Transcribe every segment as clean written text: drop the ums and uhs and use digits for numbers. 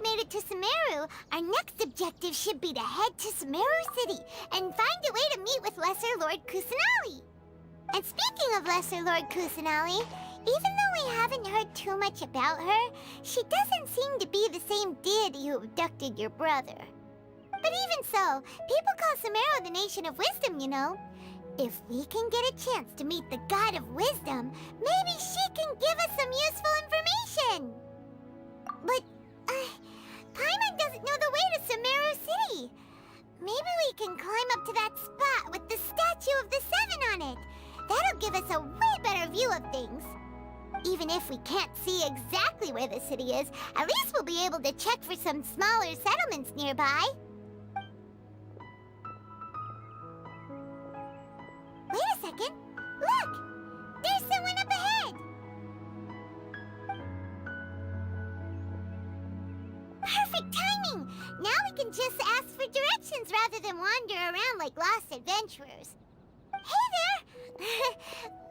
Made it to Sumeru, our next objective should be to head to Sumeru City and find a way to meet with Lesser Lord Kusanali. And speaking of Lesser Lord Kusanali, even though we haven't heard too much about her, she doesn't seem to be the same deity who abducted your brother. But even so, people call Sumeru the Nation of Wisdom, you know. If we can get a chance to meet the God of Wisdom, maybe she can give us some useful information. But, Paimon doesn't know the way to Sumeru City. Maybe we can climb up to that spot with the statue of the Seven on it. That'll give us a way better view of things. Even if we can't see exactly where the city is, at least we'll be able to check for some smaller settlements nearby. Wait a second. Look! There's someone up ahead! Perfect timing! Now we can just ask for directions rather than wander around like lost adventurers. Hey there!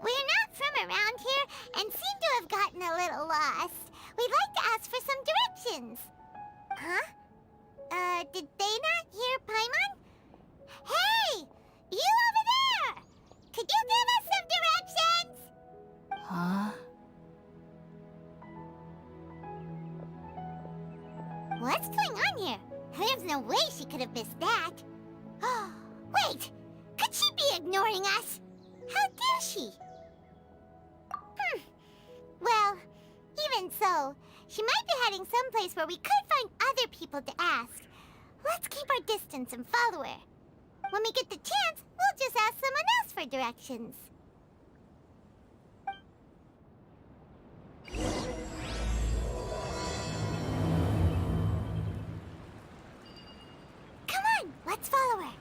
We're not from around here and seem to have gotten a little lost. We'd like to ask for some directions. Huh? Did they not hear Paimon? Hey! You over there! Could you give us some directions? Huh? What's going on here? There's no way she could have missed that. Oh, wait! Could she be ignoring us? How dare she? Well, even so, she might be heading someplace where we could find other people to ask. Let's keep our distance and follow her. When we get the chance, we'll just ask someone else for directions. Come on, let's follow her.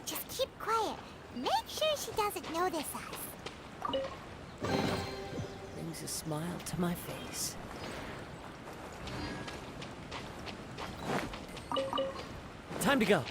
Just keep quiet. Make sure she doesn't notice us. Brings a smile to my face. Time to go.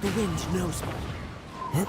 The wind knows me. Huh?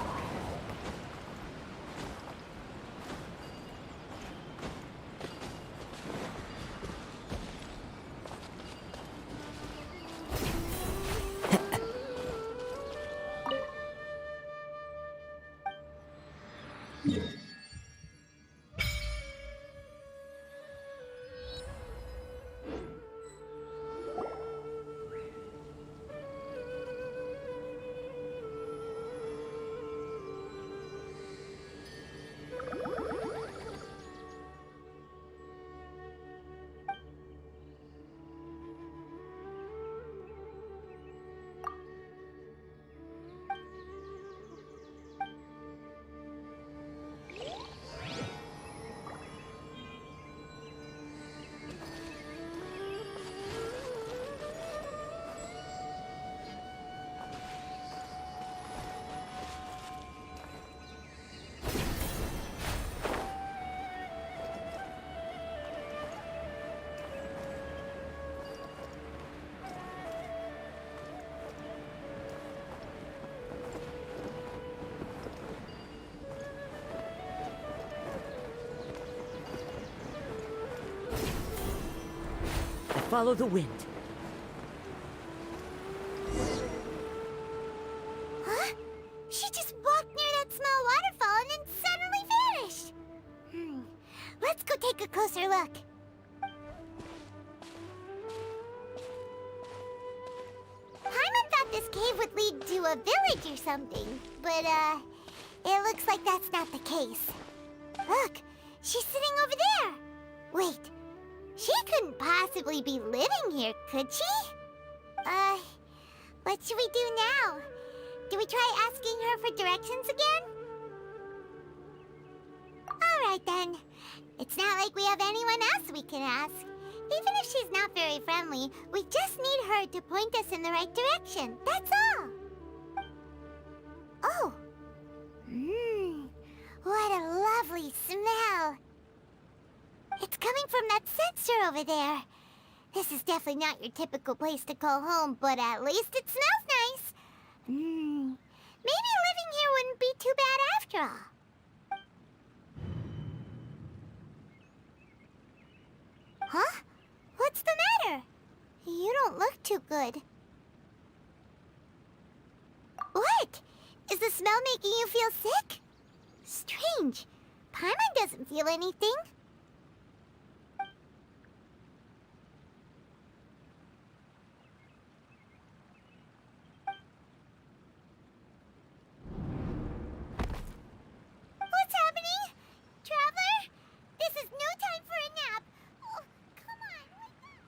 Follow the wind. Huh? She just walked near that small waterfall and then suddenly vanished. Let's go take a closer look. Paimon thought this cave would lead to a village or something, but, it looks like that's not the case. Look, she's sitting over there. Wait, she couldn't possibly be living here, could she? What should we do now? Do we try asking her for directions again? Alright then. It's not like we have anyone else we can ask. Even if she's not very friendly, we just need her to point us in the right direction. That's all. Oh. What a lovely smell. It's coming from that sensor over there. This is definitely not your typical place to call home, but at least it smells nice. Maybe living here wouldn't be too bad after all. Huh? What's the matter? You don't look too good. What? Is the smell making you feel sick? Strange. Paimon doesn't feel anything. What's happening? Traveler? This is no time for a nap. Oh, come on, wake up.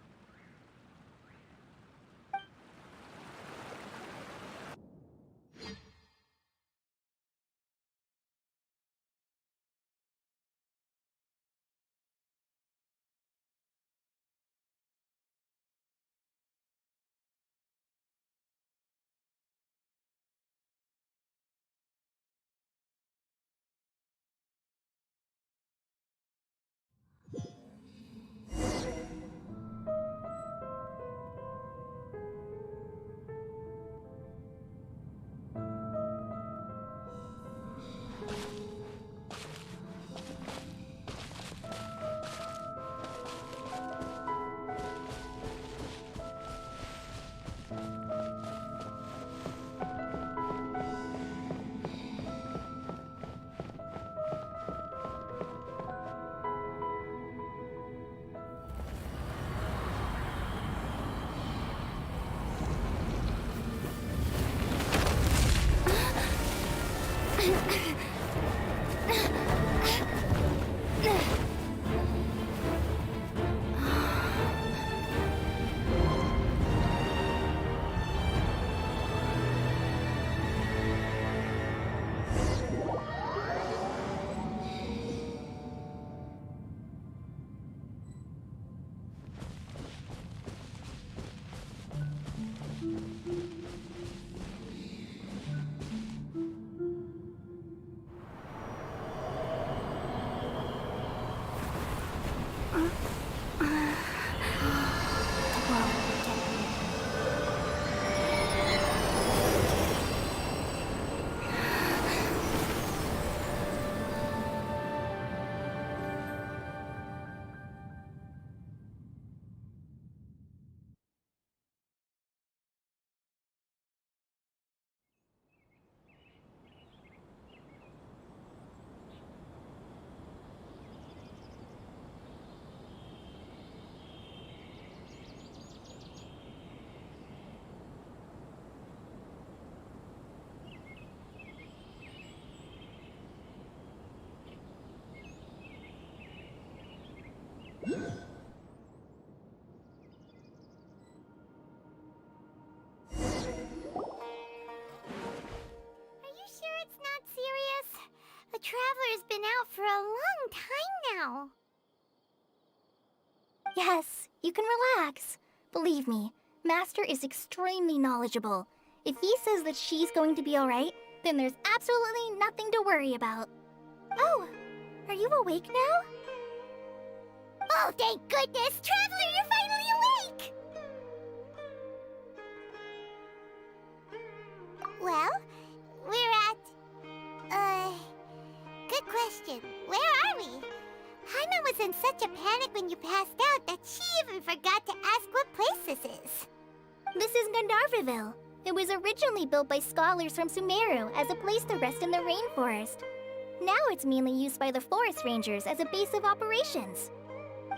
Traveler's been out for a long time now. Yes, you can relax. Believe me, Master is extremely knowledgeable. If he says that she's going to be alright, then there's absolutely nothing to worry about. Oh, are you awake now? Oh, thank goodness! Traveler, you're finally awake! Well, we're at... Good question. Where are we? Paimon was in such a panic when you passed out that she even forgot to ask what place this is. This is Gandharvaville. It was originally built by scholars from Sumeru as a place to rest in the rainforest. Now it's mainly used by the forest rangers as a base of operations.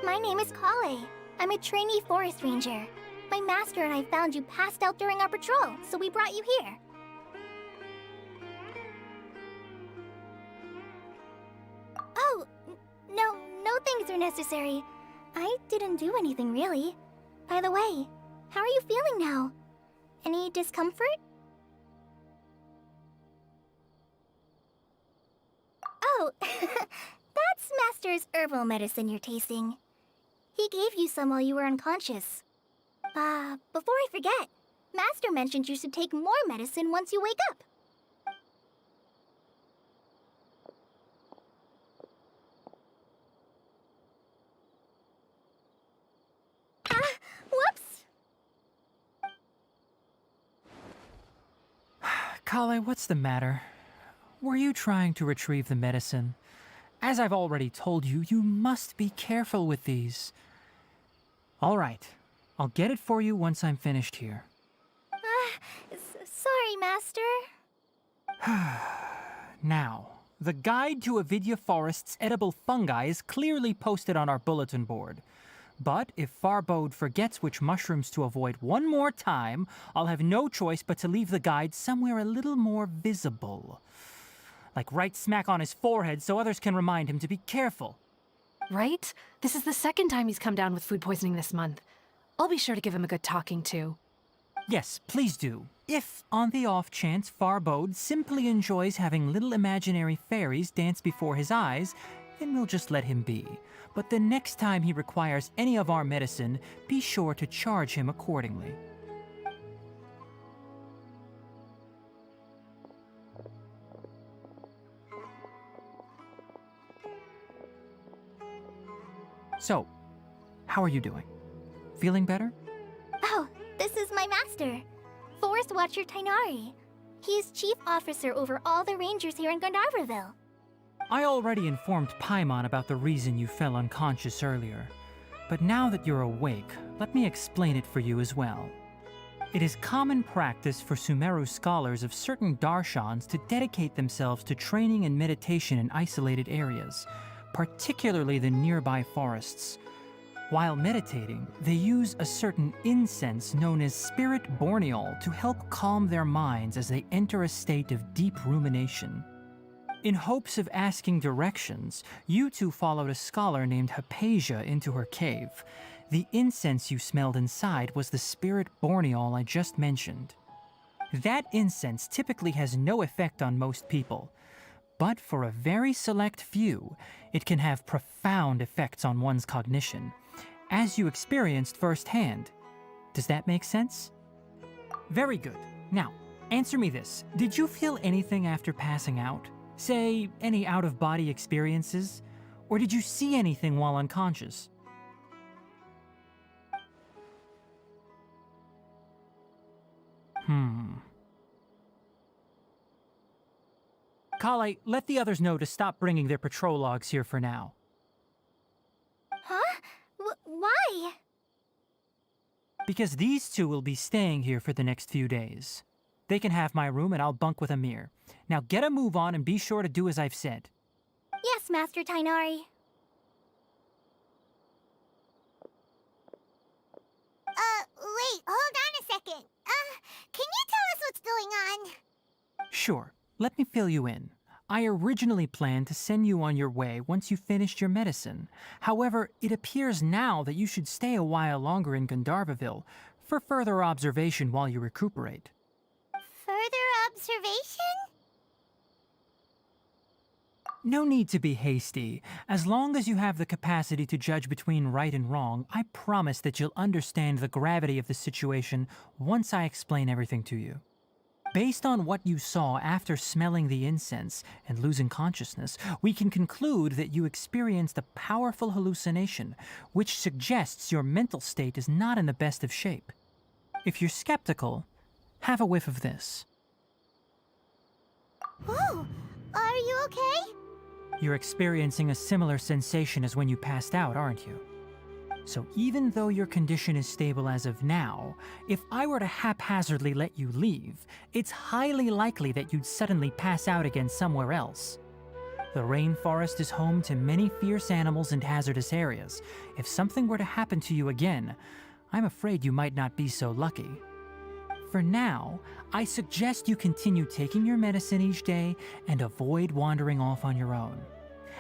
My name is Collei. I'm a trainee forest ranger. My master and I found you passed out during our patrol, so we brought you here. Oh, no things are necessary. I didn't do anything really. By the way, how are you feeling now? Any discomfort? Oh, that's Master's herbal medicine you're tasting. He gave you some while you were unconscious. Before I forget, Master mentioned you should take more medicine once you wake up. Whoops! Collei, what's the matter? Were you trying to retrieve the medicine? As I've already told you, you must be careful with these. All right, I'll get it for you once I'm finished here. Sorry, Master. Now, the guide to Avidya Forest's edible fungi is clearly posted on our bulletin board. But if Farbode forgets which mushrooms to avoid one more time, I'll have no choice but to leave the guide somewhere a little more visible. Like right smack on his forehead so others can remind him to be careful. Right? This is the second time he's come down with food poisoning this month. I'll be sure to give him a good talking to. Yes, please do. If, on the off chance, Farbode simply enjoys having little imaginary fairies dance before his eyes, then we'll just let him be. But the next time he requires any of our medicine, be sure to charge him accordingly. So, how are you doing? Feeling better? Oh, this is my master, Forest Watcher Tainari. He is chief officer over all the rangers here in Gandharvaville. I already informed Paimon about the reason you fell unconscious earlier. But now that you're awake, let me explain it for you as well. It is common practice for Sumeru scholars of certain darshans to dedicate themselves to training and meditation in isolated areas, particularly the nearby forests. While meditating, they use a certain incense known as spirit borneol to help calm their minds as they enter a state of deep rumination. In hopes of asking directions, you two followed a scholar named Hypatia into her cave. The incense you smelled inside was the spirit borneol I just mentioned. That incense typically has no effect on most people, but for a very select few, it can have profound effects on one's cognition, as you experienced firsthand. Does that make sense? Very good. Now, answer me this. Did you feel anything after passing out? Say, any out-of-body experiences? Or did you see anything while unconscious? Collei, let the others know to stop bringing their patrol logs here for now. Huh? Why? Because these two will be staying here for the next few days. They can have my room and I'll bunk with Amir. Now get a move on and be sure to do as I've said. Yes, Master Tainari. Wait, hold on a second. Can you tell us what's going on? Sure, let me fill you in. I originally planned to send you on your way once you finished your medicine. However, it appears now that you should stay a while longer in Gandharvaville for further observation while you recuperate. Further observation? No need to be hasty. As long as you have the capacity to judge between right and wrong, I promise that you'll understand the gravity of the situation once I explain everything to you. Based on what you saw after smelling the incense and losing consciousness, we can conclude that you experienced a powerful hallucination, which suggests your mental state is not in the best of shape. If you're skeptical, have a whiff of this. Whoa, are you okay? You're experiencing a similar sensation as when you passed out, aren't you? So even though your condition is stable as of now, if I were to haphazardly let you leave, it's highly likely that you'd suddenly pass out again somewhere else. The rainforest is home to many fierce animals and hazardous areas. If something were to happen to you again, I'm afraid you might not be so lucky. For now, I suggest you continue taking your medicine each day and avoid wandering off on your own.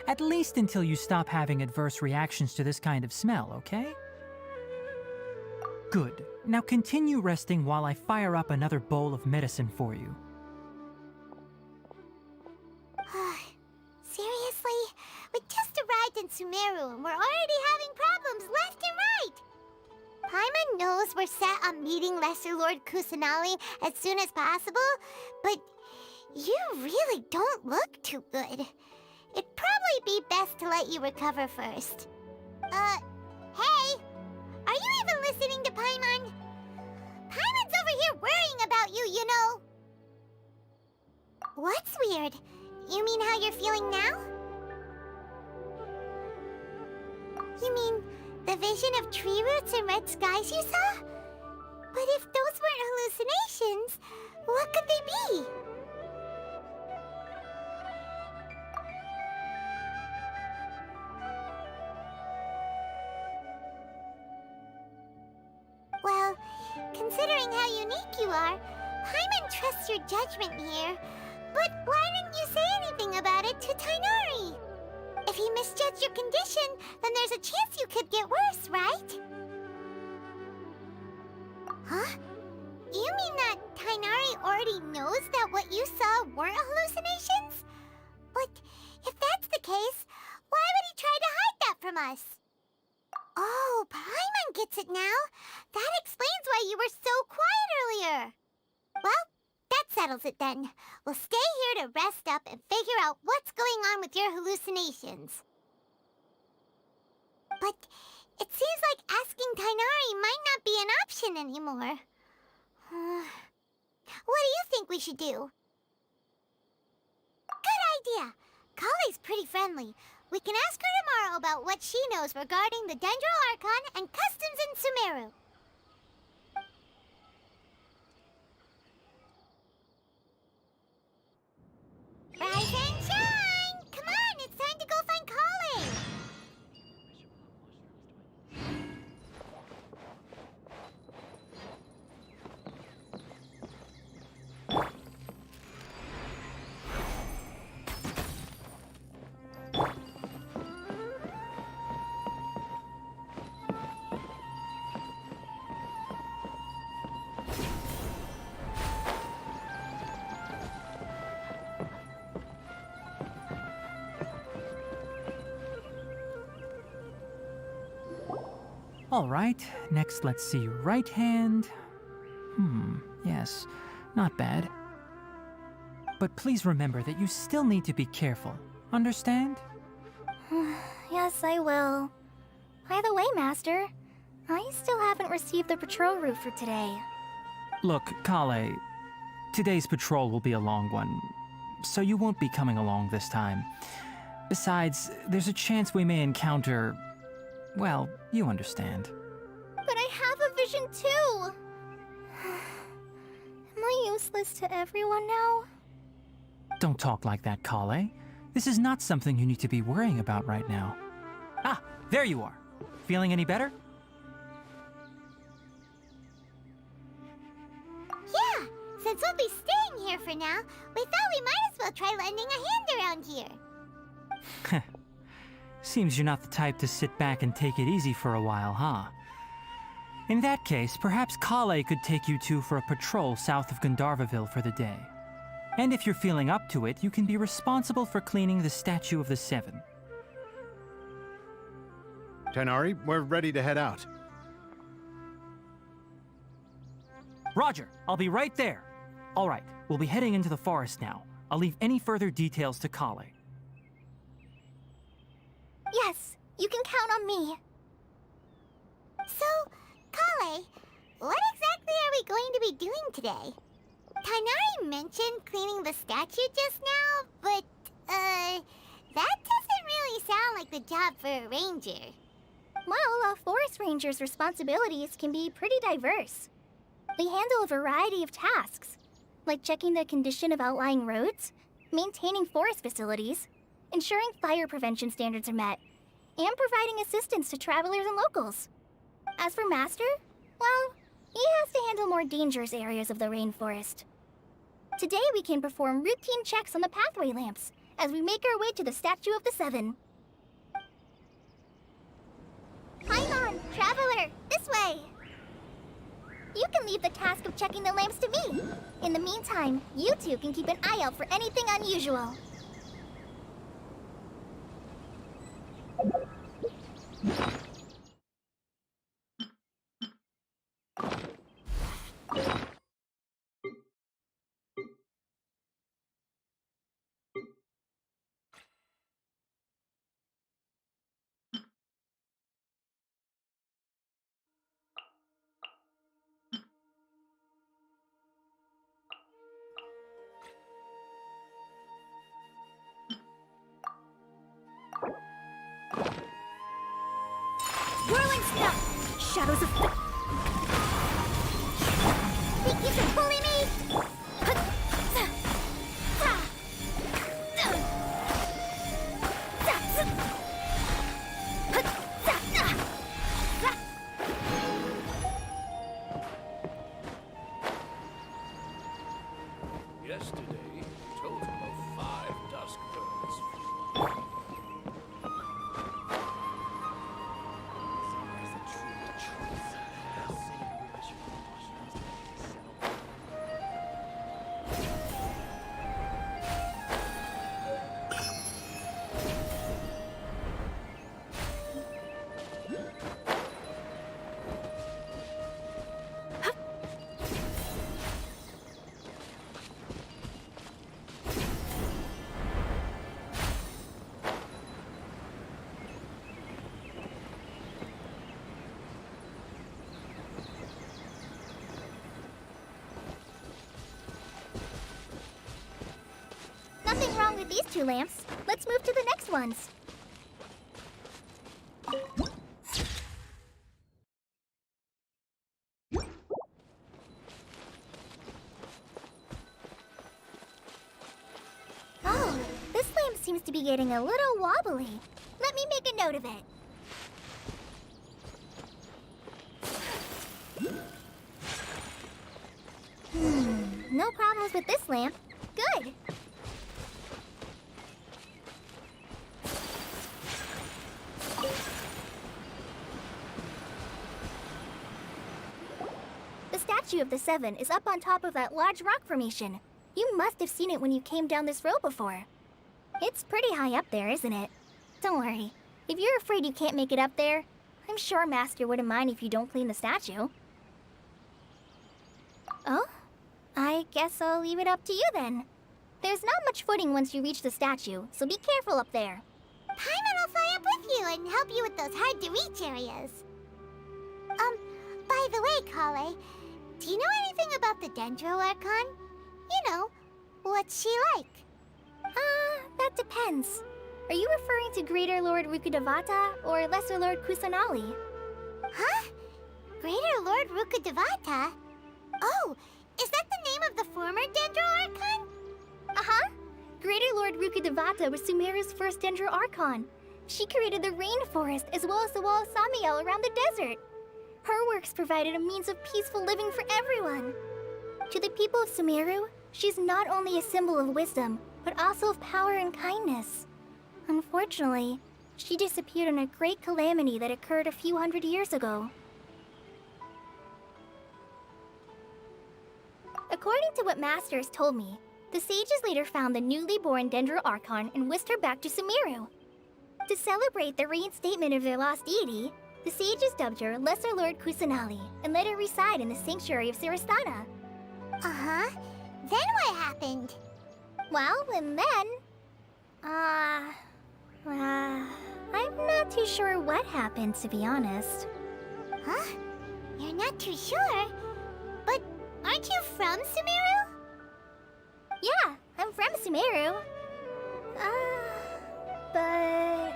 At least until you stop having adverse reactions to this kind of smell, okay? Good. Now continue resting while I fire up another bowl of medicine for you. Seriously? We just arrived in Sumeru and we're already having problems left and right! Paimon knows we're set on meeting Lesser Lord Kusanali as soon as possible, but you really don't look too good. It'd probably be best to let you recover first. Hey! Are you even listening to Paimon? Paimon's over here worrying about you, you know! What's weird? You mean how you're feeling now? You mean the vision of tree roots and red skies you saw? But if those weren't hallucinations, what could they be? Well, considering how unique you are, Paimon trusts your judgment here. But why didn't you say anything about it to Tighnari? If he misjudged your condition, then there's a chance you could get worse, right? Huh? You mean that Tighnari already knows that what you saw weren't hallucinations? But if that's the case, why would he try to hide that from us? Oh, Paimon gets it now. That explains why you were so quiet earlier. Well, that settles it then. We'll stay here to rest up and figure out what's going on with your hallucinations. But it seems like asking Tighnari might not be an option anymore. What do you think we should do? Good idea. Collei's pretty friendly. We can ask her tomorrow about what she knows regarding the Dendro Archon and customs in Sumeru. Rise and shine! Come on, it's time to go find Collei! All right, next let's see, right hand. Yes, not bad. But please remember that you still need to be careful, understand? Yes, I will. By the way, Master, I still haven't received the patrol route for today. Look, Collei, today's patrol will be a long one, so you won't be coming along this time. Besides, there's a chance we may encounter... well, you understand. But I have a vision too! Am I useless to everyone now? Don't talk like that, Collei. This is not something you need to be worrying about right now. Ah, there you are. Feeling any better? Yeah, since we'll be staying here for now, we thought we might as well try lending a hand around here. Seems you're not the type to sit back and take it easy for a while, huh? In that case, perhaps Collei could take you two for a patrol south of Gandharvaville for the day. And if you're feeling up to it, you can be responsible for cleaning the Statue of the Seven. Tighnari, we're ready to head out. Roger, I'll be right there. All right, we'll be heading into the forest now. I'll leave any further details to Collei. Yes, you can count on me. So, Collei, what exactly are we going to be doing today? Tighnari mentioned cleaning the statue just now, but, that definitely sound like the job for a ranger. Well, a forest ranger's responsibilities can be pretty diverse. They handle a variety of tasks, like checking the condition of outlying roads, maintaining forest facilities, ensuring fire prevention standards are met, and providing assistance to travelers and locals. As for Master, well, he has to handle more dangerous areas of the rainforest. Today we can perform routine checks on the pathway lamps as we make our way to the Statue of the Seven. Paimon, traveler, this way! You can leave the task of checking the lamps to me. In the meantime, you two can keep an eye out for anything unusual. Whirling stuff! Shadows of... Think you can bully me? Yesterday, a total of 5 dusk birds. Nothing wrong with these two lamps. Let's move to the next ones. Oh, this lamp seems to be getting a little wobbly. Let me make a note of it. No problems with this lamp. Good. The Statue of the Seven is up on top of that large rock formation. You must have seen it when you came down this road before. It's pretty high up there, isn't it? Don't worry. If you're afraid you can't make it up there, I'm sure Master wouldn't mind if you don't clean the statue. Oh? I guess I'll leave it up to you then. There's not much footing once you reach the statue, so be careful up there. Paimon will fly up with you and help you with those hard-to-reach areas. By the way, Collei, do you know anything about the Dendro Archon? You know, what's she like? That depends. Are you referring to Greater Lord Rukkhadevata or Lesser Lord Kusanali? Huh? Greater Lord Rukkhadevata? Oh, is that the name of the former Dendro Archon? Uh-huh. Greater Lord Rukkhadevata was Sumeru's first Dendro Archon. She created the rainforest as well as the wall of Samiel around the desert. Her works provided a means of peaceful living for everyone. To the people of Sumeru, she's not only a symbol of wisdom, but also of power and kindness. Unfortunately, she disappeared in a great calamity that occurred a few hundred years ago. According to what Master has told me, the sages later found the newly born Dendro Archon and whisked her back to Sumeru. To celebrate the reinstatement of their lost deity, the sages dubbed her Lesser Lord Kusanali and let her reside in the sanctuary of Siristana. Uh-huh. Then what happened? Well, and then... I'm not too sure what happened, to be honest. Huh? You're not too sure? But aren't you from Sumeru? Yeah, I'm from Sumeru. But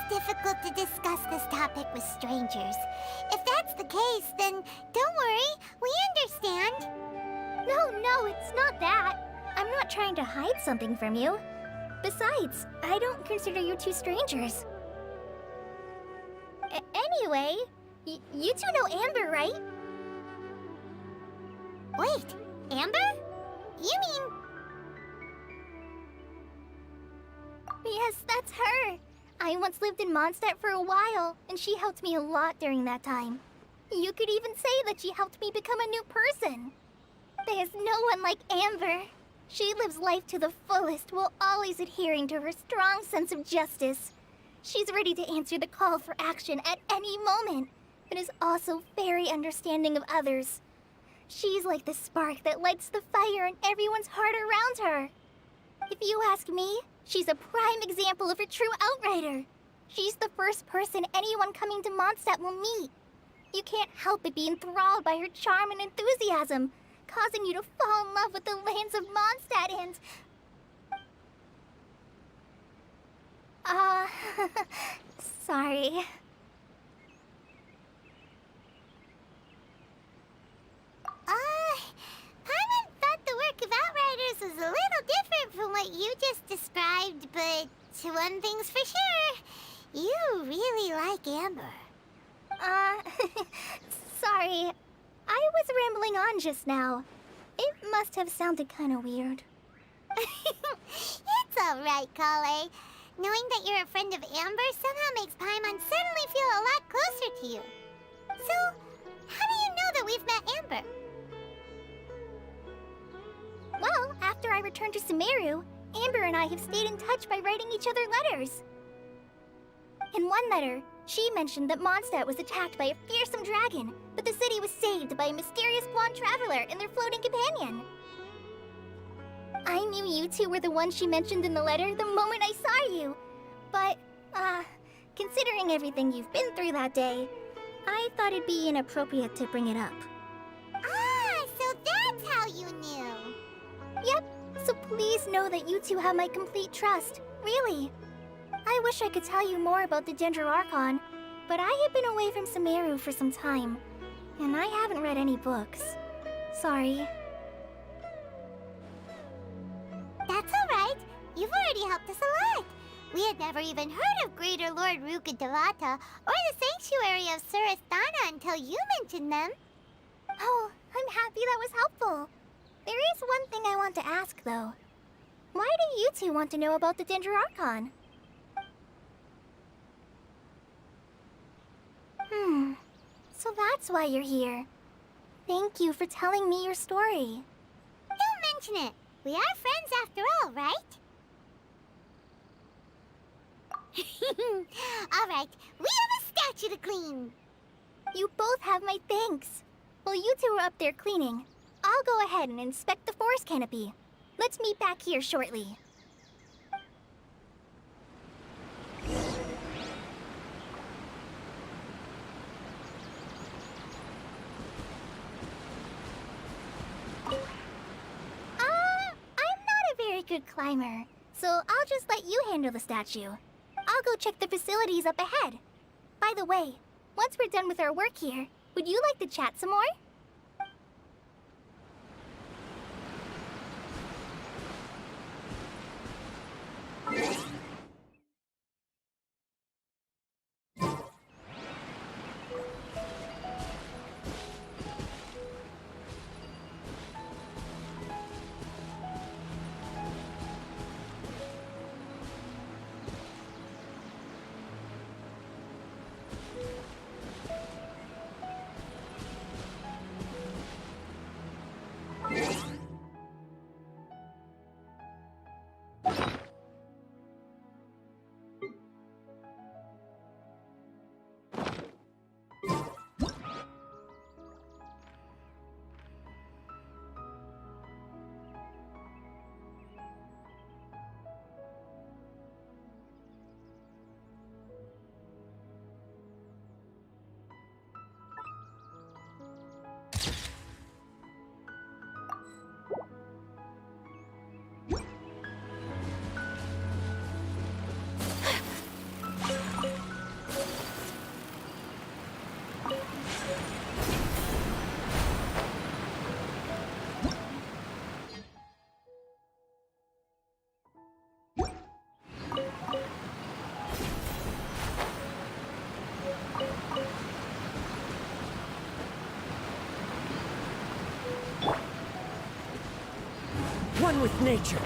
difficult to discuss this topic with strangers. If that's the case, then don't worry, we understand. No, it's not that. I'm not trying to hide something from you. Besides, I don't consider you two strangers. Anyway, you two know Amber, right? Wait, Amber? You mean... Yes, that's her. I once lived in Mondstadt for a while, and she helped me a lot during that time. You could even say that she helped me become a new person. There's no one like Amber. She lives life to the fullest while always adhering to her strong sense of justice. She's ready to answer the call for action at any moment, but is also very understanding of others. She's like the spark that lights the fire in everyone's heart around her. If you ask me, she's a prime example of a true outrider. She's the first person anyone coming to Mondstadt will meet. You can't help but be enthralled by her charm and enthusiasm, causing you to fall in love with the lands of Mondstadt and... sorry. Paimon thought the work of Outriders was a little different from what you just described, but one thing's for sure, you really like Amber. Sorry. I was rambling on just now. It must have sounded kind of weird. It's alright, Collei. Knowing that you're a friend of Amber somehow makes Paimon suddenly feel a lot closer to you. So, how do you know that we've met Amber? Well, after I returned to Sumeru, Amber and I have stayed in touch by writing each other letters. In one letter, she mentioned that Mondstadt was attacked by a fearsome dragon, but the city was saved by a mysterious blonde traveler and their floating companion. I knew you two were the ones she mentioned in the letter the moment I saw you. But, considering everything you've been through that day, I thought it'd be inappropriate to bring it up. Ah, so that's how you knew. Yep, so please know that you two have my complete trust, really. I wish I could tell you more about the Dendro Archon, but I have been away from Sumeru for some time, and I haven't read any books. Sorry. That's alright. You've already helped us a lot. We had never even heard of Greater Lord Ruka Devata or the Sanctuary of Surasthana until you mentioned them. Oh, I'm happy that was helpful. There is one thing I want to ask, though. Why do you two want to know about the Dendro Archon? So that's why you're here. Thank you for telling me your story. Don't mention it. We are friends after all, right? Alright, we have a statue to clean. You both have my thanks. While you two are up there cleaning, I'll go ahead and inspect the forest canopy. Let's meet back here shortly. I'm not a very good climber, so I'll just let you handle the statue. I'll go check the facilities up ahead. By the way, once we're done with our work here, would you like to chat some more? one with nature.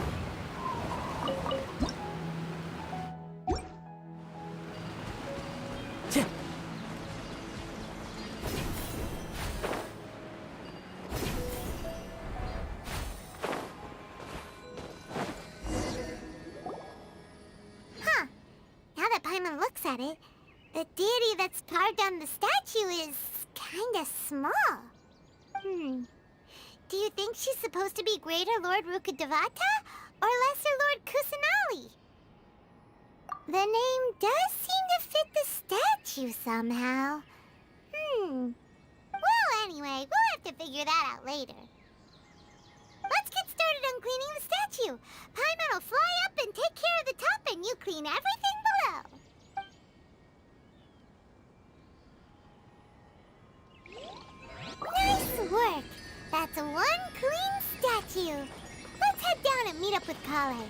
Huh. Now that Paimon looks at it, the deity that's carved on the statue is kinda small. Do you think she's supposed to be Greater Lord Rukkhadevata or Lesser Lord Kusanali? The name does seem to fit the statue somehow. Well, anyway, we'll have to figure that out later. Let's get started on cleaning the statue. Paimon will fly up and take care of the top, and you clean everything below. Nice work! That's one clean statue. Let's head down and meet up with Collei.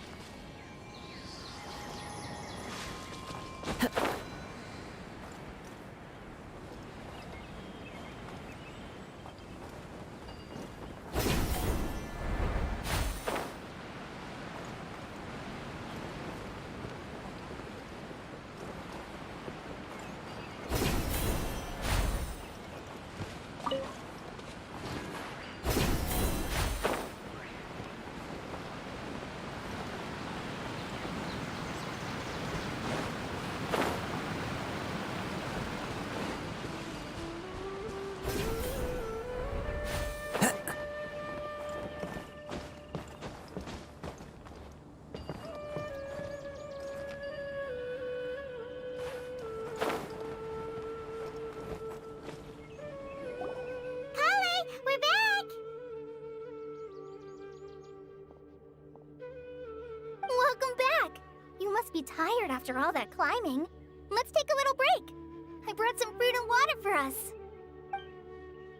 We're back! Welcome back! You must be tired after all that climbing. Let's take a little break. I brought some fruit and water for us.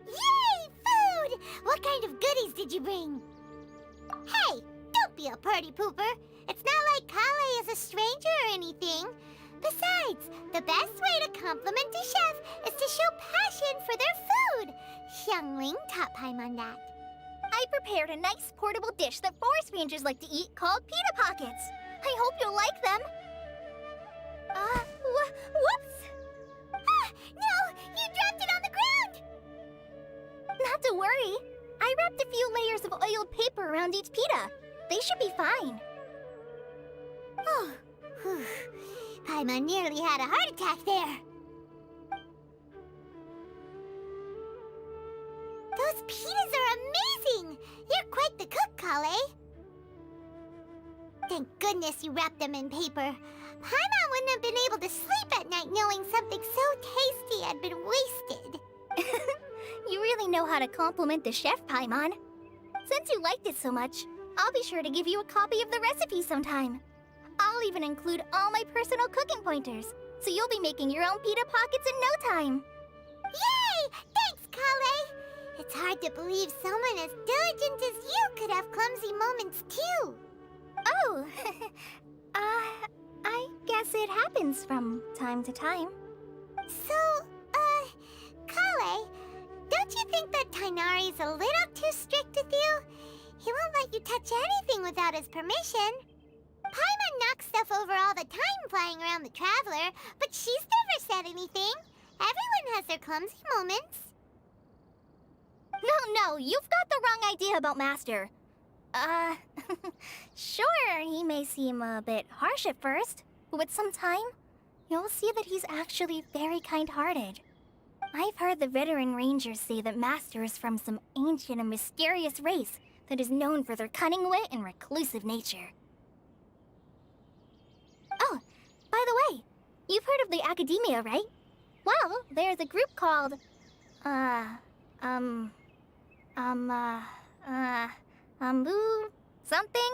Yay! Food! What kind of goodies did you bring? Hey, don't be a party pooper. It's not like Collei is a stranger or anything. Besides, the best way to compliment a chef is to show passion for their food. Xiangling taught Paimon that. I prepared a nice portable dish that forest rangers like to eat called pita pockets. I hope you'll like them. Whoops! Ah, no! You dropped it on the ground! Not to worry. I wrapped a few layers of oiled paper around each pita. They should be fine. Oh, whew. Paimon nearly had a heart attack there. Those pitas are amazing! You're quite the cook, Collei. Thank goodness you wrapped them in paper. Paimon wouldn't have been able to sleep at night knowing something so tasty had been wasted. You really know how to compliment the chef, Paimon. Since you liked it so much, I'll be sure to give you a copy of the recipe sometime. I'll even include all my personal cooking pointers, so you'll be making your own pita pockets in no time. Yay! Thanks, Collei! It's hard to believe someone as diligent as you could have clumsy moments, too. Oh, I guess it happens from time to time. So, Collei, don't you think that Tighnari's a little too strict with you? He won't let you touch anything without his permission. Paimon knocks stuff over all the time flying around the Traveler, but she's never said anything. Everyone has their clumsy moments. No, you've got the wrong idea about Master. Sure, he may seem a bit harsh at first, but with some time, you'll see that he's actually very kind-hearted. I've heard the veteran rangers say that Master is from some ancient and mysterious race that is known for their cunning wit and reclusive nature. Oh, by the way, you've heard of the Academia, right? Well, there's a group called, something?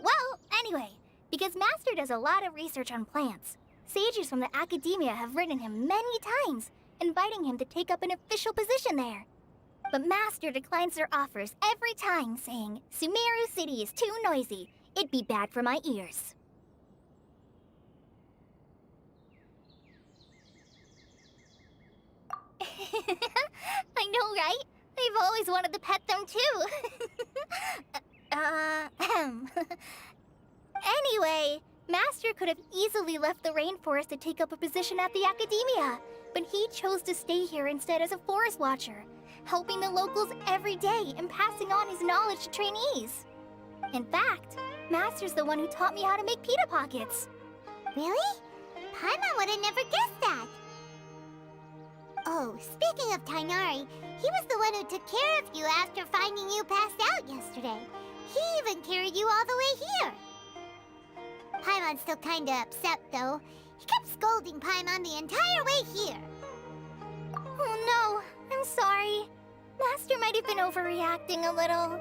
Well, anyway, because Master does a lot of research on plants, sages from the Academia have written him many times, inviting him to take up an official position there. But Master declines their offers every time, saying, Sumeru City is too noisy. It'd be bad for my ears. I know, right? I've always wanted to pet them, too. Anyway, Master could have easily left the rainforest to take up a position at the Academia, but he chose to stay here instead as a forest watcher, helping the locals every day and passing on his knowledge to trainees. In fact, Master's the one who taught me how to make pita pockets. Really? Paimon would have never guessed that. Oh, speaking of Tainari, he was the one who took care of you after finding you passed out yesterday. He even carried you all the way here. Paimon's still kinda upset, though. He kept scolding Paimon the entire way here. Oh no, I'm sorry. Master might have been overreacting a little.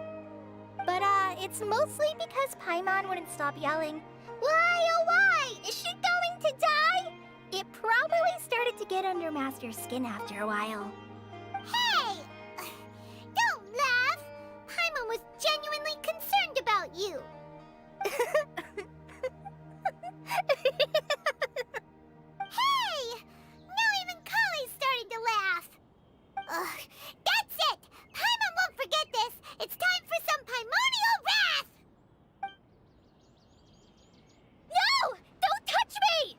But it's mostly because Paimon wouldn't stop yelling, "Why, oh why? Is she going to die?" It probably started to get under Master's skin after a while. Hey! Don't laugh! Paimon was genuinely concerned about you. Hey! Now even Collei's starting to laugh. Ugh, that's it! Paimon won't forget this! It's time for some Paimonial wrath! No! Don't touch me!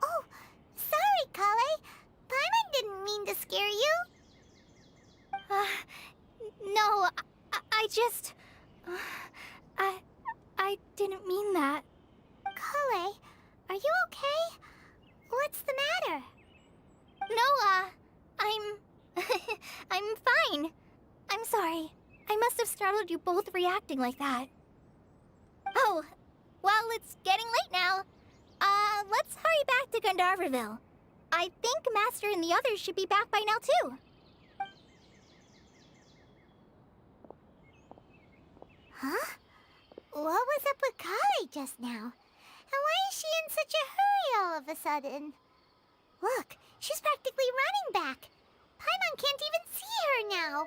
Oh, sorry, Collei. Paimon didn't mean to scare you. No, I just... I didn't mean that. Collei, are you okay? What's the matter? No, I'm fine. I'm sorry. I must have startled you both reacting like that. Oh, well, it's getting late now. Let's hurry back to Gandharvaville. I think Master and the others should be back by now, too. Huh? What was up with Collei just now? And why is she in such a hurry all of a sudden? Look, she's practically running back. Paimon can't even see her now.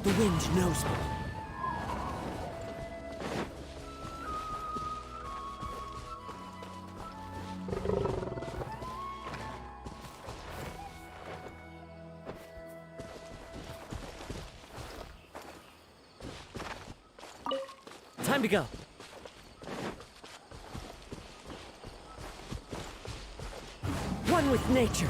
The wind knows me. Time to go. One with nature.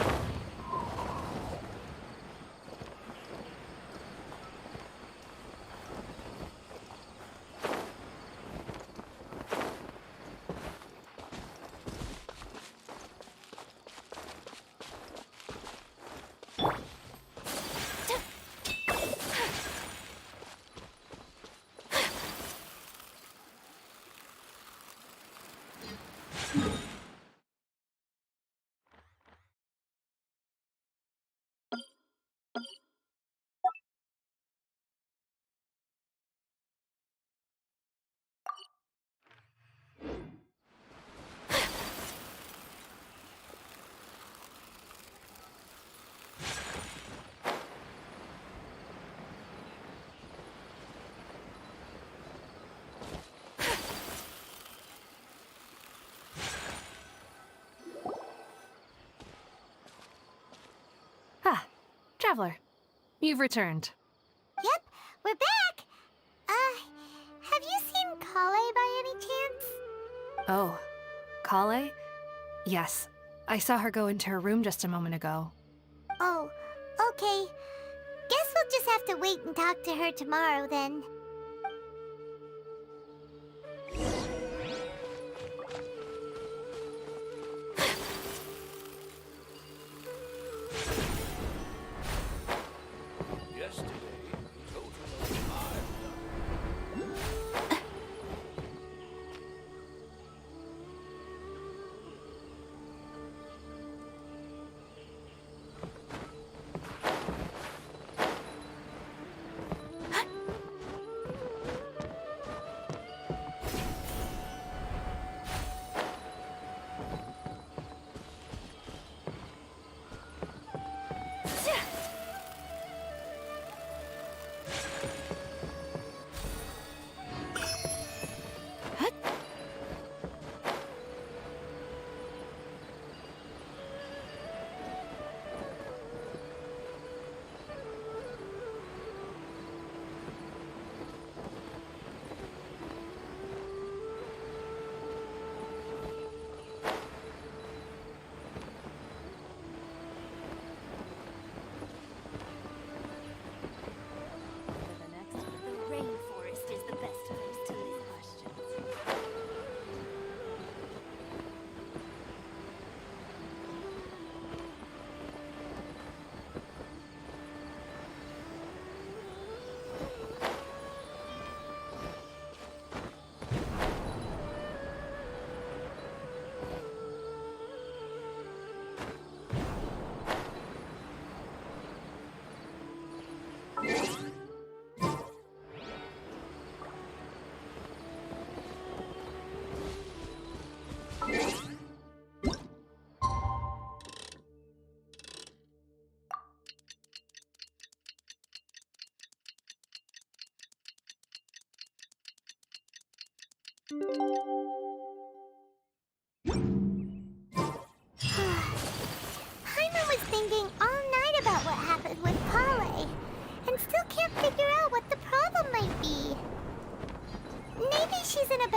Ah, Traveler, you've returned. Yep, we're back. Have you seen Collei by any chance? Oh, Collei? Yes, I saw her go into her room just a moment ago. Oh, okay. Guess we'll just have to wait and talk to her tomorrow then.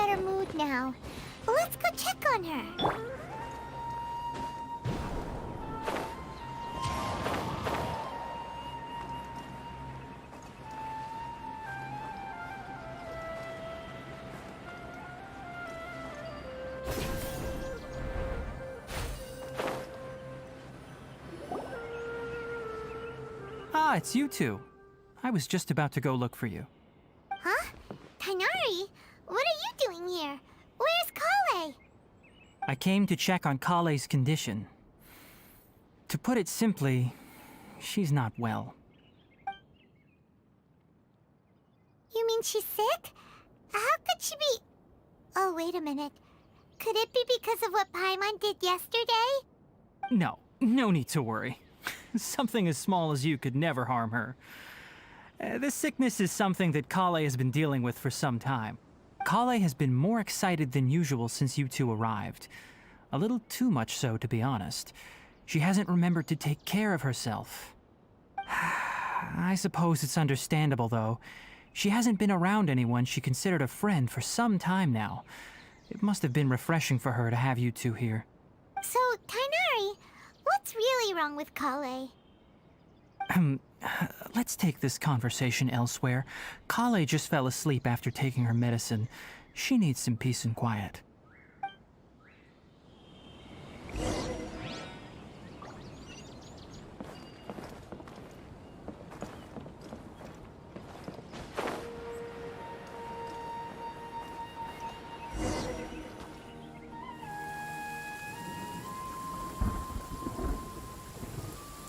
better mood now. Let's go check on her. Ah, it's you two. I was just about to go look for you. Huh? Tainari? What are you doing here? Where's Collei? I came to check on Collei's condition. To put it simply, she's not well. You mean she's sick? How could she be... Oh, wait a minute. Could it be because of what Paimon did yesterday? No need to worry. Something as small as you could never harm her. This sickness is something that Collei has been dealing with for some time. Collei has been more excited than usual since you two arrived. A little too much so, to be honest. She hasn't remembered to take care of herself. I suppose it's understandable, though. She hasn't been around anyone she considered a friend for some time now. It must have been refreshing for her to have you two here. So, Tainari, what's really wrong with Collei? Let's take this conversation elsewhere. Collei just fell asleep after taking her medicine. She needs some peace and quiet.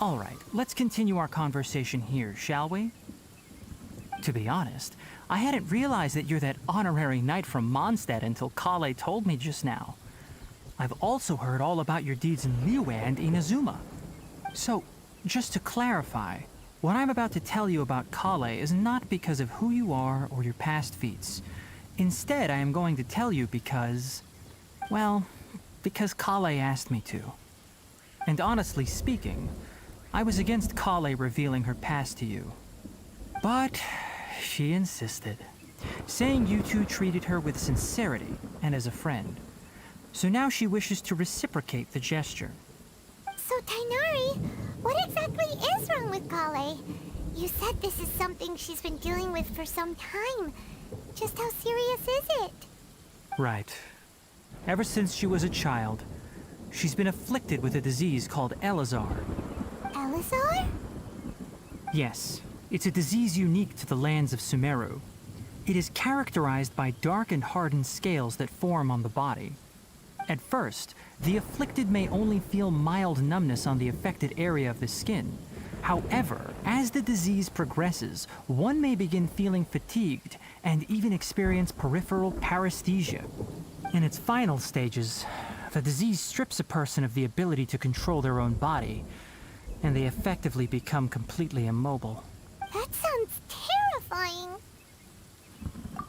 All right, let's continue our conversation here, shall we? To be honest, I hadn't realized that you're that honorary knight from Mondstadt until Collei told me just now. I've also heard all about your deeds in Liyue and Inazuma. So, just to clarify, what I'm about to tell you about Collei is not because of who you are or your past feats. Instead, I am going to tell you because... well, because Collei asked me to. And honestly speaking, I was against Collei revealing her past to you. But she insisted, saying you two treated her with sincerity and as a friend. So now she wishes to reciprocate the gesture. So, Tainari, what exactly is wrong with Collei? You said this is something she's been dealing with for some time. Just how serious is it? Right. Ever since she was a child, she's been afflicted with a disease called Elazar. Elazar? Yes, it's a disease unique to the lands of Sumeru. It is characterized by dark and hardened scales that form on the body. At first, the afflicted may only feel mild numbness on the affected area of the skin. However, as the disease progresses, one may begin feeling fatigued and even experience peripheral paresthesia. In its final stages, the disease strips a person of the ability to control their own body, and they effectively become completely immobile. That sounds terrifying.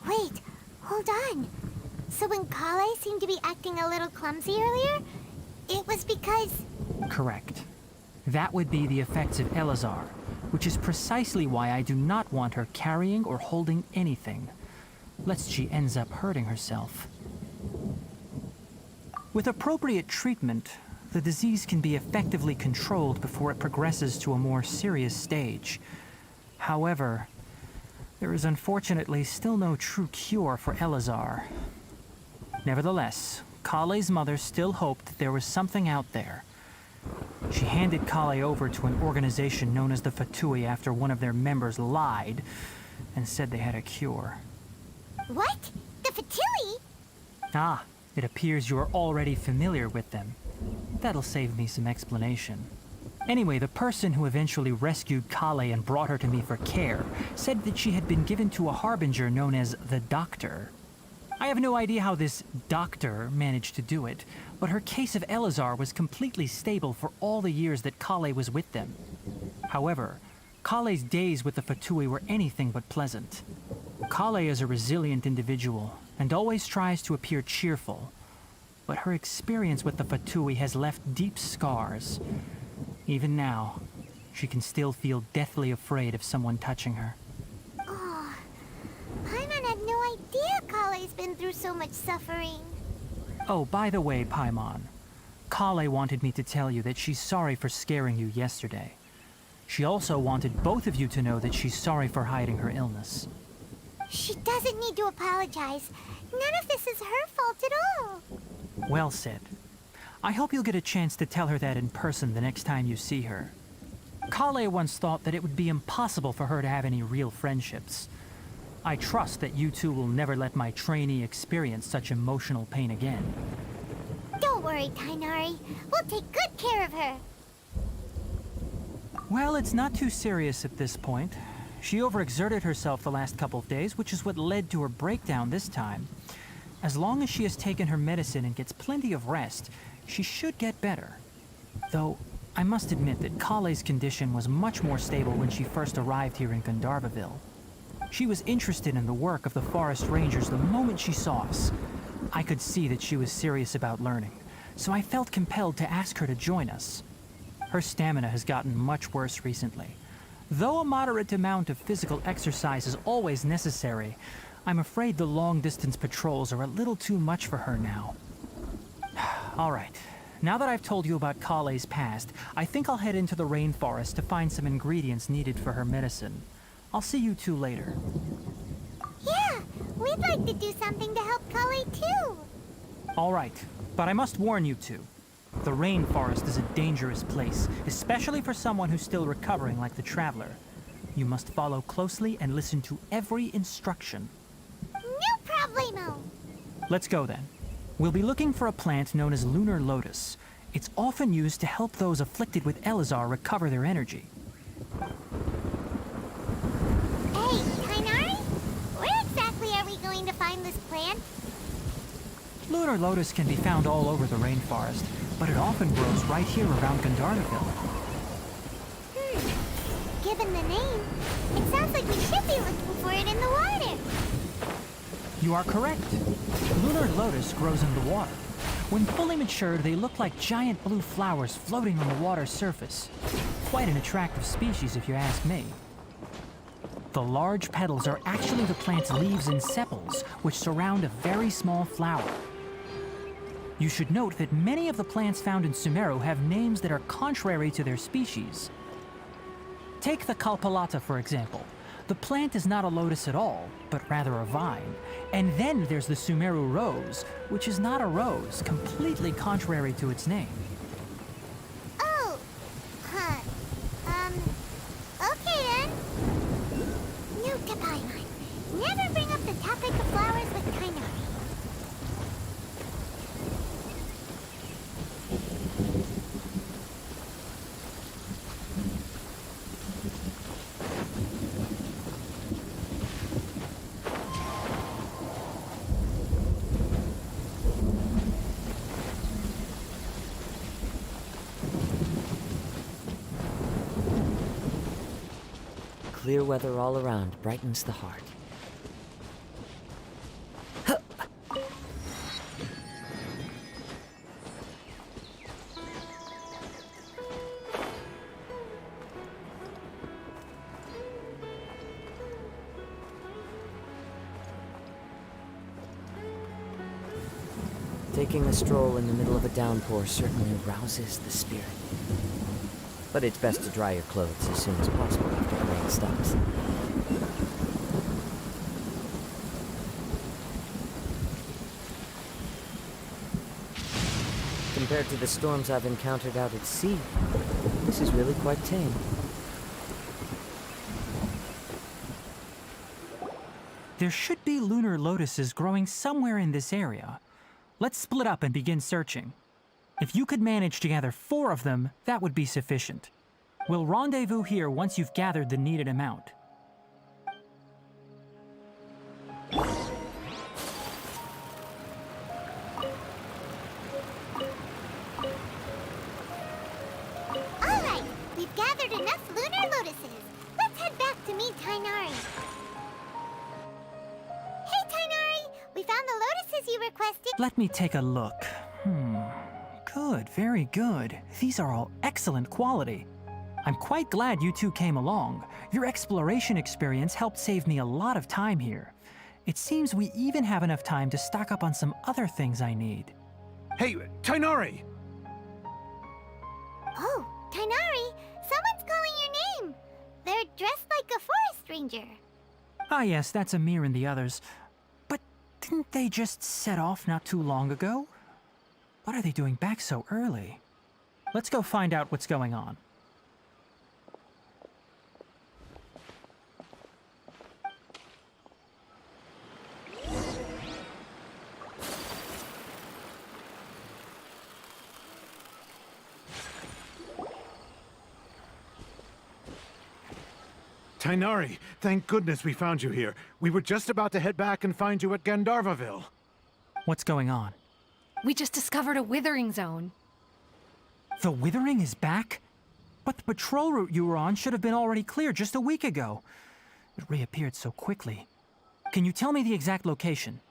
Wait, hold on. So when Collei seemed to be acting a little clumsy earlier, it was because... Correct. That would be the effects of Elazar, which is precisely why I do not want her carrying or holding anything, lest she ends up hurting herself. With appropriate treatment, the disease can be effectively controlled before it progresses to a more serious stage. However, there is unfortunately still no true cure for Elazar. Nevertheless, Collei's mother still hoped that there was something out there. She handed Collei over to an organization known as the Fatui after one of their members lied and said they had a cure. What? The Fatui? Ah, it appears you are already familiar with them. That'll save me some explanation. Anyway, the person who eventually rescued Collei and brought her to me for care said that she had been given to a harbinger known as the Doctor. I have no idea how this doctor managed to do it, but her case of Elazar was completely stable for all the years that Collei was with them. However, Collei's days with the Fatui were anything but pleasant. Collei is a resilient individual and always tries to appear cheerful, but her experience with the Fatui has left deep scars. Even now, she can still feel deathly afraid of someone touching her. Oh, Paimon had no idea Collei's been been through so much suffering. Oh, by the way, Paimon, Collei wanted me to tell you that she's sorry for scaring you yesterday. She also wanted both of you to know that she's sorry for hiding her illness. She doesn't need to apologize. None of this is her fault at all. Well said. I hope you'll get a chance to tell her that in person the next time you see her. Collei once thought that it would be impossible for her to have any real friendships. I trust that you two will never let my trainee experience such emotional pain again. Don't worry, Tainari. We'll take good care of her. Well, it's not too serious at this point. She overexerted herself the last couple of days, which is what led to her breakdown this time. As long as she has taken her medicine and gets plenty of rest, she should get better. Though, I must admit that Collei's condition was much more stable when she first arrived here in Gandharvaville. She was interested in the work of the forest rangers the moment she saw us. I could see that she was serious about learning, so I felt compelled to ask her to join us. Her stamina has gotten much worse recently. Though a moderate amount of physical exercise is always necessary, I'm afraid the long-distance patrols are a little too much for her now. All right, now that I've told you about Collei's past, I think I'll head into the rainforest to find some ingredients needed for her medicine. I'll see you two later. Yeah, we'd like to do something to help Collei too. All right, but I must warn you two. The rainforest is a dangerous place, especially for someone who's still recovering like the Traveler. You must follow closely and listen to every instruction. No problemo. Let's go then. We'll be looking for a plant known as lunar lotus. It's often used to help those afflicted with Elazar recover their energy. Hey, Tainari? Where exactly are we going to find this plant? Lunar lotus can be found all over the rainforest, but it often grows right here around Gandharvaville. Given the name, it sounds like we should be looking for it in the water. You are correct. Lunar lotus grows in the water. When fully matured, they look like giant blue flowers floating on the water's surface. Quite an attractive species, if you ask me. The large petals are actually the plant's leaves and sepals, which surround a very small flower. You should note that many of the plants found in Sumeru have names that are contrary to their species. Take the Kalpalata, for example. The plant is not a lotus at all, but rather a vine. And then there's the Sumeru rose, which is not a rose, completely contrary to its name. Oh, huh. Okay then. Note to Paimon. Never bring up the topic of flowers with Tainari. Clear weather all around brightens the heart. Taking a stroll in the middle of a downpour certainly rouses the spirit. But it's best to dry your clothes as soon as possible after the rain stops. Compared to the storms I've encountered out at sea, this is really quite tame. There should be lunar lotuses growing somewhere in this area. Let's split up and begin searching. If you could manage to gather 4 of them, that would be sufficient. We'll rendezvous here once you've gathered the needed amount. Alright, we've gathered enough lunar lotuses. Let's head back to meet Tainari. Hey, Tainari! We found the lotuses you requested. Let me take a look. Good, very good. These are all excellent quality. I'm quite glad you two came along. Your exploration experience helped save me a lot of time here. It seems we even have enough time to stock up on some other things I need. Hey, Tainari! Oh, Tainari, someone's calling your name. They're dressed like a forest ranger. Ah yes, that's Amir and the others. But didn't they just set off not too long ago? What are they doing back so early? Let's go find out what's going on. Tainari, thank goodness we found you here. We were just about to head back and find you at Gandharvaville. What's going on? We just discovered a withering zone. The Withering is back? But the patrol route you were on should have been already cleared just a week ago. It reappeared so quickly. Can you tell me the exact location?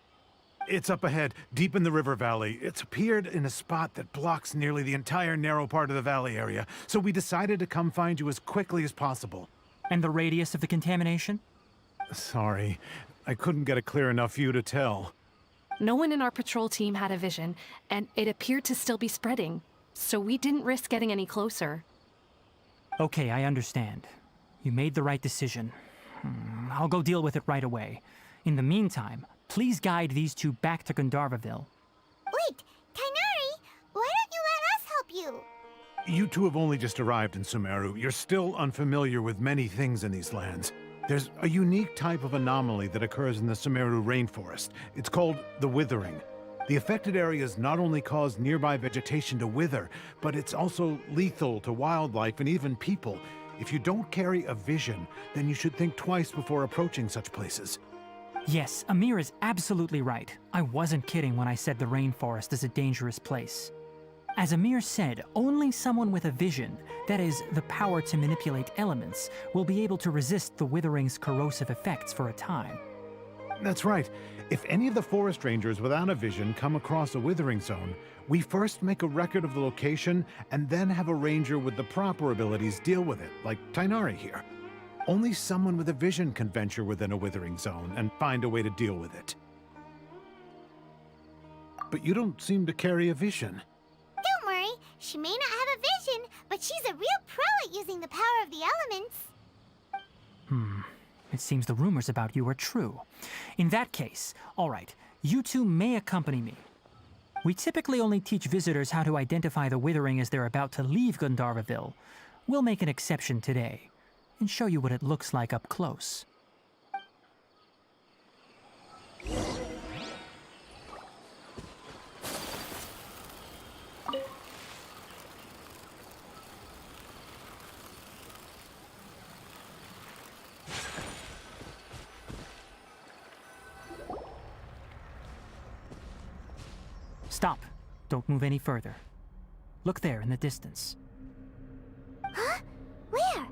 It's up ahead, deep in the river valley. It's appeared in a spot that blocks nearly the entire narrow part of the valley area, so we decided to come find you as quickly as possible. And the radius of the contamination? Sorry, I couldn't get a clear enough view to tell. No one in our patrol team had a vision, and it appeared to still be spreading. So we didn't risk getting any closer. Okay, I understand. You made the right decision. I'll go deal with it right away. In the meantime, please guide these two back to Gandharvaville. Wait, Tainari, why don't you let us help you? You two have only just arrived in Sumeru. You're still unfamiliar with many things in these lands. There's a unique type of anomaly that occurs in the Sumeru rainforest. It's called the Withering. The affected areas not only cause nearby vegetation to wither, but it's also lethal to wildlife and even people. If you don't carry a vision, then you should think twice before approaching such places. Yes, Amir is absolutely right. I wasn't kidding when I said the rainforest is a dangerous place. As Amir said, only someone with a vision, that is, the power to manipulate elements, will be able to resist the Withering's corrosive effects for a time. That's right. If any of the forest rangers without a vision come across a withering zone, we first make a record of the location and then have a ranger with the proper abilities deal with it, like Tainari here. Only someone with a vision can venture within a withering zone and find a way to deal with it. But you don't seem to carry a vision. Don't worry, she may not have a vision, but she's a real pro at using the power of the elements. It seems the rumors about you are true. In that case, all right, you two may accompany me. We typically only teach visitors how to identify the Withering as they're about to leave Gandharvaville. We'll make an exception today and show you what it looks like up close. Stop. Don't move any further. Look there in the distance. Huh? Where?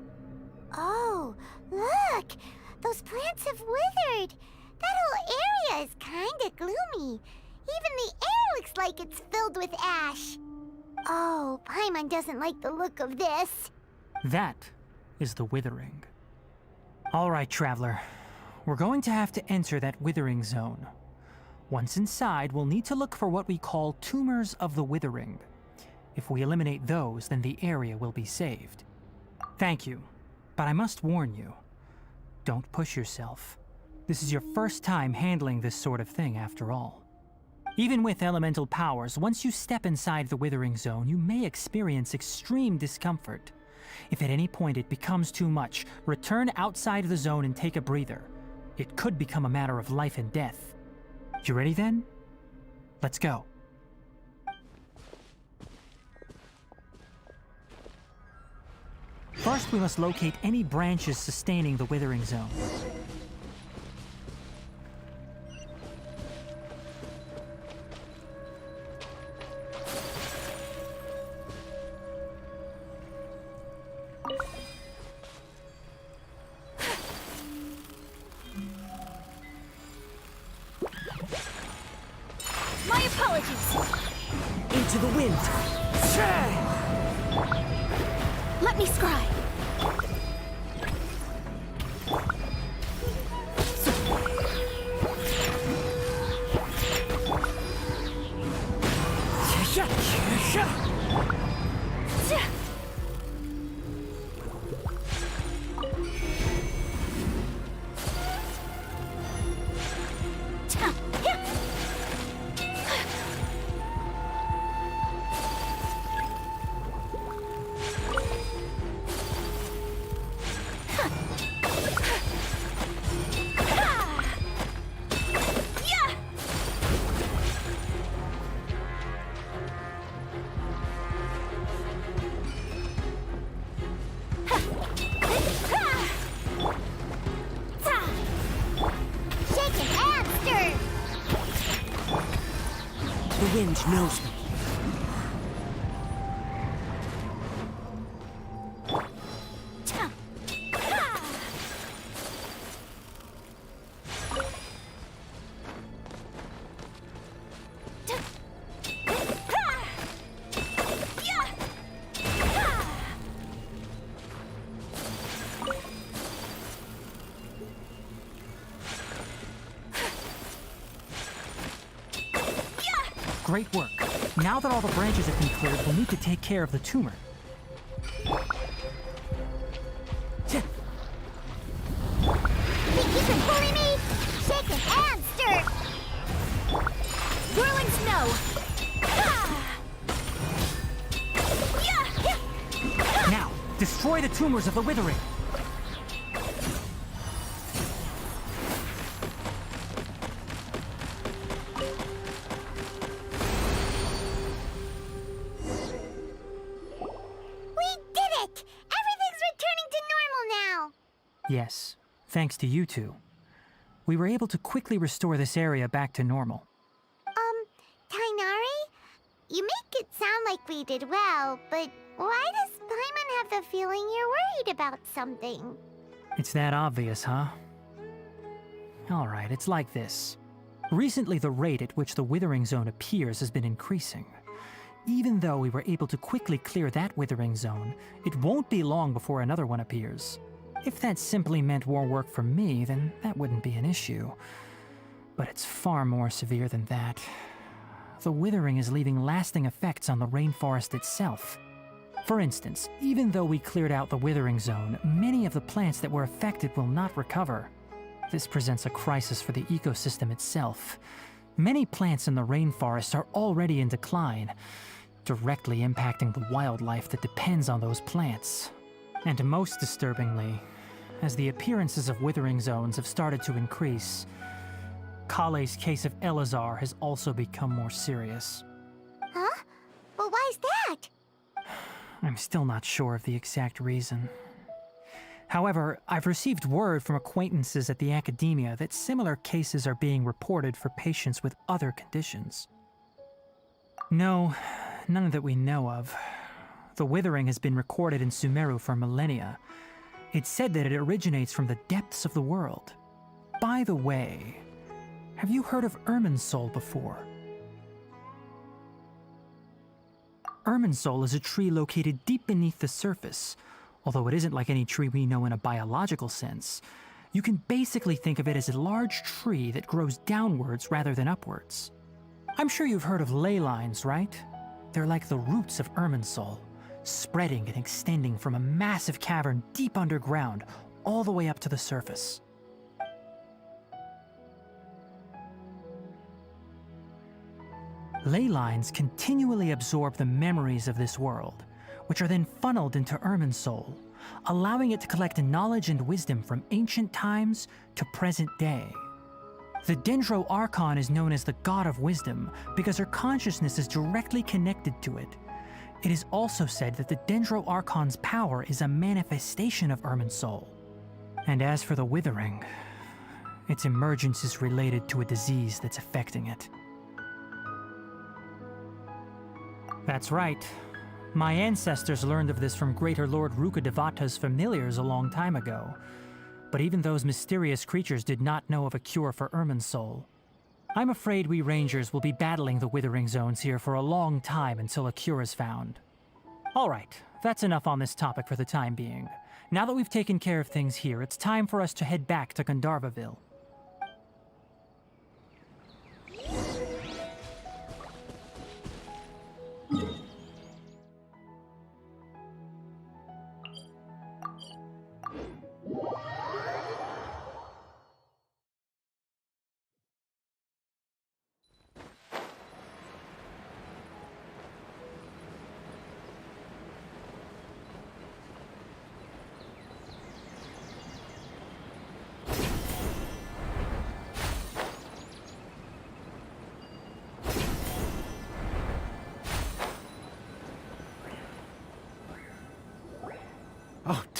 Oh, look! Those plants have withered! That whole area is kinda gloomy. Even the air looks like it's filled with ash. Oh, Paimon doesn't like the look of this. That is the Withering. All right, traveler. We're going to have to enter that Withering zone. Once inside, we'll need to look for what we call tumors of the Withering. If we eliminate those, then the area will be saved. Thank you, but I must warn you. Don't push yourself. This is your first time handling this sort of thing, after all. Even with elemental powers, once you step inside the Withering zone, you may experience extreme discomfort. If at any point it becomes too much, return outside the zone and take a breather. It could become a matter of life and death. You ready then? Let's go. First, we must locate any branches sustaining the Withering zone. My apologies. Into the wind! Let me scry. The wind knows me. Great work. Now that all the branches have been cleared, we'll need to take care of the tumor. Think you can bully me? Shaken and stirred! Whirling snow! Now, destroy the tumors of the withering. Yes, thanks to you two. We were able to quickly restore this area back to normal. Tainari? You make it sound like we did well, but why does Paimon have the feeling you're worried about something? It's that obvious, huh? Alright, it's like this. Recently, the rate at which the withering zone appears has been increasing. Even though we were able to quickly clear that withering zone, it won't be long before another one appears. If that simply meant more work for me, then that wouldn't be an issue. But it's far more severe than that. The withering is leaving lasting effects on the rainforest itself. For instance, even though we cleared out the withering zone, many of the plants that were affected will not recover. This presents a crisis for the ecosystem itself. Many plants in the rainforest are already in decline, directly impacting the wildlife that depends on those plants. And most disturbingly, as the appearances of withering zones have started to increase, Collei's case of Elazar has also become more serious. Huh? Well, why's that? I'm still not sure of the exact reason. However, I've received word from acquaintances at the academia that similar cases are being reported for patients with other conditions. No, none that we know of. The withering has been recorded in Sumeru for millennia. It's said that it originates from the depths of the world. By the way, have you heard of Irminsul before? Irminsul is a tree located deep beneath the surface. Although it isn't like any tree we know in a biological sense, you can basically think of it as a large tree that grows downwards rather than upwards. I'm sure you've heard of ley lines, right? They're like the roots of Irminsul, spreading and extending from a massive cavern deep underground all the way up to the surface. Ley lines continually absorb the memories of this world, which are then funneled into Irminsul, allowing it to collect knowledge and wisdom from ancient times to present day. The Dendro Archon is known as the God of Wisdom because her consciousness is directly connected to it. It is also said that the Dendro Archon's power is a manifestation of Irminsul. And as for the Withering, its emergence is related to a disease that's affecting it. That's right. My ancestors learned of this from Greater Lord Rukkhadevata's familiars a long time ago. But even those mysterious creatures did not know of a cure for Irminsul. I'm afraid we Rangers will be battling the Withering Zones here for a long time until a cure is found. Alright, that's enough on this topic for the time being. Now that we've taken care of things here, it's time for us to head back to Gandharvaville.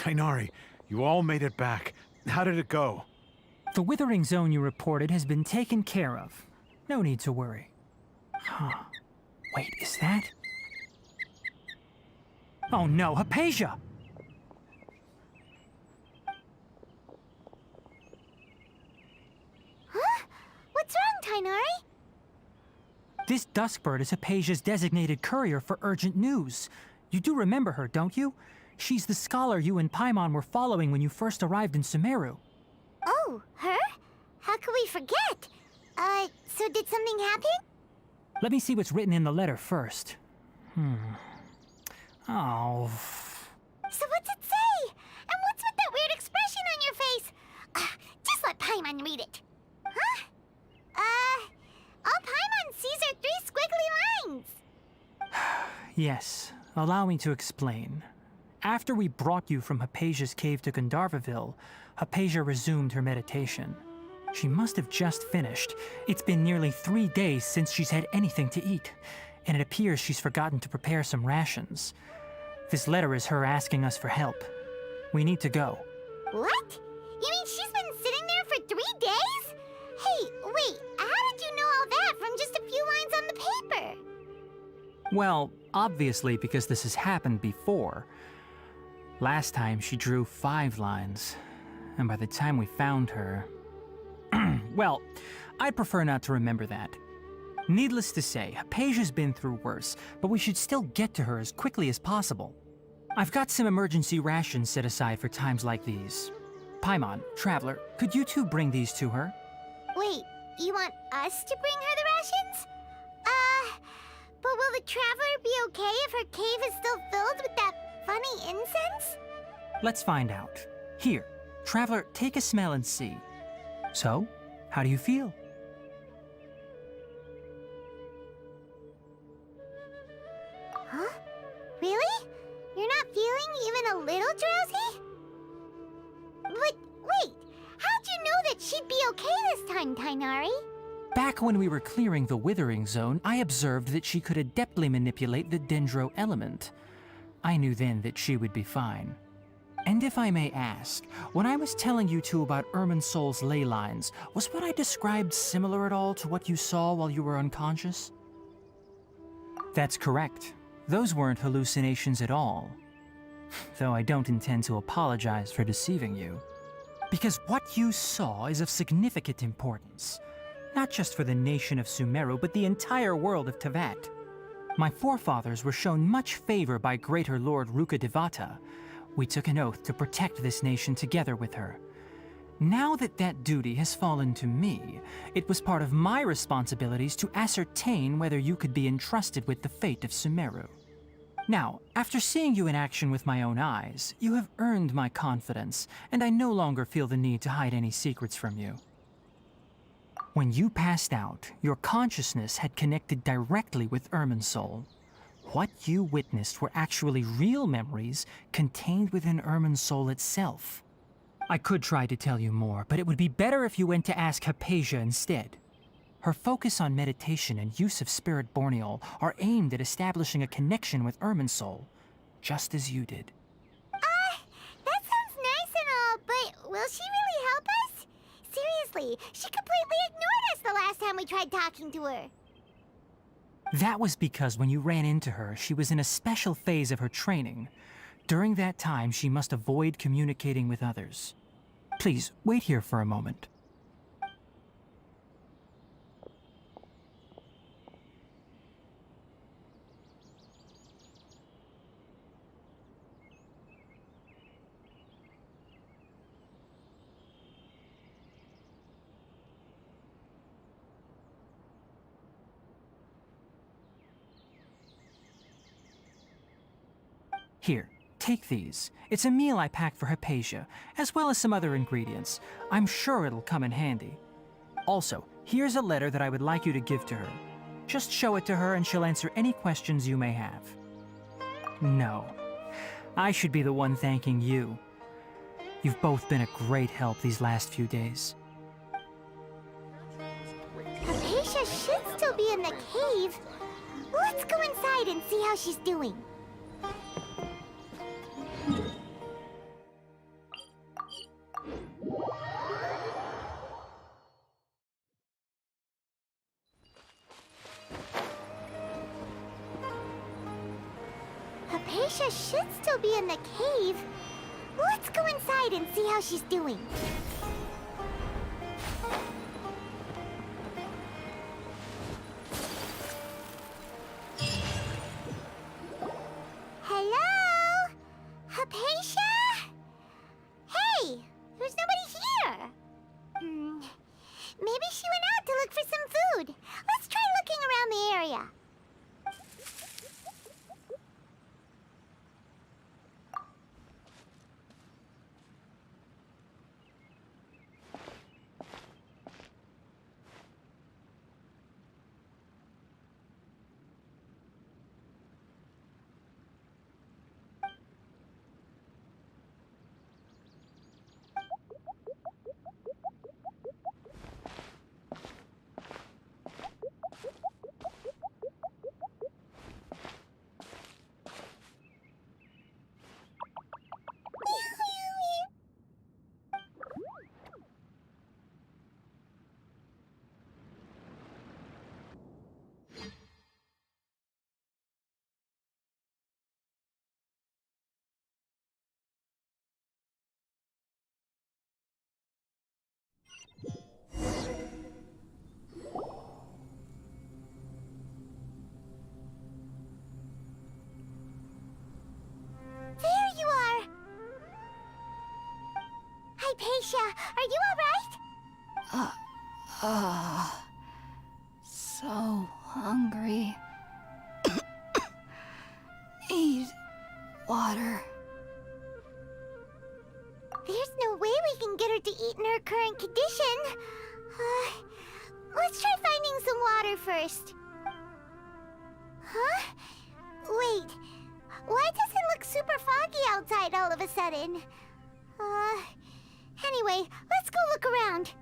Tighnari, you all made it back. How did it go? The withering zone you reported has been taken care of. No need to worry. Huh. Wait, is that? Oh no, Hypatia! Huh? What's wrong, Tighnari? This Duskbird is Hypatia's designated courier for urgent news. You do remember her, don't you? She's the scholar you and Paimon were following when you first arrived in Sumeru. Oh, her? How could we forget? So did something happen? Let me see what's written in the letter first. Oh. So what's it say? And what's with that weird expression on your face? Just let Paimon read it. Huh? All Paimon sees are 3 squiggly lines. Yes, allow me to explain. After we brought you from Hypatia's cave to Gandharvaville, Hypatia resumed her meditation. She must have just finished. It's been nearly 3 days since she's had anything to eat, and it appears she's forgotten to prepare some rations. This letter is her asking us for help. We need to go. What? You mean she's been sitting there for 3 days? Hey, wait, how did you know all that from just a few lines on the paper? Well, obviously because this has happened before. Last time she drew 5 lines, and by the time we found her... Well, I'd prefer not to remember that. Needless to say, Hypatia's been through worse, but we should still get to her as quickly as possible. I've got some emergency rations set aside for times like these. Paimon, Traveler, could you two bring these to her? Wait, you want us to bring her the rations? But will the Traveler be okay if her cave is still filled with that funny incense? Let's find out. Here, Traveler, take a smell and see. So, how do you feel? Huh? Really? You're not feeling even a little drowsy? But wait, how'd you know that she'd be okay this time, Tighnari? Back when we were clearing the Withering Zone, I observed that she could adeptly manipulate the Dendro element. I knew then that she would be fine. And if I may ask, when I was telling you two about Irminsul's ley lines, was what I described similar at all to what you saw while you were unconscious? That's correct. Those weren't hallucinations at all. Though I don't intend to apologize for deceiving you. Because what you saw is of significant importance. Not just for the nation of Sumeru, but the entire world of Tevat. My forefathers were shown much favor by Greater Lord Rukkhadevata. We took an oath to protect this nation together with her. Now that that duty has fallen to me, it was part of my responsibilities to ascertain whether you could be entrusted with the fate of Sumeru. Now, after seeing you in action with my own eyes, you have earned my confidence, and I no longer feel the need to hide any secrets from you. When you passed out, your consciousness had connected directly with Irminsul. What you witnessed were actually real memories contained within Irminsul itself. I could try to tell you more, but it would be better if you went to ask Hypatia instead. Her focus on meditation and use of Spirit Borneol are aimed at establishing a connection with Irminsul, just as you did. That sounds nice and all, but will she really help us? Seriously, she completely ignored us the last time we tried talking to her. That was because when you ran into her, she was in a special phase of her training. During that time, she must avoid communicating with others. Please, wait here for a moment. Here, take these. It's a meal I packed for Hypatia, as well as some other ingredients. I'm sure it'll come in handy. Also, here's a letter that I would like you to give to her. Just show it to her and she'll answer any questions you may have. No, I should be the one thanking you. You've both been a great help these last few days. Hypatia should still be in the cave. Let's go inside and see how she's doing. Hypatia should still be in the cave. Let's go inside and see how she's doing. Hello? Hypatia? Hey, there's nobody here. Maybe she went out to look for some food. Let's try looking around the area. There you are! Hypatia, are you alright? So hungry. Need water. There's no way we can get her to eat in her current condition. Let's try finding some water first. Huh? Wait, why does it look super foggy outside all of a sudden? Anyway, let's go look around.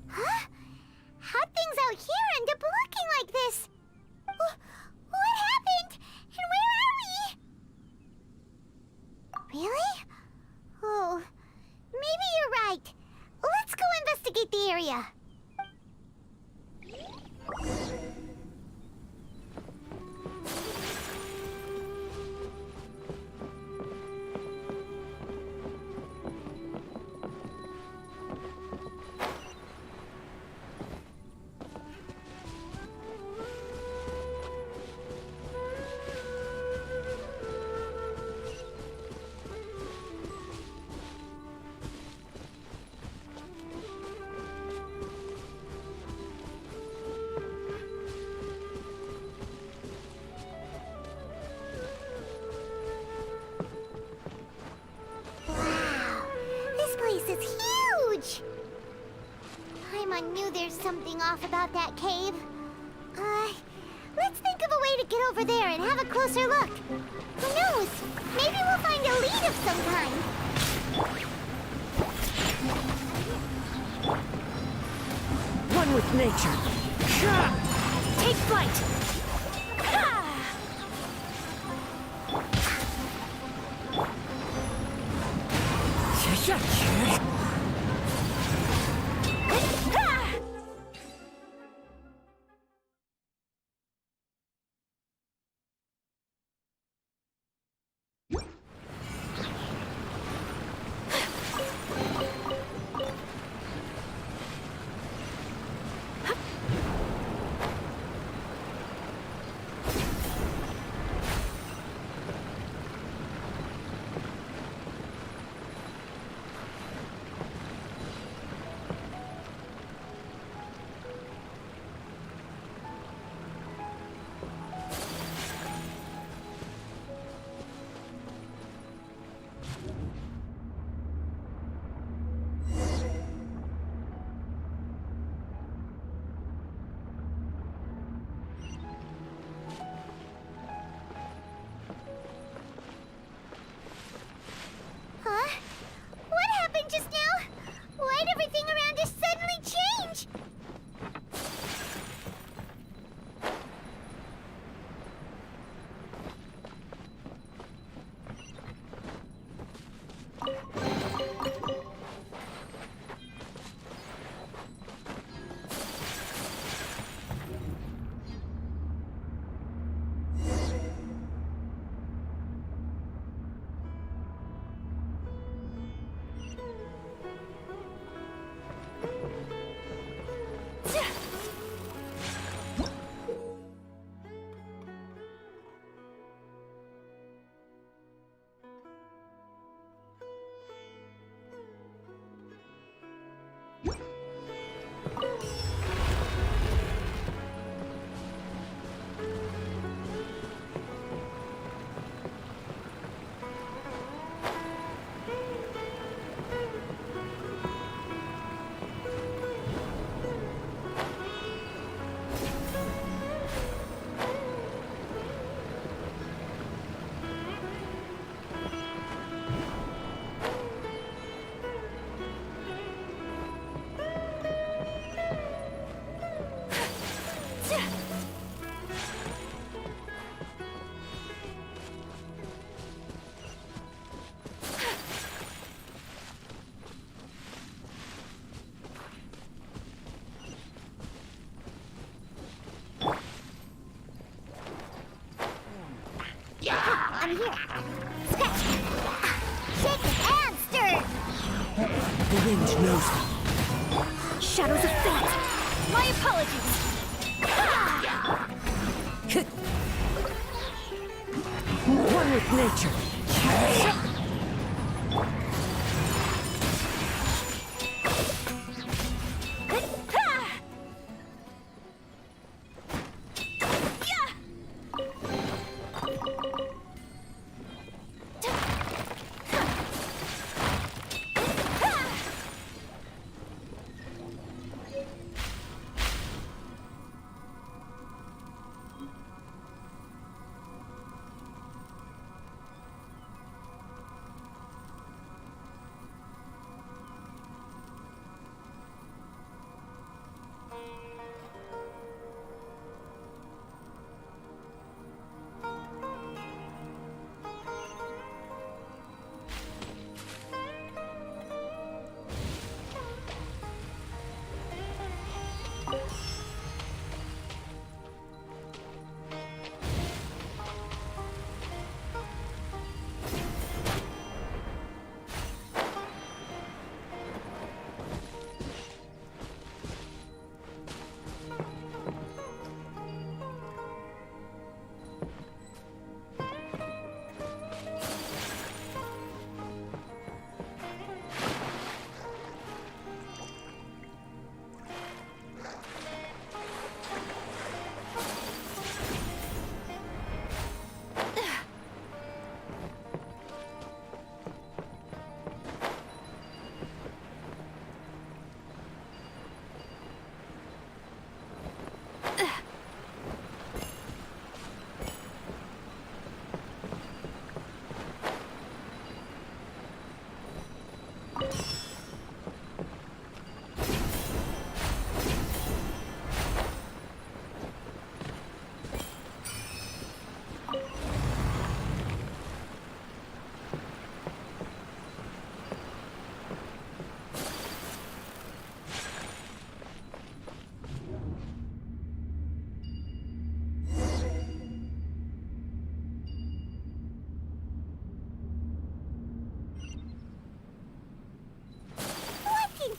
Huh? How'd things out here end up looking like this? What happened? And where are we? Really? Oh, maybe you're right. Let's go investigate the area. This is huge! Paimon knew there's something off about that cave. Let's think of a way to get over there and have a closer look. Who knows? Maybe we'll find a lead of some kind. One with nature. Take flight! wind knows me. Shadows of fate! My apologies! One with nature.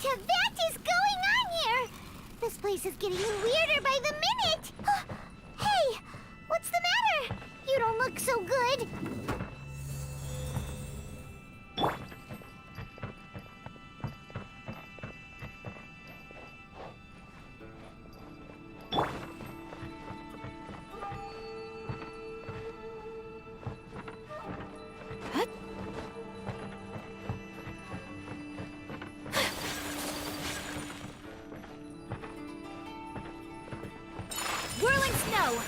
That is going on here? This place is getting weirder by the minute. Hey, what's the matter? You don't look so good. Whirling snow!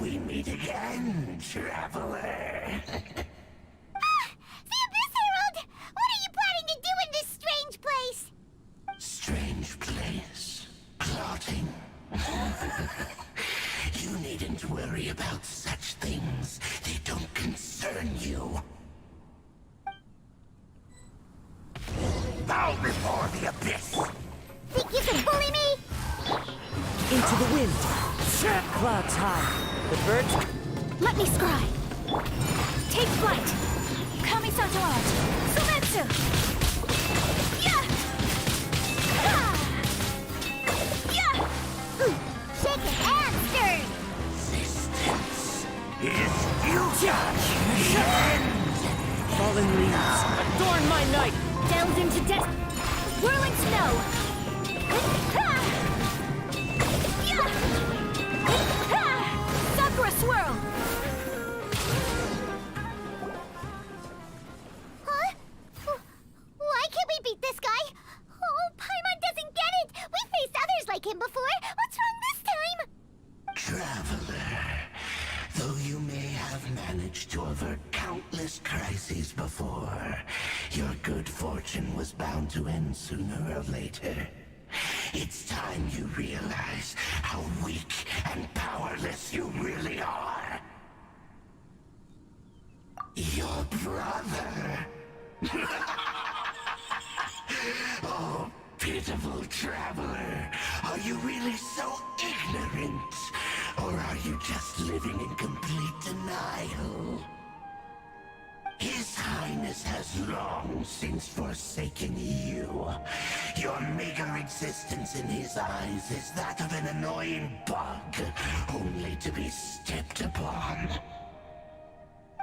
We meet again, traveler. The Abyss Herald! What are you planning to do in this strange place? Strange place. Plotting. You needn't worry about such things. They don't concern you. Bow before the Abyss! Think you into the wind. Clouds high. The birds. Let me scry. Take flight. Kami-santo out. Sumetsu. Yeah! Ah! Yeah! Shaken and stirred. Resistance is future. Fallen leaves. Adorn my night. Delved into death. Whirling snow. Ah! Yeah! Ah! Sakura swirl. Huh? Why can't we beat this guy? Oh, Paimon doesn't get it! We faced others like him before! What's wrong this time? Traveler, though you may have managed to avert countless crises before, your good fortune was bound to end sooner or later. It's time you realize how weak and powerless you really are. Your brother. Oh, pitiful traveler. Are you really so ignorant? Or are you just living in complete denial? His Highness has long since forsaken you. Your meager existence in his eyes is that of an annoying bug, only to be stepped upon.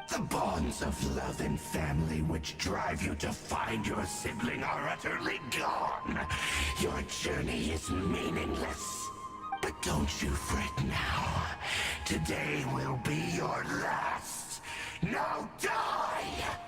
The bonds of love and family which drive you to find your sibling are utterly gone. Your journey is meaningless. But don't you fret now. Today will be your last. Now die!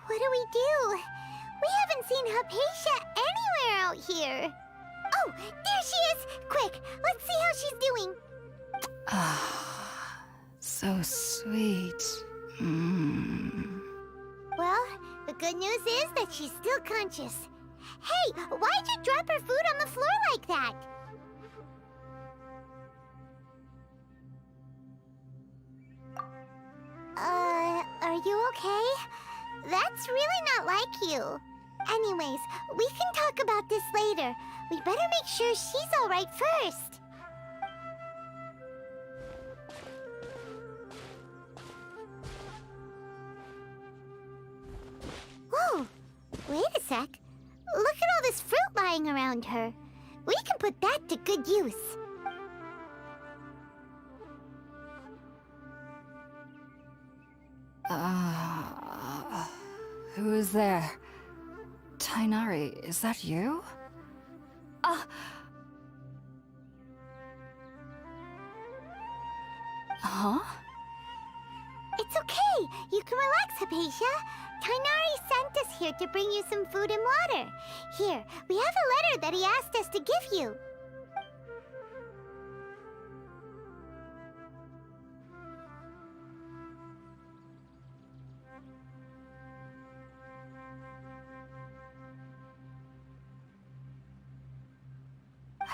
What do we do? We haven't seen Hypatia anywhere out here. Oh, there she is! Quick, let's see how she's doing. Ah, so sweet. Well, the good news is that she's still conscious. Hey, why'd you drop her food on the floor like that? Are you okay? That's really not like you. Anyways, we can talk about this later. We better make sure she's alright first. Whoa, wait a sec. Look at all this fruit lying around her. We can put that to good use. Who is there? Tainari, is that you? Huh? It's okay. You can relax, Hypatia. Tainari sent us here to bring you some food and water. Here, we have a letter that he asked us to give you.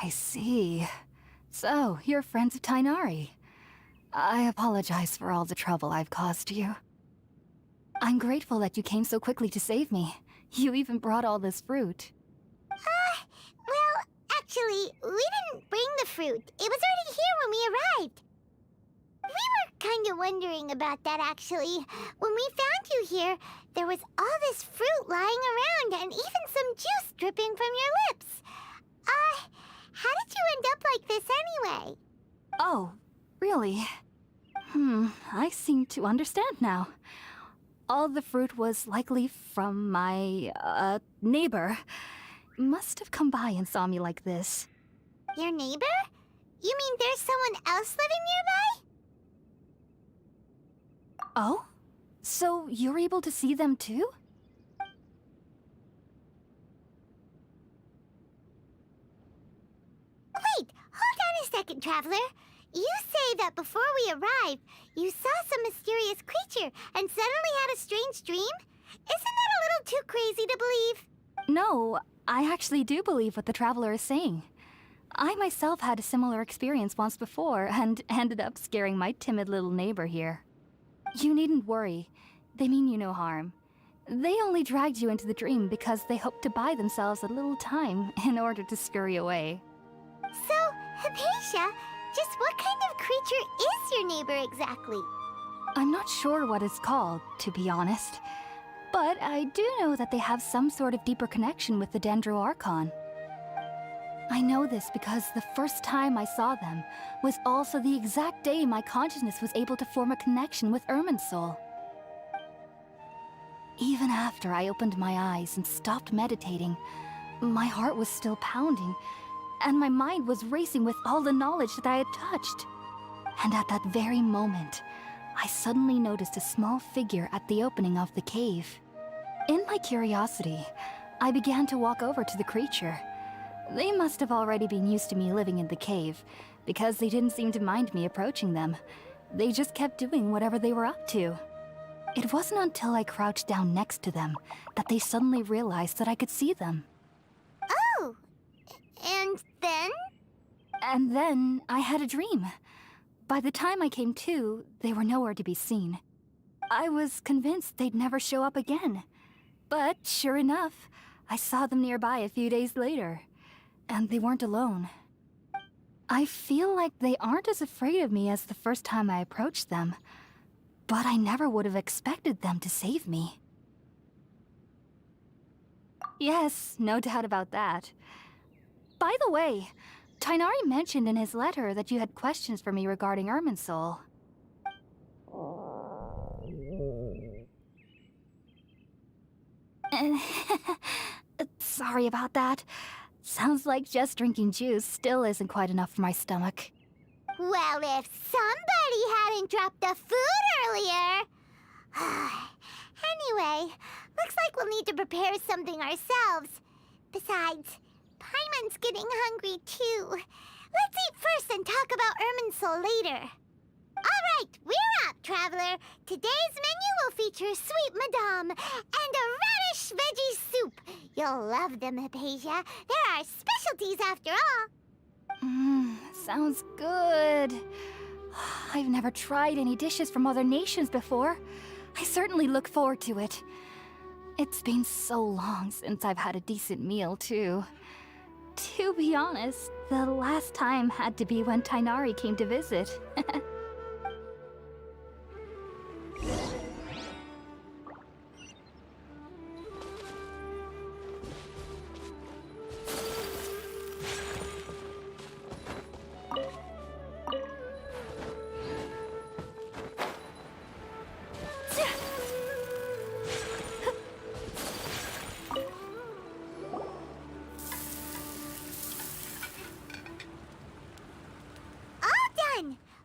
I see. So, you're friends of Tainari. I apologize for all the trouble I've caused you. I'm grateful that you came so quickly to save me. You even brought all this fruit. Well, actually, we didn't bring the fruit. It was already here when we arrived. We were kind of wondering about that, actually. When we found you here, there was all this fruit lying around and even some juice dripping from your lips. How did you end up like this anyway? Oh, really? I seem to understand now. All the fruit was likely from my, neighbor. Must have come by and saw me like this. Your neighbor? You mean there's someone else living nearby? Oh? So you're able to see them too? second, Traveler. You say that before we arrived, you saw some mysterious creature and suddenly had a strange dream? Isn't that a little too crazy to believe? No, I actually do believe what the traveler is saying. I myself had a similar experience once before and ended up scaring my timid little neighbor here. You needn't worry. They mean you no harm. They only dragged you into the dream because they hoped to buy themselves a little time in order to scurry away. So, Hypatia, just what kind of creature is your neighbor exactly? I'm not sure what it's called, to be honest. But I do know that they have some sort of deeper connection with the Dendro Archon. I know this because the first time I saw them was also the exact day my consciousness was able to form a connection with Irminsul. Even after I opened my eyes and stopped meditating, my heart was still pounding, and my mind was racing with all the knowledge that I had touched. And at that very moment, I suddenly noticed a small figure at the opening of the cave. In my curiosity, I began to walk over to the creature. They must have already been used to me living in the cave, because they didn't seem to mind me approaching them. They just kept doing whatever they were up to. It wasn't until I crouched down next to them that they suddenly realized that I could see them. Oh, and then? And then I had a dream. By the time I came to, they were nowhere to be seen. I was convinced they'd never show up again. But sure enough, I saw them nearby a few days later. And they weren't alone. I feel like they aren't as afraid of me as the first time I approached them. But I never would have expected them to save me. Yes, no doubt about that. By the way, Tighnari mentioned in his letter that you had questions for me regarding Irminsul. Sorry about that. Sounds like just drinking juice still isn't quite enough for my stomach. Well, if somebody hadn't dropped the food earlier... Anyway, looks like we'll need to prepare something ourselves. Besides, Paimon's getting hungry too. Let's eat first and talk about Irminsul later. All right, we're up, Traveler. Today's menu will feature sweet madame and a radish veggie soup. You'll love them, Hypatia. They're our specialties after all. Sounds good. I've never tried any dishes from other nations before. I certainly look forward to it. It's been so long since I've had a decent meal, too. To be honest, the last time had to be when Tighnari came to visit.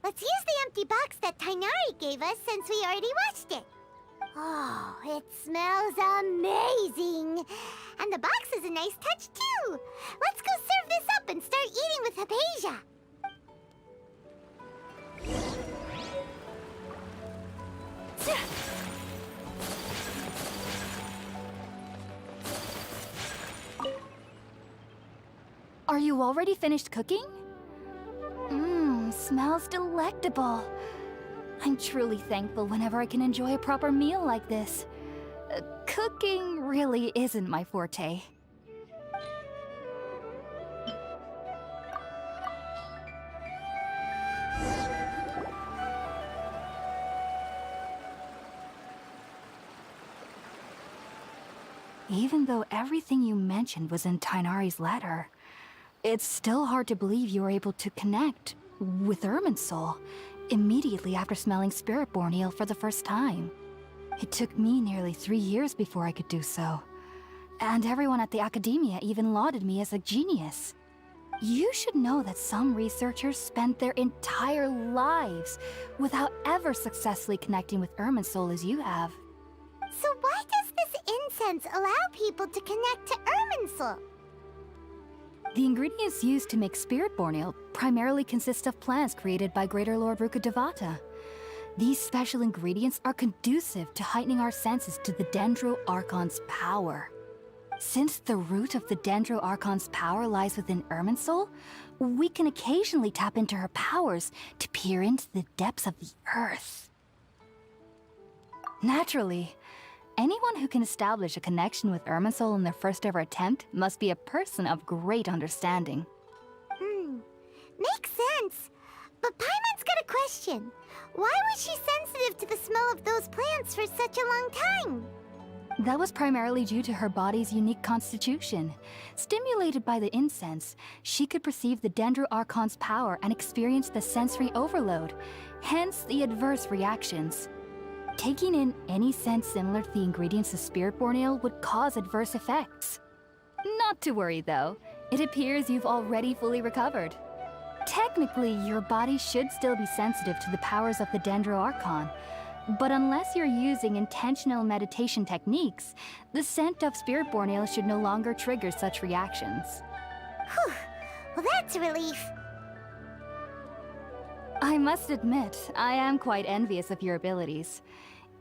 Let's use the empty box that Tighnari gave us since we already washed it. Oh, it smells amazing. And the box is a nice touch, too. Let's go serve this up and start eating with Hypatia. Are you already finished cooking? Smells delectable. I'm truly thankful whenever I can enjoy a proper meal like this. Cooking really isn't my forte. Even though everything you mentioned was in Tighnari's letter, it's still hard to believe you were able to connect with Irminsul immediately after smelling Spiritborn eel for the first time. It took me nearly 3 years before I could do so. And everyone at the Academia even lauded me as a genius. You should know that some researchers spend their entire lives without ever successfully connecting with Irminsul as you have. So why does this incense allow people to connect to Irminsul? The ingredients used to make spirit-born ale primarily consist of plants created by Greater Lord Rukkhadevata. These special ingredients are conducive to heightening our senses to the Dendro Archon's power. Since the root of the Dendro Archon's power lies within Irminsul, we can occasionally tap into her powers to peer into the depths of the earth. Naturally, anyone who can establish a connection with Irminsul in their first ever attempt must be a person of great understanding. Makes sense. But Paimon's got a question. Why was she sensitive to the smell of those plants for such a long time? That was primarily due to her body's unique constitution. Stimulated by the incense, she could perceive the Dendro Archon's power and experience the sensory overload, hence the adverse reactions. Taking in any scent similar to the ingredients of Spirit-born Ale would cause adverse effects. Not to worry though, it appears you've already fully recovered. Technically, your body should still be sensitive to the powers of the Dendro Archon, but unless you're using intentional meditation techniques, the scent of Spirit-born Ale should no longer trigger such reactions. Whew. Well, that's a relief. I must admit, I am quite envious of your abilities.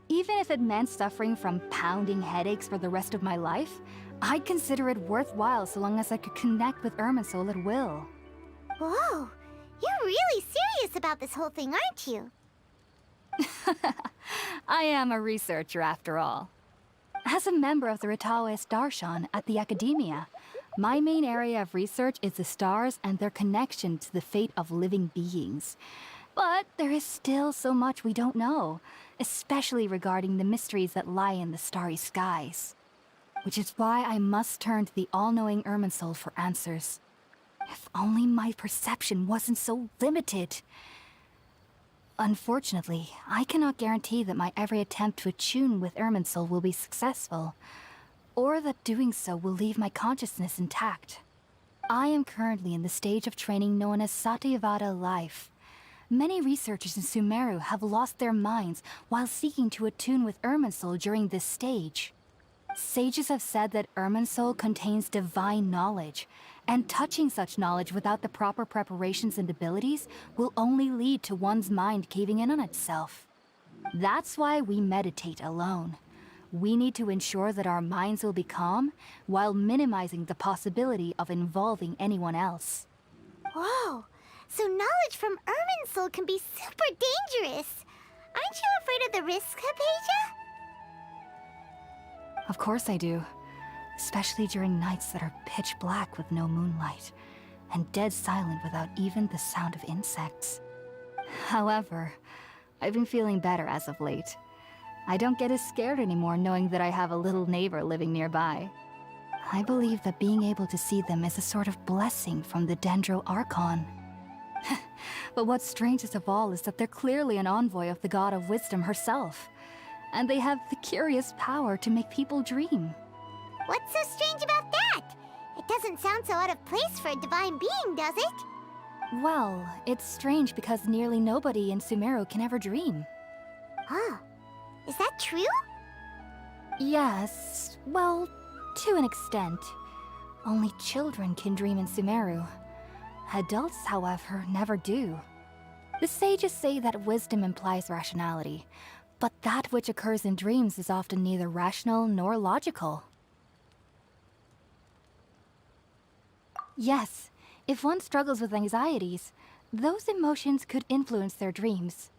Even if it meant suffering from pounding headaches for the rest of my life, I'd consider it worthwhile so long as I could connect with Irminsul at will. Whoa, you're really serious about this whole thing, aren't you? I am a researcher after all. As a member of the Ritaoist Darshan at the Academia, my main area of research is the stars and their connection to the fate of living beings. But there is still so much we don't know, especially regarding the mysteries that lie in the starry skies. Which is why I must turn to the all-knowing Irminsul for answers. If only my perception wasn't so limited. Unfortunately, I cannot guarantee that my every attempt to attune with Irminsul will be successful, or that doing so will leave my consciousness intact. I am currently in the stage of training known as Satyavada life. Many researchers in Sumeru have lost their minds while seeking to attune with Irminsul during this stage. Sages have said that Irminsul contains divine knowledge, and touching such knowledge without the proper preparations and abilities will only lead to one's mind caving in on itself. That's why we meditate alone. We need to ensure that our minds will be calm while minimizing the possibility of involving anyone else. Whoa, so knowledge from Irminsul can be super dangerous. Aren't you afraid of the risks, Hypatia? Of course I do. Especially during nights that are pitch black with no moonlight, and dead silent without even the sound of insects. However, I've been feeling better as of late. I don't get as scared anymore knowing that I have a little neighbor living nearby. I believe that being able to see them is a sort of blessing from the Dendro Archon. But what's strangest of all is that they're clearly an envoy of the God of Wisdom herself, and they have the curious power to make people dream. What's so strange about that? It doesn't sound so out of place for a divine being, does it? Well, it's strange because nearly nobody in Sumeru can ever dream. Huh. Is that true? Yes, well, to an extent. Only children can dream in Sumeru. Adults, however, never do. The sages say that wisdom implies rationality, but that which occurs in dreams is often neither rational nor logical. Yes, if one struggles with anxieties, those emotions could influence their dreams.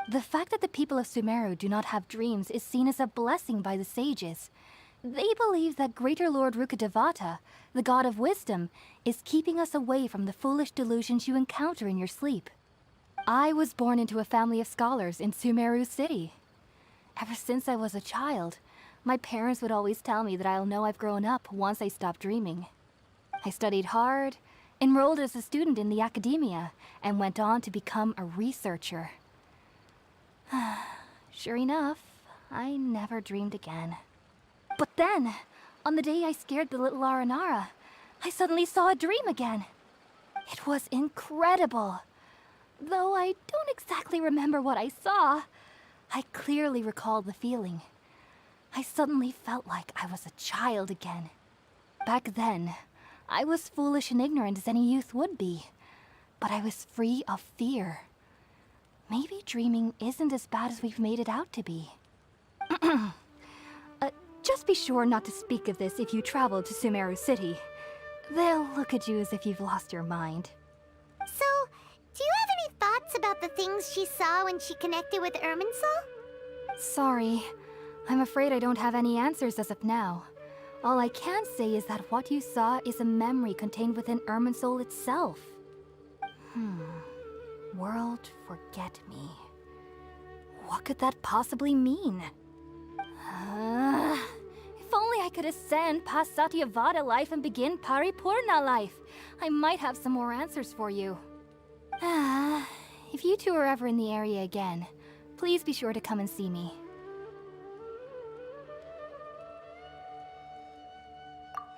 The fact that the people of Sumeru do not have dreams is seen as a blessing by the sages. They believe that Greater Lord Rukkhadevata, the God of Wisdom, is keeping us away from the foolish delusions you encounter in your sleep. I was born into a family of scholars in Sumeru City. Ever since I was a child, my parents would always tell me that I'll know I've grown up once I stop dreaming. I studied hard, enrolled as a student in the Academia, and went on to become a researcher. Sure enough, I never dreamed again. But then, on the day I scared the little Aranara, I suddenly saw a dream again. It was incredible. Though I don't exactly remember what I saw, I clearly recall the feeling. I suddenly felt like I was a child again. Back then, I was foolish and ignorant as any youth would be, but I was free of fear. Maybe dreaming isn't as bad as we've made it out to be. Just be sure not to speak of this if you travel to Sumeru City. They'll look at you as if you've lost your mind. So, do you have any thoughts about the things she saw when she connected with Irminsul? Sorry. I'm afraid I don't have any answers as of now. All I can say is that what you saw is a memory contained within Irminsul itself. World forget me. What could that possibly mean? If only I could ascend past Satyavada life and begin Paripurna life. I might have some more answers for you. If you two are ever in the area again, please be sure to come and see me.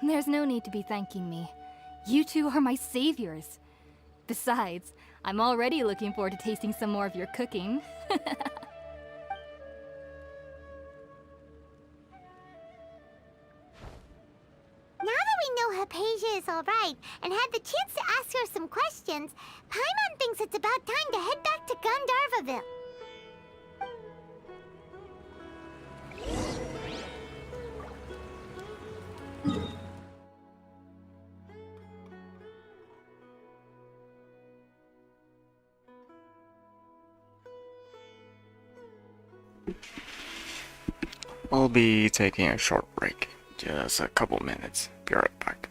There's no need to be thanking me. You two are my saviors. Besides, I'm already looking forward to tasting some more of your cooking. Now that we know Hypatia is alright and had the chance to ask her some questions, Paimon thinks it's about time to head back to Gandharvaville. I'll be taking a short break. Just a couple minutes. Be right back.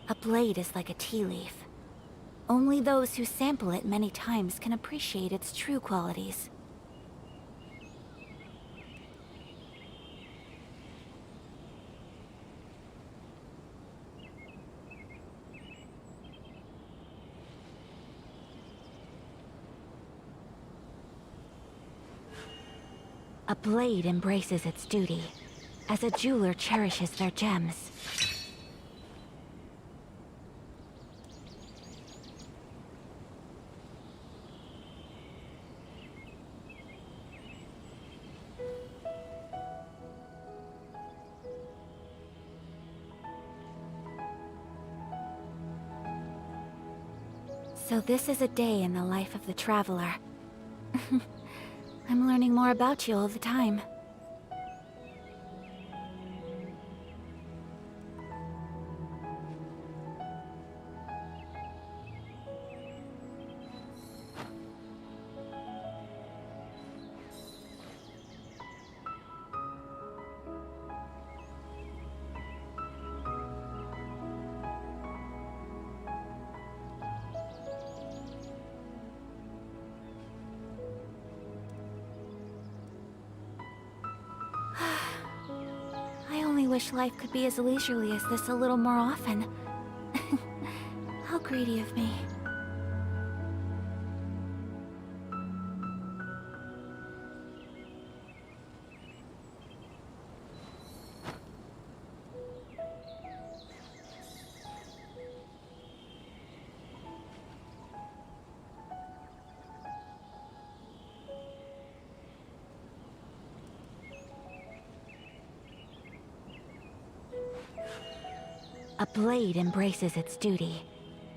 A blade is like a tea leaf. Only those who sample it many times can appreciate its true qualities. A blade embraces its duty, as a jeweler cherishes their gems. So this is a day in the life of the traveler. I'm learning more about you all the time. I wish life could be as leisurely as this a little more often. How greedy of me. A blade embraces its duty,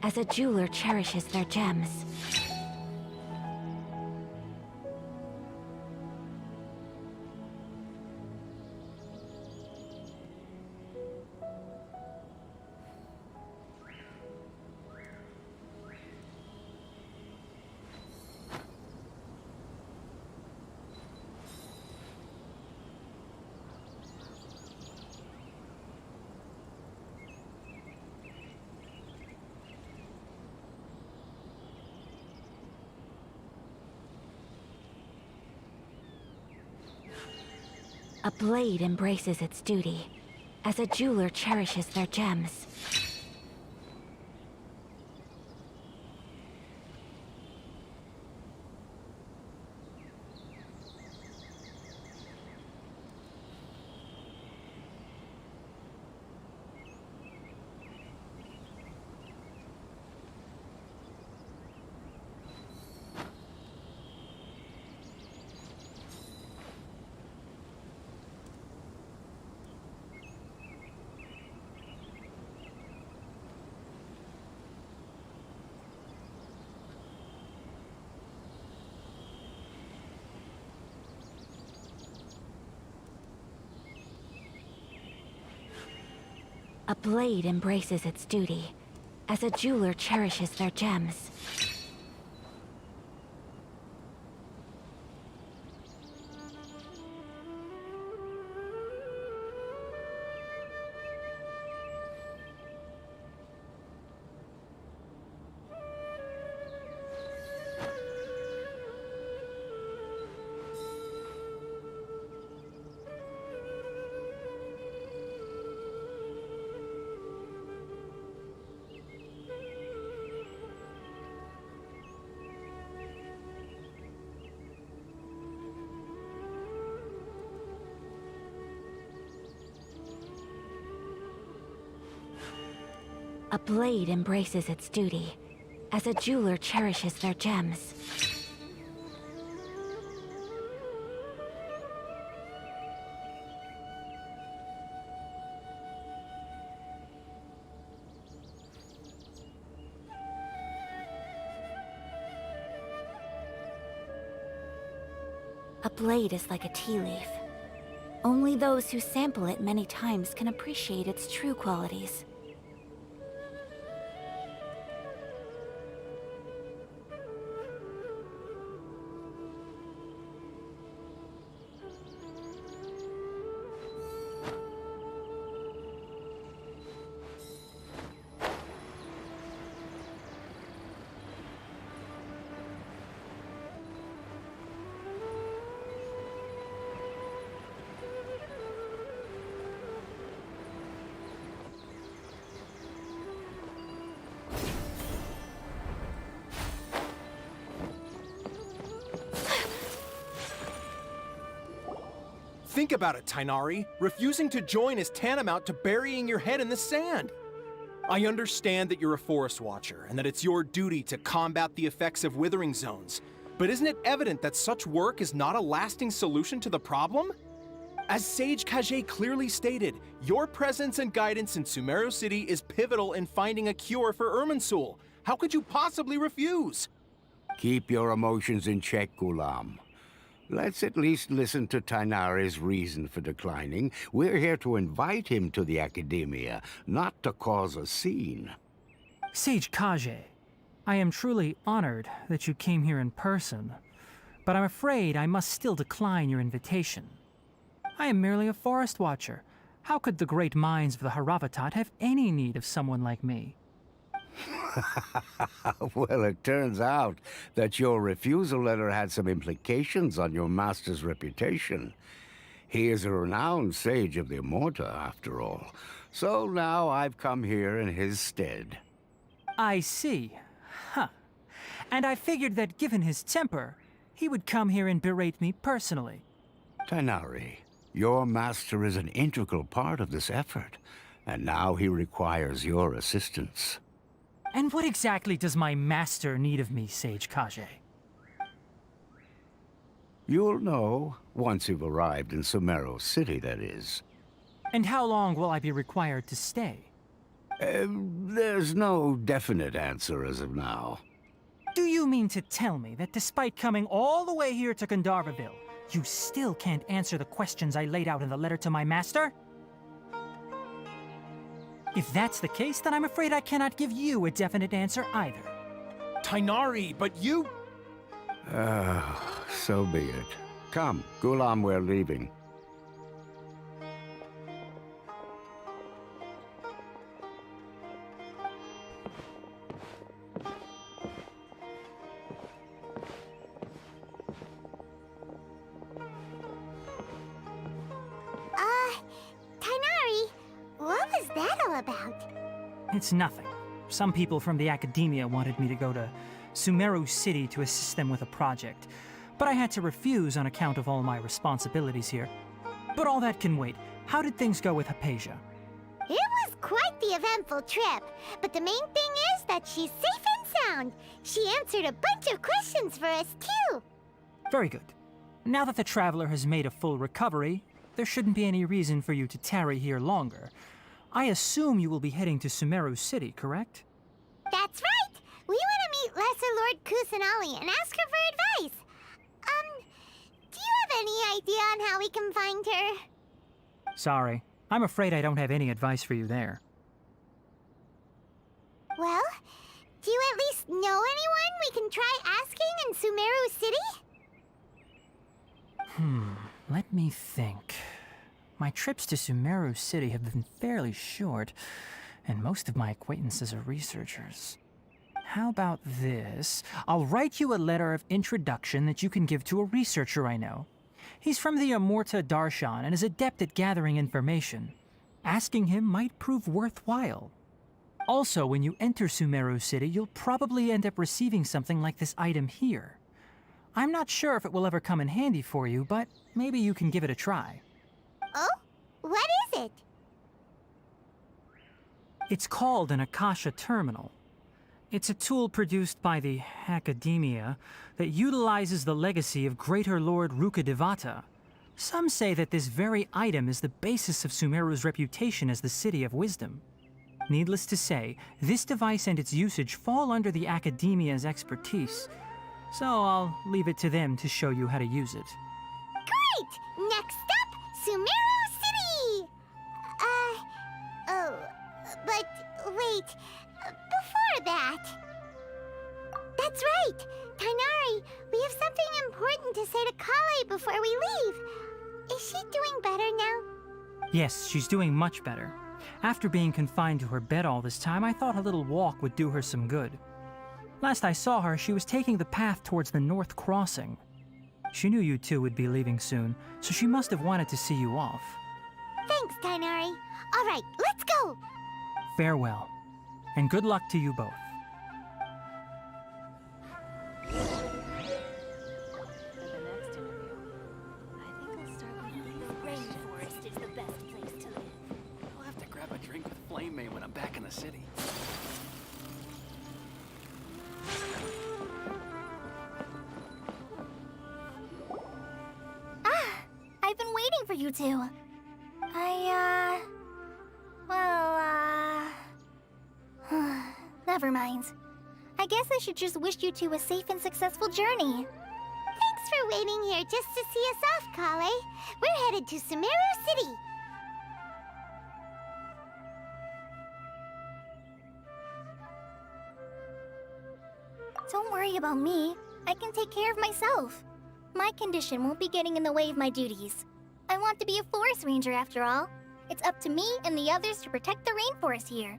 as a jeweler cherishes their gems. A blade embraces its duty, as a jeweler cherishes their gems. A blade embraces its duty, as a jeweler cherishes their gems. A blade embraces its duty, as a jeweler cherishes their gems. A blade is like a tea leaf. Only those who sample it many times can appreciate its true qualities. Think about it, Tighnari. Refusing to join is tantamount to burying your head in the sand. I understand that you're a forest watcher and that it's your duty to combat the effects of withering zones. But isn't it evident that such work is not a lasting solution to the problem? As Sage Kage clearly stated, your presence and guidance in Sumeru City is pivotal in finding a cure for Irminsul. How could you possibly refuse? Keep your emotions in check, Gulam. Let's at least listen to Tighnari's reason for declining. We're here to invite him to the Academia, not to cause a scene. Sage Kage, I am truly honored that you came here in person, but I'm afraid I must still decline your invitation. I am merely a forest watcher. How could the great minds of the Haravatat have any need of someone like me? Well, it turns out that your refusal letter had some implications on your master's reputation. He is a renowned sage of the Immorta, after all. So now I've come here in his stead. I see. Huh. And I figured that given his temper, he would come here and berate me personally. Tighnari, your master is an integral part of this effort, and now he requires your assistance. And what exactly does my master need of me, Sage Kage? You'll know, once you've arrived in Sumeru City, that is. And how long will I be required to stay? There's no definite answer as of now. Do you mean to tell me that despite coming all the way here to Gandharvaville, you still can't answer the questions I laid out in the letter to my master? If that's the case, then I'm afraid I cannot give you a definite answer either. Tainari, but you... So be it. Come, Gulam, we're leaving. Tainari, what was that all about? It's nothing. Some people from the academia wanted me to go to Sumeru City to assist them with a project, but I had to refuse on account of all my responsibilities here. But all that can wait. How did things go with Hypatia? It was quite the eventful trip, but the main thing is that she's safe and sound. She answered a bunch of questions for us, too. Very good. Now that the traveler has made a full recovery, there shouldn't be any reason for you to tarry here longer. I assume you will be heading to Sumeru City, correct? That's right! We want to meet Lesser Lord Kusanali and ask her for advice. Do you have any idea on how we can find her? Sorry. I'm afraid I don't have any advice for you there. Well, do you at least know anyone we can try asking in Sumeru City? Let me think. My trips to Sumeru City have been fairly short, and most of my acquaintances are researchers. How about this? I'll write you a letter of introduction that you can give to a researcher I know. He's from the Amurta Darshan and is adept at gathering information. Asking him might prove worthwhile. Also, when you enter Sumeru City, you'll probably end up receiving something like this item here. I'm not sure if it will ever come in handy for you, but maybe you can give it a try. Oh? What is it? It's called an Akasha Terminal. It's a tool produced by the Academia that utilizes the legacy of Greater Lord Rukkhadevata. Some say that this very item is the basis of Sumeru's reputation as the City of Wisdom. Needless to say, this device and its usage fall under the Academia's expertise, so I'll leave it to them to show you how to use it. Great! Next up, Sumeru City! But wait, before that... That's right! Tainari, we have something important to say to Collei before we leave. Is she doing better now? Yes, she's doing much better. After being confined to her bed all this time, I thought a little walk would do her some good. Last I saw her, she was taking the path towards the North Crossing. She knew you two would be leaving soon, so she must have wanted to see you off. Thanks, Tainari. All right, let's go! Farewell, and good luck to you both. Rainforest is the best place to live. I'll have to grab a drink with Flame May when I'm back in the city. I've been waiting for you two. Never mind. I guess I should just wish you two a safe and successful journey. Thanks for waiting here just to see us off, Collei. We're headed to Sumeru City. Don't worry about me. I can take care of myself. My condition won't be getting in the way of my duties. I want to be a forest ranger after all. It's up to me and the others to protect the rainforest here.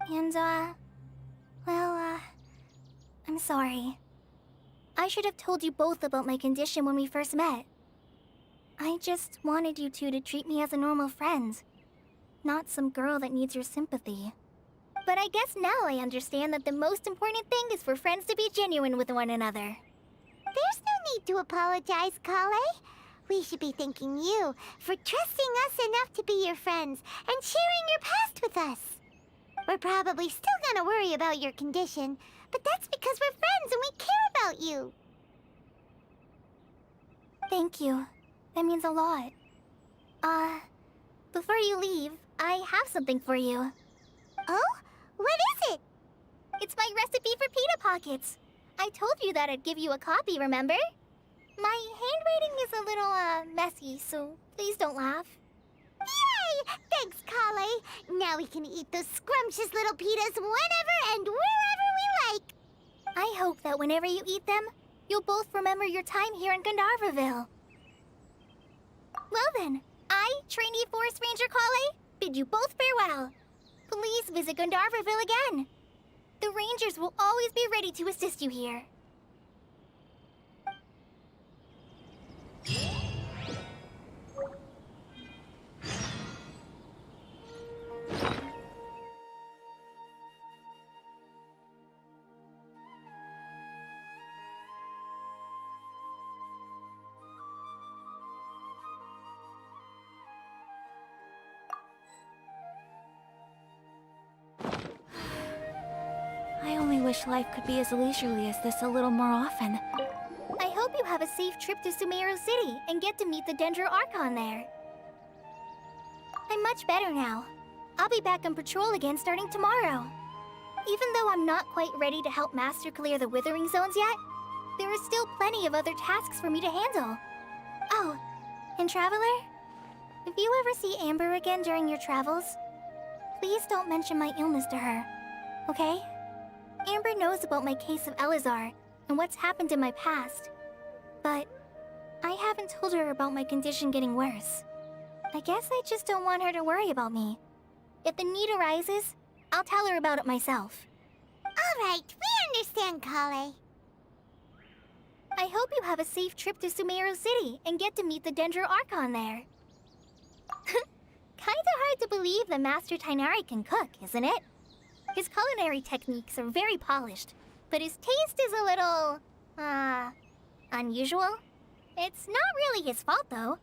And, I'm sorry. I should have told you both about my condition when we first met. I just wanted you two to treat me as a normal friend, not some girl that needs your sympathy. But I guess now I understand that the most important thing is for friends to be genuine with one another. There's no need to apologize, Collei. We should be thanking you for trusting us enough to be your friends and sharing your past with us. We're probably still gonna worry about your condition, but that's because we're friends and we care about you. Thank you. That means a lot. Before you leave, I have something for you. Oh? What is it? It's my recipe for pita pockets. I told you that I'd give you a copy, remember? My handwriting is a little, messy, so please don't laugh. Yay! Thanks, Collei. Now we can eat those scrumptious little pitas whenever and wherever we like. I hope that whenever you eat them, you'll both remember your time here in Gandharvaville. Well then, I, trainee Forest Ranger Collei, bid you both farewell. Please visit Gandharvaville again. The Rangers will always be ready to assist you here. I only wish life could be as leisurely as this a little more often. I hope you have a safe trip to Sumeru City and get to meet the Dendro Archon there. I'm much better now. I'll be back on patrol again starting tomorrow. Even though I'm not quite ready to help Master clear the Withering Zones yet, there are still plenty of other tasks for me to handle. Oh, and Traveler, if you ever see Amber again during your travels, please don't mention my illness to her, okay? Amber knows about my case of Elazar and what's happened in my past, but I haven't told her about my condition getting worse. I guess I just don't want her to worry about me. If the need arises, I'll tell her about it myself. All right, we understand, Collei. I hope you have a safe trip to Sumeru City and get to meet the Dendro Archon there. Kinda hard to believe that Master Tighnari can cook, isn't it? His culinary techniques are very polished, but his taste is a little, unusual. It's not really his fault, though.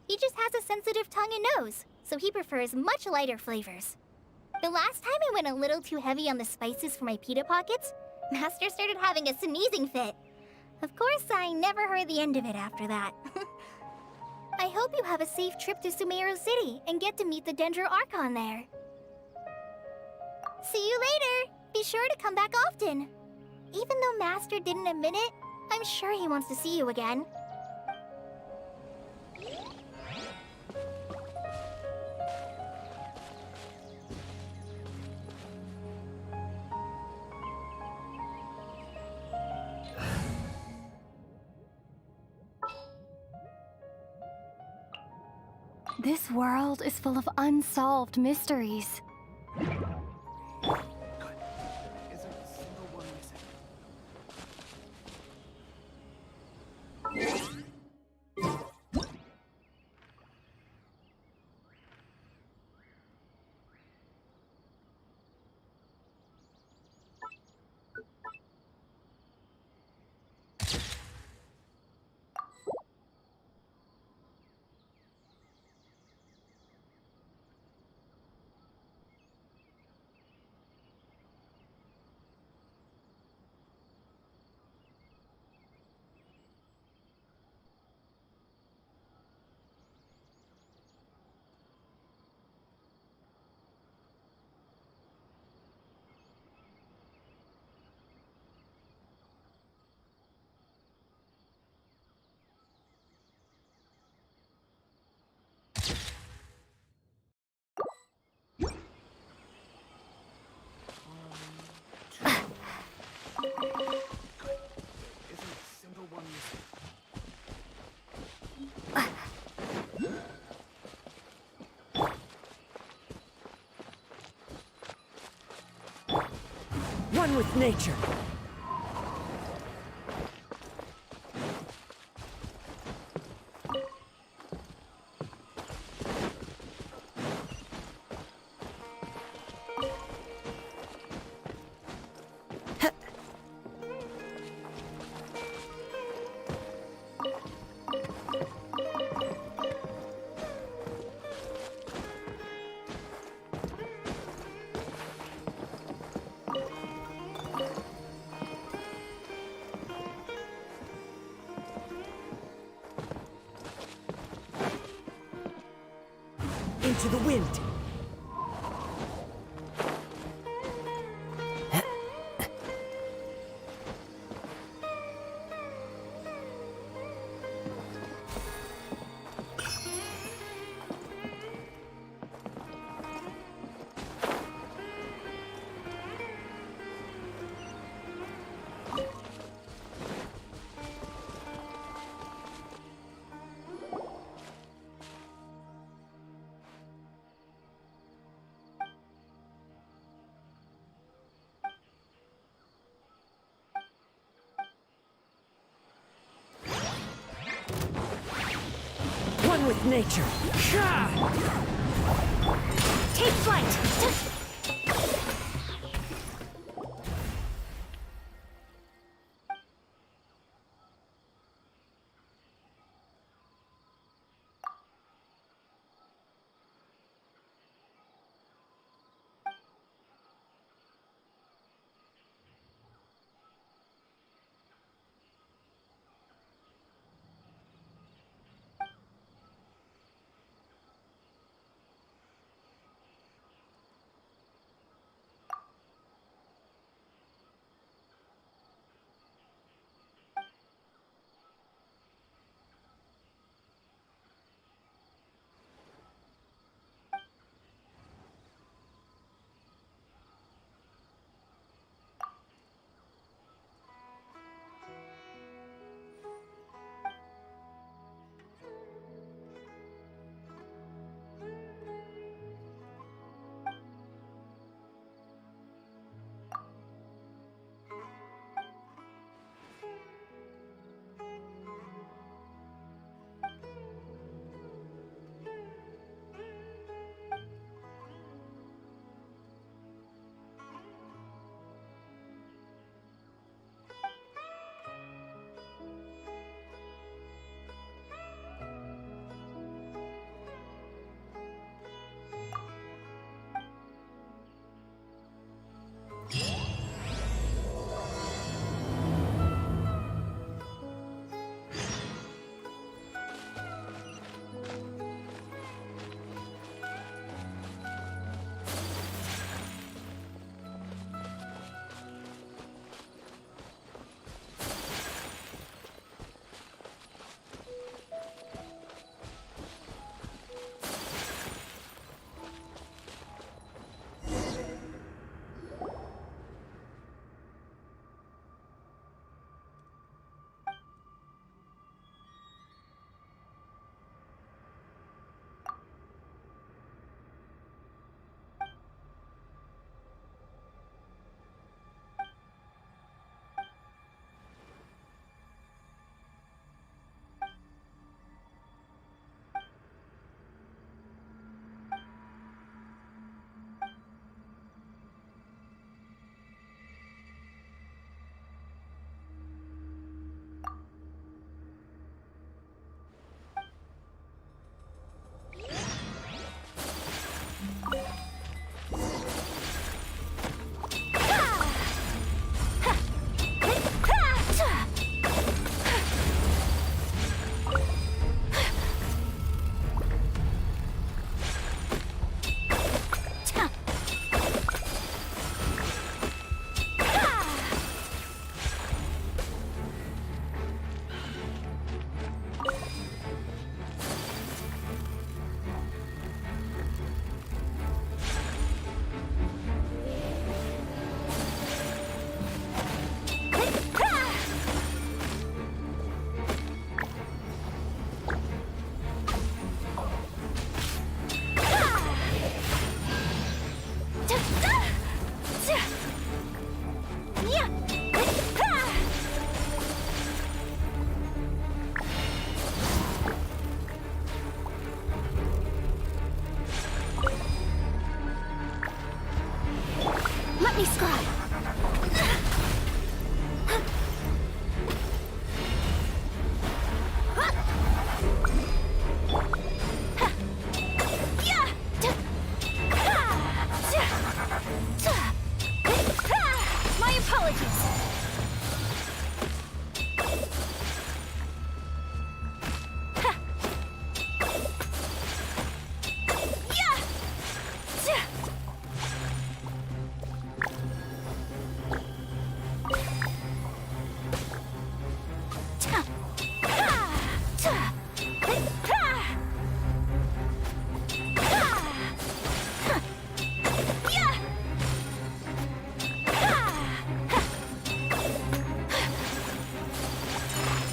He just has a sensitive tongue and nose, so he prefers much lighter flavors. The last time I went a little too heavy on the spices for my pita pockets, Master started having a sneezing fit. Of course, I never heard the end of it after that. I hope you have a safe trip to Sumeru City and get to meet the Dendro Archon there. See you later! Be sure to come back often. Even though Master didn't admit it, I'm sure he wants to see you again. This world is full of unsolved mysteries. One with nature. Into the wind. with nature. Take flight! Let me scry. My apologies.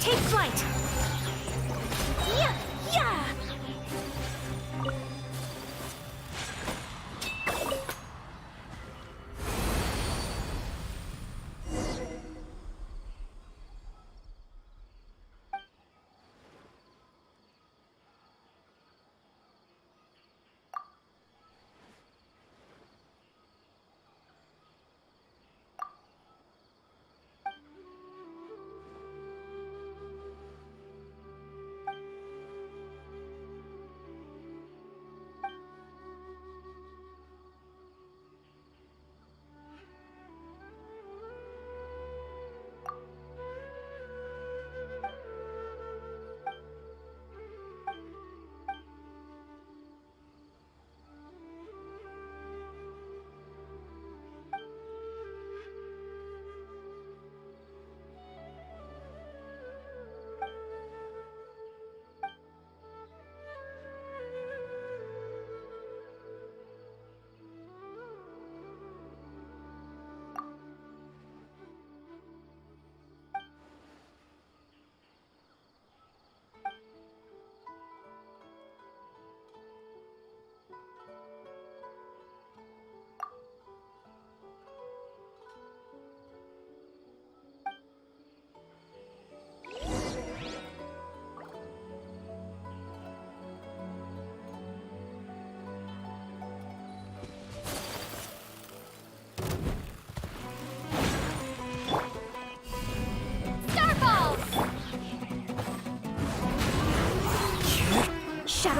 Take flight! Yeah! Yeah!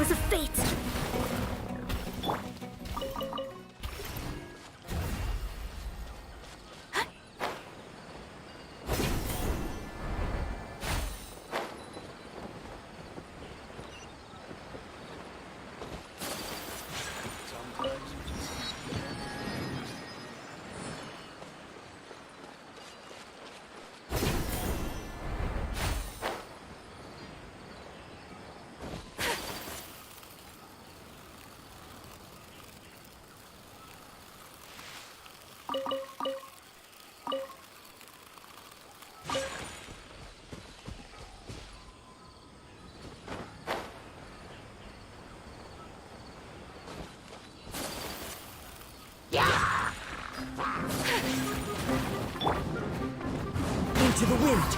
powers of fate! Into the wind!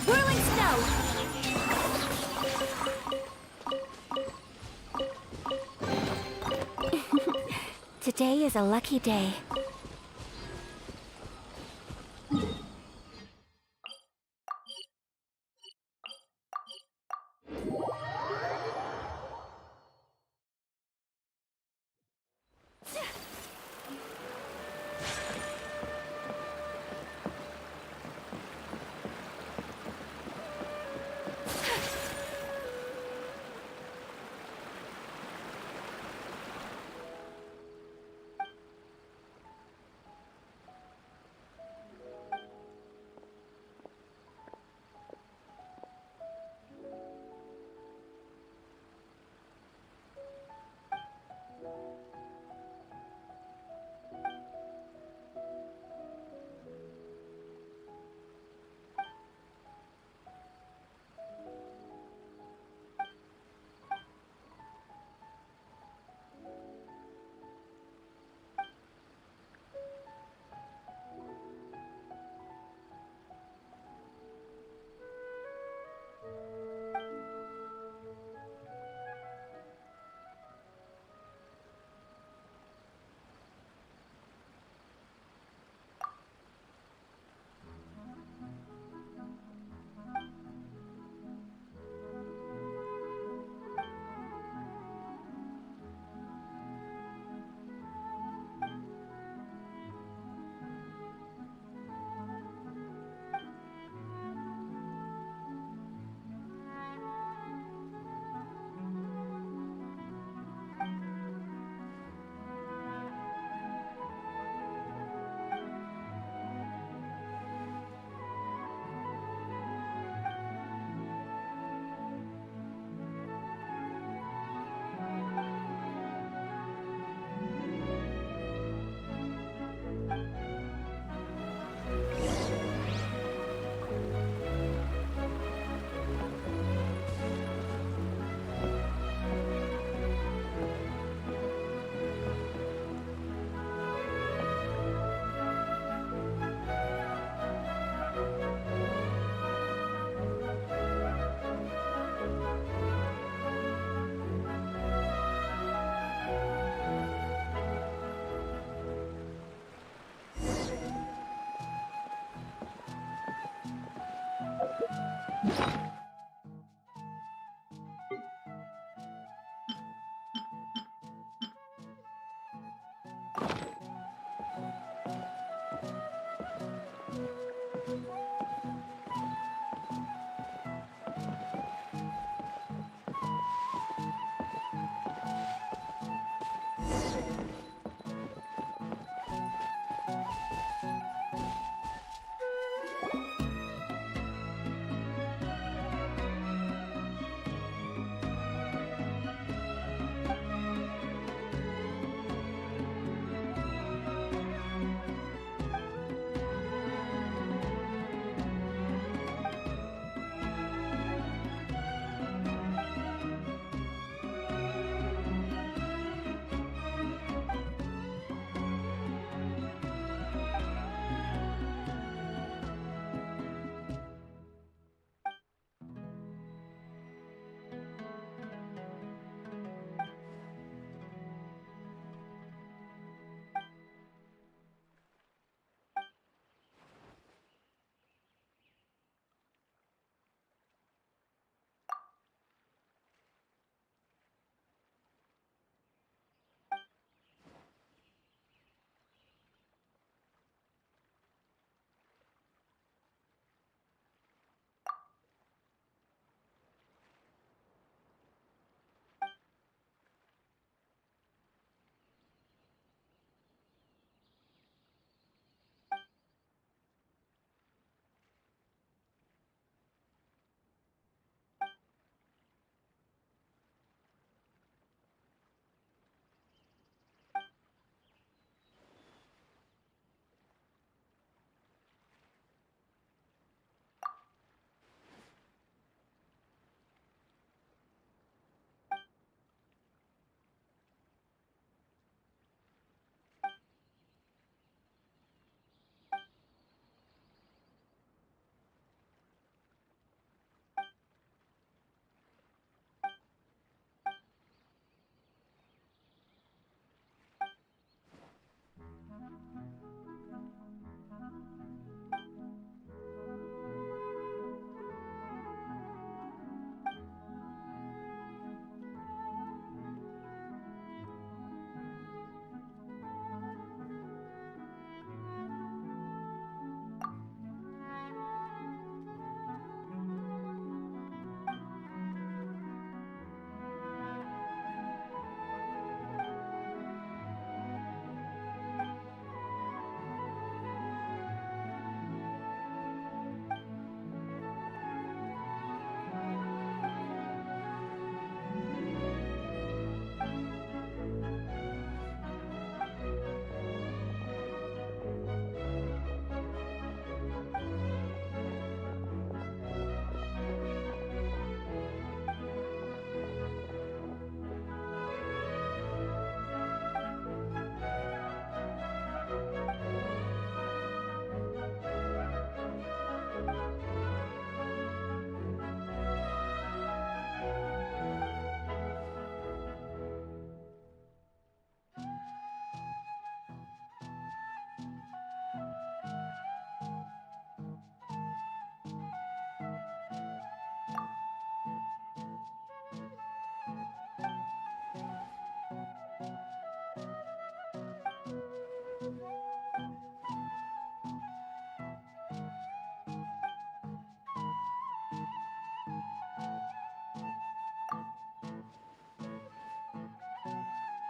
Whirling snow! Today is a lucky day.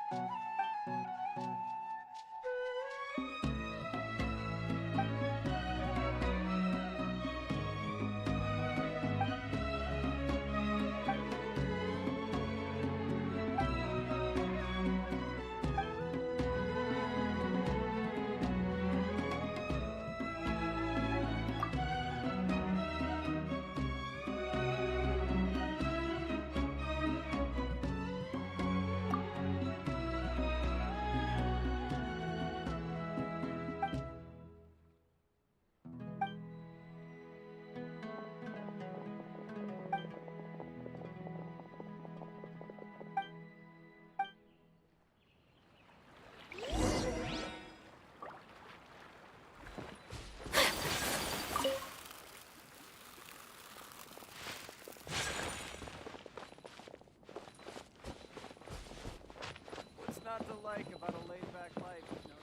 What's not to like about a laid-back life? You know,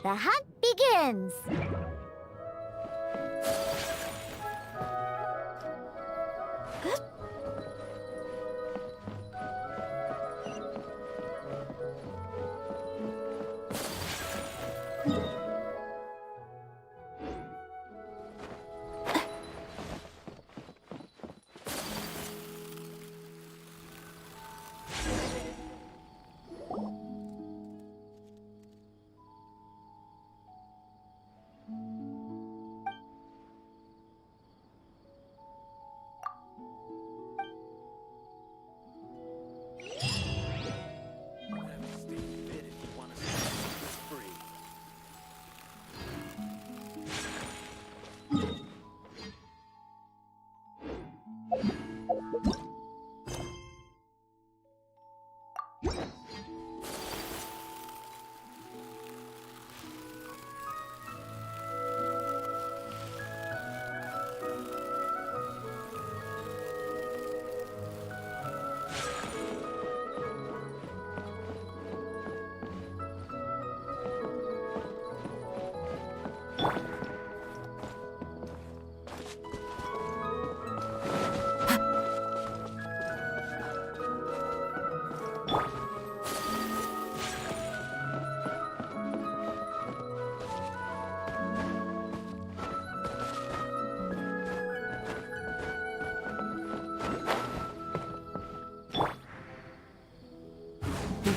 The hunt begins!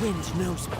wind knows me.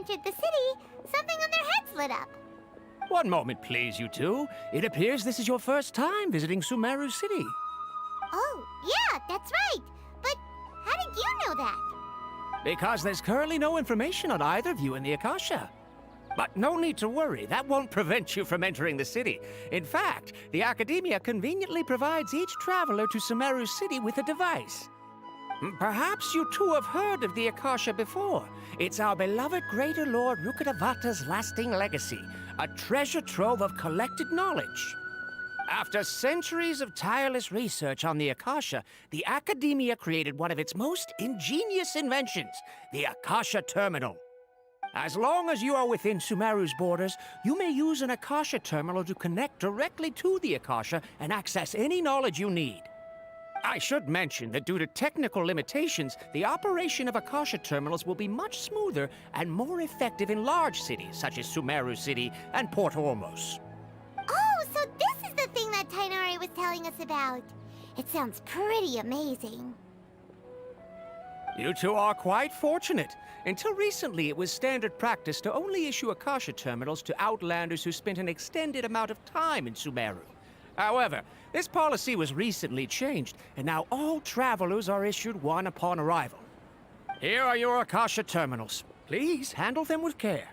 entered the city, something on their heads lit up. One moment, please, you two. It appears this is your first time visiting Sumeru City. Oh, yeah, that's right. But how did you know that? Because there's currently no information on either of you in the Akasha. But no need to worry, that won't prevent you from entering the city. In fact, the Academia conveniently provides each traveler to Sumeru City with a device. Perhaps you too have heard of the Akasha before. It's our beloved Greater Lord Rukkhadevata's lasting legacy, a treasure trove of collected knowledge. After centuries of tireless research on the Akasha, the Academia created one of its most ingenious inventions, the Akasha Terminal. As long as you are within Sumeru's borders, you may use an Akasha terminal to connect directly to the Akasha and access any knowledge you need. I should mention that due to technical limitations, the operation of Akasha terminals will be much smoother and more effective in large cities such as Sumeru City and Port Ormos. Oh, so this is the thing that Tainari was telling us about. It sounds pretty amazing. You two are quite fortunate. Until recently, it was standard practice to only issue Akasha terminals to outlanders who spent an extended amount of time in Sumeru. However, this policy was recently changed, and now all travelers are issued one upon arrival. Here are your Akasha terminals. Please handle them with care.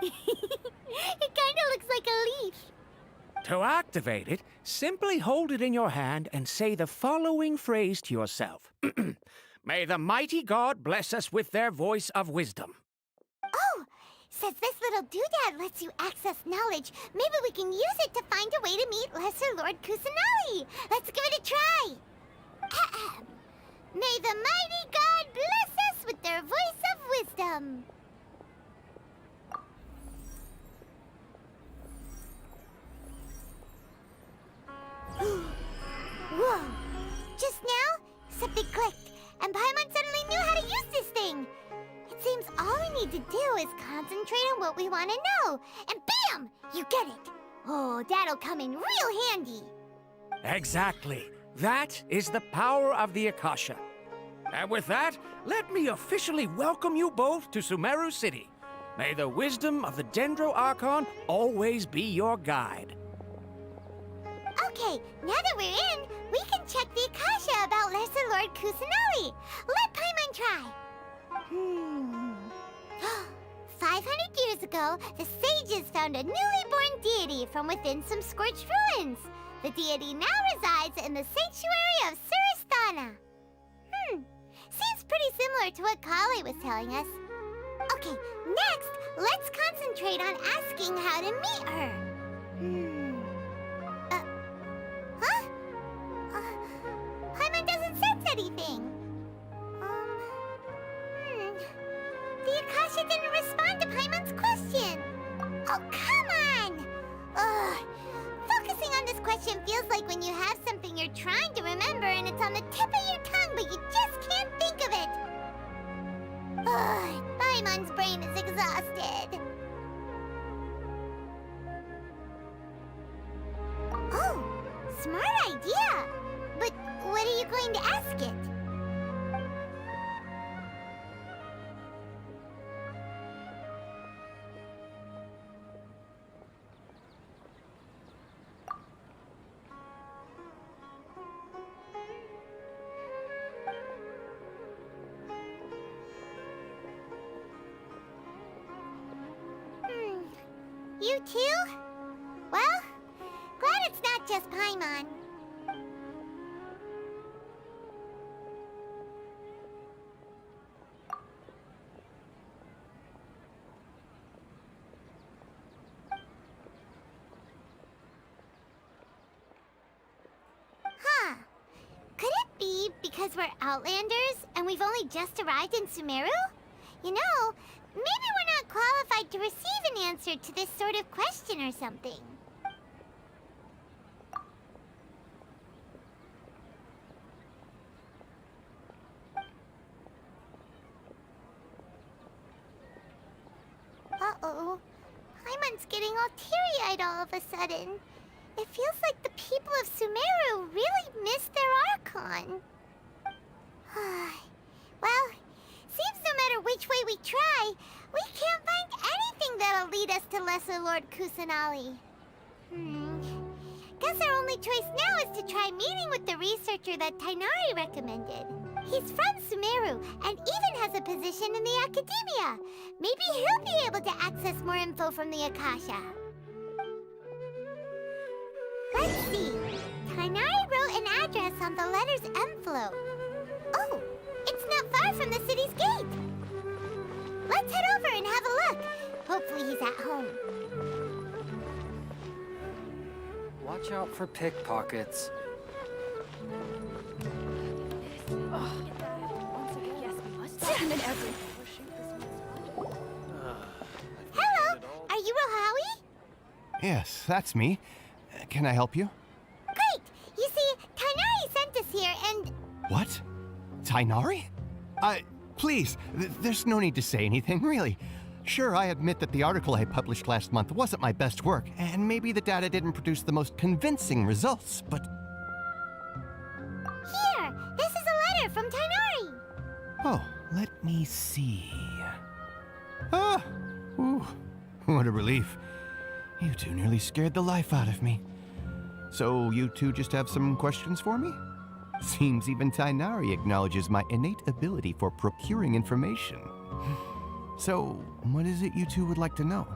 It kinda looks like a leaf. To activate it, simply hold it in your hand and say the following phrase to yourself. May the mighty God bless us with their voice of wisdom. Oh, since this little doodad lets you access knowledge, maybe we can use it to find a way to meet Lesser Lord Kusanali. Let's give it a try. Ahem. May the mighty God bless us with their voice of wisdom. Whoa! Just now, something clicked, and Paimon suddenly knew how to use this thing. It seems all we need to do is concentrate on what we want to know, and bam! You get it. Oh, that'll come in real handy. Exactly. That is the power of the Akasha. And with that, let me officially welcome you both to Sumeru City. May the wisdom of the Dendro Archon always be your guide. Okay, now that we're in, we can check the Akasha about Lesser Lord Kusanali. Let Paimon try. 500 years ago, the sages found a newly born deity from within some scorched ruins. The deity now resides in the sanctuary of Surasthana. Seems pretty similar to what Collei was telling us. Okay, next, let's concentrate on asking how to meet her. Paimon doesn't sense anything. The Akasha didn't respond to Paimon's question. Oh, come on! Ugh. Focusing on this question feels like when you have something you're trying to remember and it's on the tip of your tongue, but you just can't think of it. Ugh, Paimon's brain is exhausted. Oh, smart idea! But what are you going to ask it? You too? Well, glad it's not just Paimon. Huh. Could it be because we're Outlanders and we've only just arrived in Sumeru? You know, maybe we're not qualified to receive an answer to this sort of question or something. Uh-oh. Paimon's getting all teary-eyed all of a sudden. It feels like the people of Sumeru really missed their Archon. Well, seems no matter which way we try, we can't find anything that'll lead us to Lesser Lord Kusanali. Guess our only choice now is to try meeting with the researcher that Tainari recommended. He's from Sumeru and even has a position in the Academia. Maybe he'll be able to access more info from the Akasha. Let's see. Tainari wrote an address on the letter's envelope. Oh, it's not far from the city's gate. Let's head over and have a look. Hopefully he's at home. Watch out for pickpockets. Hello, are you Rohawi? Yes, that's me. Can I help you? Great! You see, Tainari sent us here and... What? Tainari? Please, there's no need to say anything, really. Sure, I admit that the article I published last month wasn't my best work, and maybe the data didn't produce the most convincing results, but... Here! This is a letter from Tainari! Oh, let me see... Ah! Ooh, what a relief. You two nearly scared the life out of me. So, you two just have some questions for me? Seems even Tainari acknowledges my innate ability for procuring information. So, what is it you two would like to know?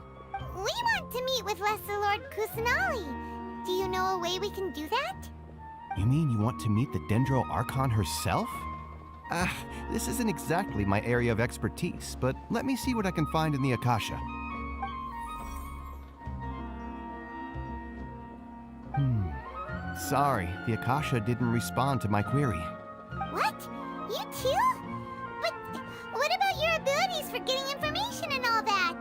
We want to meet with Lesser Lord Kusanali. Do you know a way we can do that? You mean you want to meet the Dendro Archon herself? This isn't exactly my area of expertise, but let me see what I can find in the Akasha. Sorry, the Akasha didn't respond to my query. What? You too? But what about your abilities for getting information and all that?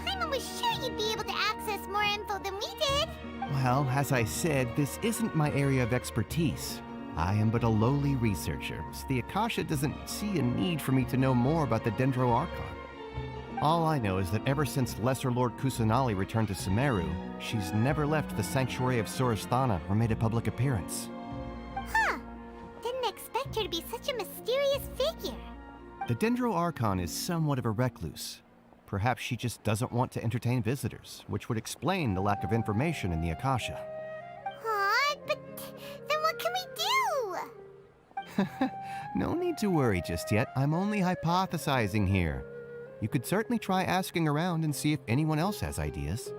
Paimon was sure you'd be able to access more info than we did. Well, as I said, this isn't my area of expertise. I am but a lowly researcher, so the Akasha doesn't see a need for me to know more about the Dendro Archon. All I know is that ever since Lesser Lord Kusanali returned to Sumeru, she's never left the Sanctuary of Sorasthana or made a public appearance. Huh. Didn't expect her to be such a mysterious figure. The Dendro Archon is somewhat of a recluse. Perhaps she just doesn't want to entertain visitors, which would explain the lack of information in the Akasha. Aw, but then what can we do? No need to worry just yet. I'm only hypothesizing here. You could certainly try asking around and see if anyone else has ideas.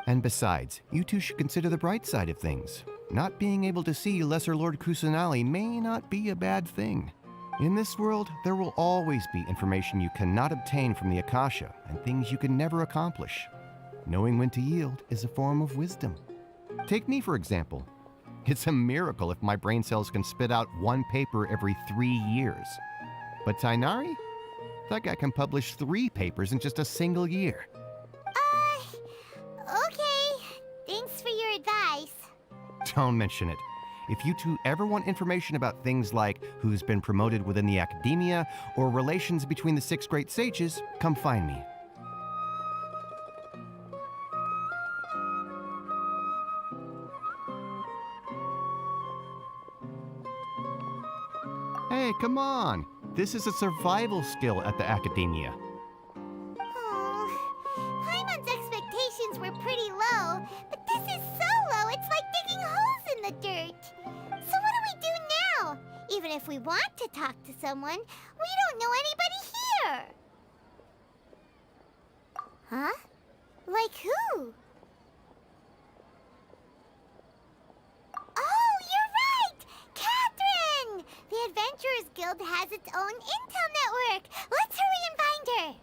And besides, you two should consider the bright side of things. Not being able to see Lesser Lord Kusanali may not be a bad thing. In this world, there will always be information you cannot obtain from the Akasha and things you can never accomplish. Knowing when to yield is a form of wisdom. Take me, for example. It's a miracle if my brain cells can spit out one paper every 3 years. But Tainari? That guy can publish 3 papers in just a single year. Okay. Thanks for your advice. Don't mention it. If you two ever want information about things like who's been promoted within the Academia or relations between the 6 great sages, come find me. Hey, come on! This is a survival skill at the Academia. Oh, Paimon's expectations were pretty low, but this is so low it's like digging holes in the dirt. So what do we do now? Even if we want to talk to someone, we don't know anybody here. Huh? Like who? Oh, you're right! Catherine! The Adventurers Guild has its own intel network. Let's hurry and find her.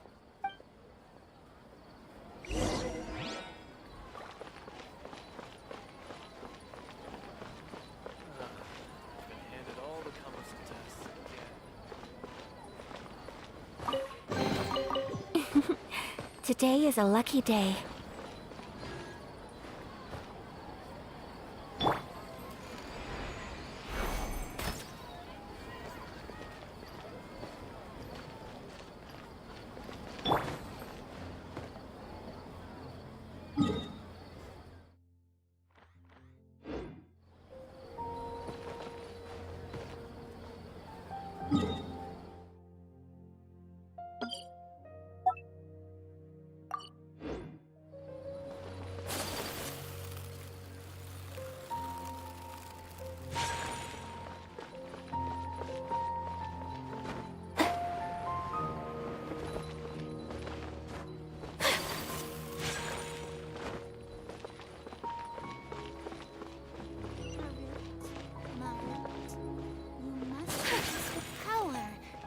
Today is a lucky day.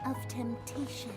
of temptation.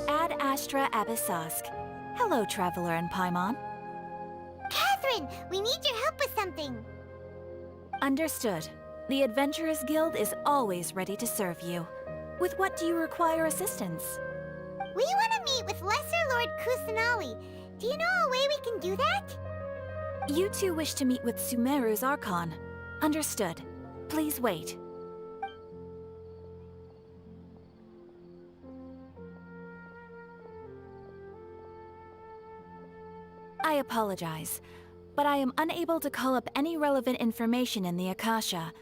Ad Astra Abyssosk. Hello, Traveler and Paimon. Catherine, we need your help with something. Understood. The Adventurers Guild is always ready to serve you. With what do you require assistance? We want to meet with Lesser Lord Kusanali. Do you know a way we can do that? You two wish to meet with Sumeru's Archon. Understood. Please wait. I apologize, but I am unable to call up any relevant information in the Akasha.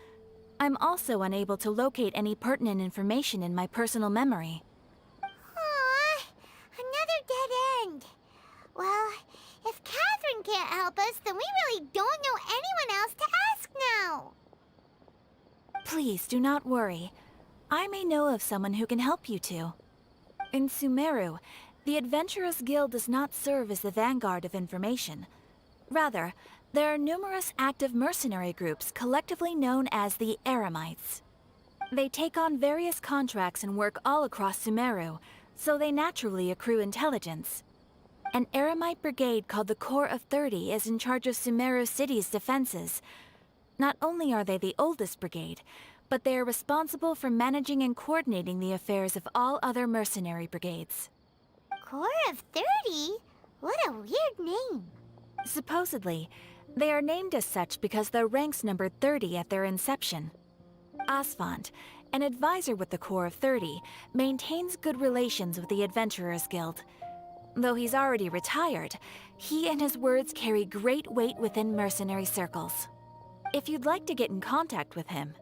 I'm also unable to locate any pertinent information in my personal memory. Aww, another dead end. Well, if Catherine can't help us, then we really don't know anyone else to ask now. Please do not worry. I may know of someone who can help you two. In Sumeru, the Adventurers Guild does not serve as the vanguard of information. Rather, there are numerous active mercenary groups collectively known as the Eremites. They take on various contracts and work all across Sumeru, so they naturally accrue intelligence. An Eremite brigade called the Corps of 30 is in charge of Sumeru City's defenses. Not only are they the oldest brigade, but they are responsible for managing and coordinating the affairs of all other mercenary brigades. Corps of 30? What a weird name. Supposedly, they are named as such because their ranks numbered 30 at their inception. Asfand, an advisor with the Corps of 30, maintains good relations with the Adventurers Guild. Though he's already retired, he and his words carry great weight within mercenary circles. If you'd like to get in contact with him,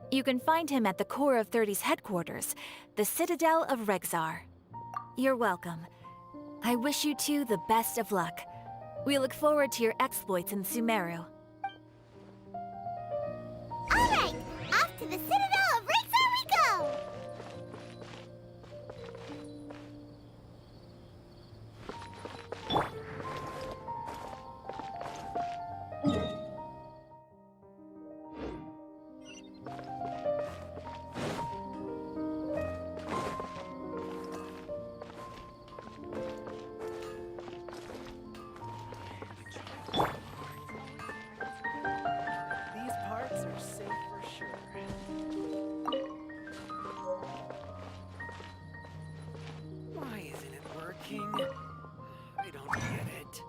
you can find him at the Corps of 30's headquarters, the Citadel of Rexar. You're welcome. I wish you two the best of luck. We look forward to your exploits in Sumeru. All right, off to the Citadel of Rexar we go! These parts are safe for sure. Why isn't it working? I don't get it.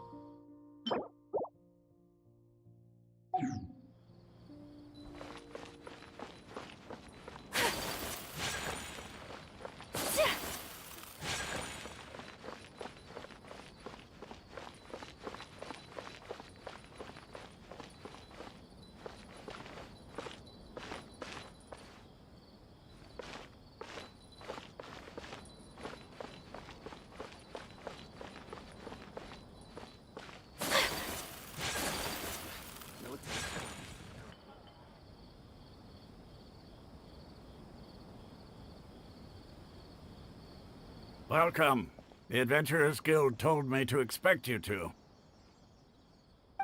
Welcome. The Adventurers Guild told me to expect you two.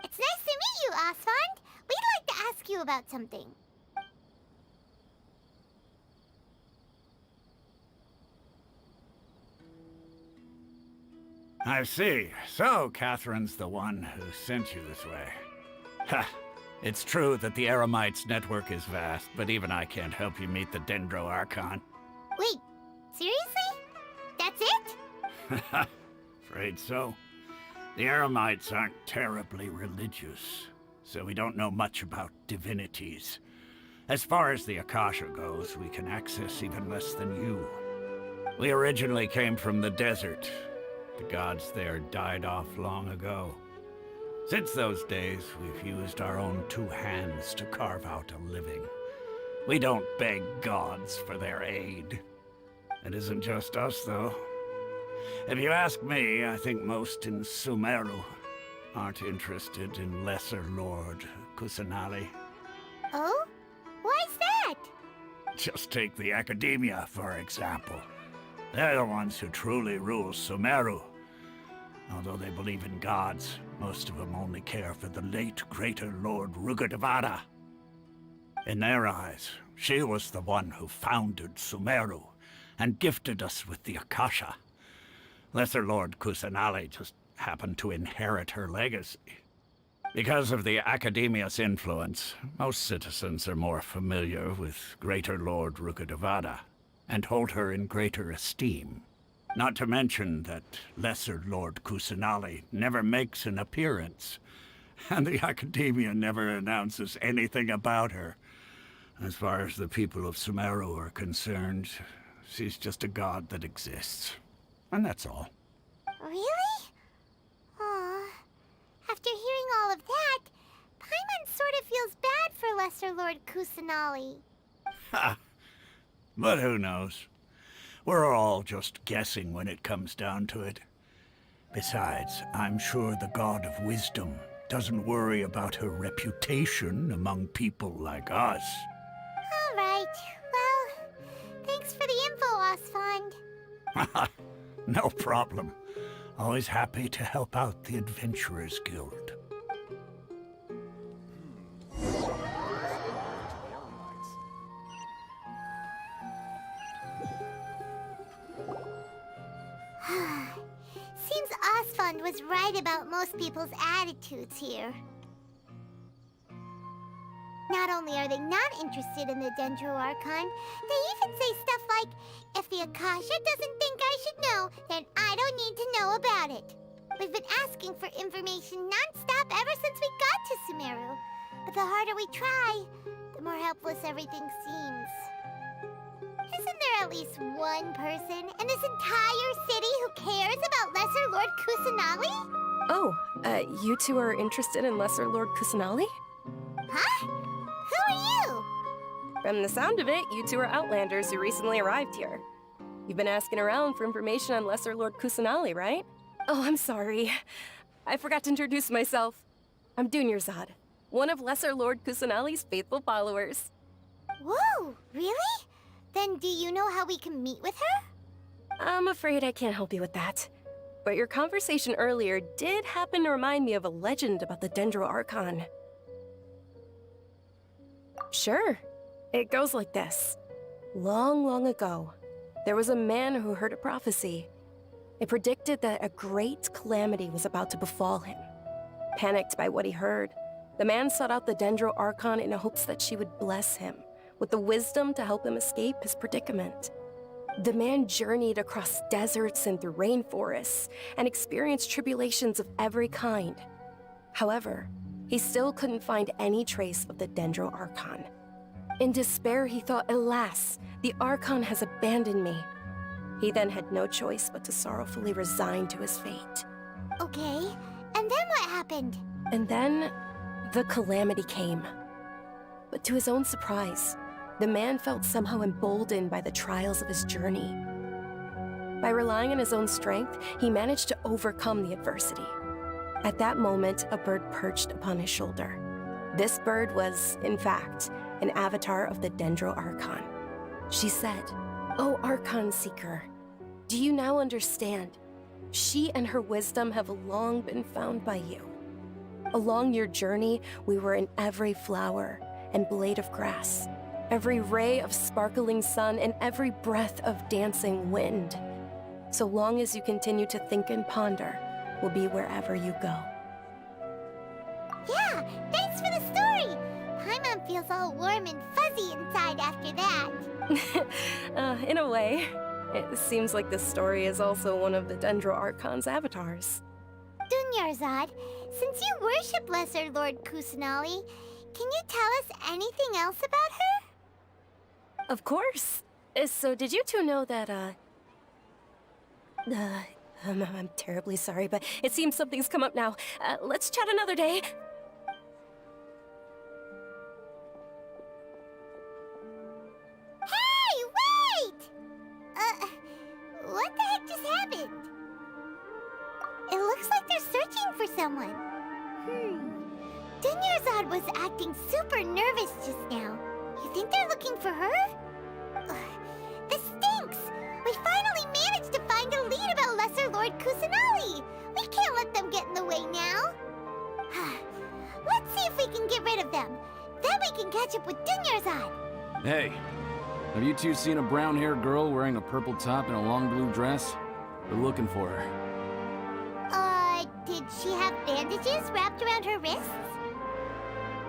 It's nice to meet you, Asfand. We'd like to ask you about something. I see. So, Catherine's the one who sent you this way. Ha! It's true that the Eremites' network is vast, but even I can't help you meet the Dendro Archon. Wait, seriously? That's it? Afraid so. The Eremites aren't terribly religious, so we don't know much about divinities. As far as the Akasha goes, we can access even less than you. We originally came from the desert. The gods there died off long ago. Since those days, we've used our own two hands to carve out a living. We don't beg gods for their aid. It isn't just us, though. If you ask me, I think most in Sumeru aren't interested in Lesser Lord Kusanali. Oh? Why's that? Just take the Academia, for example. They're the ones who truly rule Sumeru. Although they believe in gods, most of them only care for the late Greater Lord Rugadavada. In their eyes, she was the one who founded Sumeru and gifted us with the Akasha. Lesser Lord Kusanali just happened to inherit her legacy. Because of the Academia's influence, most citizens are more familiar with Greater Lord Rugadavada and hold her in greater esteem. Not to mention that Lesser Lord Kusanali never makes an appearance, and the Academia never announces anything about her. As far as the people of Sumeru are concerned, she's just a god that exists. And that's all. Really? Aw. After hearing all of that, Paimon sort of feels bad for Lesser Lord Kusanali. Ha! But who knows? We're all just guessing when it comes down to it. Besides, I'm sure the God of Wisdom doesn't worry about her reputation among people like us. All right. Well, thanks for the info, Osfond. No problem. Always happy to help out the Adventurers Guild. Seems Osfond was right about most people's attitudes here. Not only are they not interested in the Dendro Archon, they even say stuff like, if the Akasha doesn't think I should know, then I don't need to know about it. We've been asking for information non-stop ever since we got to Sumeru. But the harder we try, the more helpless everything seems. Isn't there at least one person in this entire city who cares about Lesser Lord Kusanali? Oh, you two are interested in Lesser Lord Kusanali? Huh? Who are you? From the sound of it, you two are Outlanders who recently arrived here. You've been asking around for information on Lesser Lord Kusanali, right? Oh, I'm sorry. I forgot to introduce myself. I'm Dunyarzad, one of Lesser Lord Kusanali's faithful followers. Whoa, really? Then do you know how we can meet with her? I'm afraid I can't help you with that. But your conversation earlier did happen to remind me of a legend about the Dendro Archon. Sure. It goes like this. Long, long ago, there was a man who heard a prophecy. It predicted that a great calamity was about to befall him. Panicked by what he heard, the man sought out the Dendro Archon in hopes that she would bless him with the wisdom to help him escape his predicament. The man journeyed across deserts and through rainforests and experienced tribulations of every kind. However, he still couldn't find any trace of the Dendro Archon. In despair, he thought, alas, the Archon has abandoned me. He then had no choice but to sorrowfully resign to his fate. Okay, and then what happened? And then, the calamity came. But to his own surprise, the man felt somehow emboldened by the trials of his journey. By relying on his own strength, he managed to overcome the adversity. At that moment, a bird perched upon his shoulder. This bird was, in fact, an avatar of the Dendro Archon. She said, "O Archon Seeker, do you now understand? She and her wisdom have long been found by you. Along your journey, we were in every flower and blade of grass, every ray of sparkling sun, and every breath of dancing wind. So long as you continue to think and ponder, we'll be wherever you go." Yeah, thanks for the story! Paimon feels all warm and fuzzy inside after that. In a way. It seems like this story is also one of the Dendro Archon's avatars. Dunyarzad, since you worship Lesser Lord Kusanali, can you tell us anything else about her? Of course. So did you two know that, I'm terribly sorry, but it seems something's come up now. Let's chat another day. Hey, wait! What the heck just happened? It looks like they're searching for someone. Dunyarzad was acting super nervous just now. You think they're looking for her? This stinks! We finally managed to find a lead about Lesser Lord Kusanali! We can't let them get in the way now! Let's see if we can get rid of them. Then we can catch up with Dunyarzad! Hey, have you two seen a brown-haired girl wearing a purple top and a long blue dress? We're looking for her. Did she have bandages wrapped around her wrists?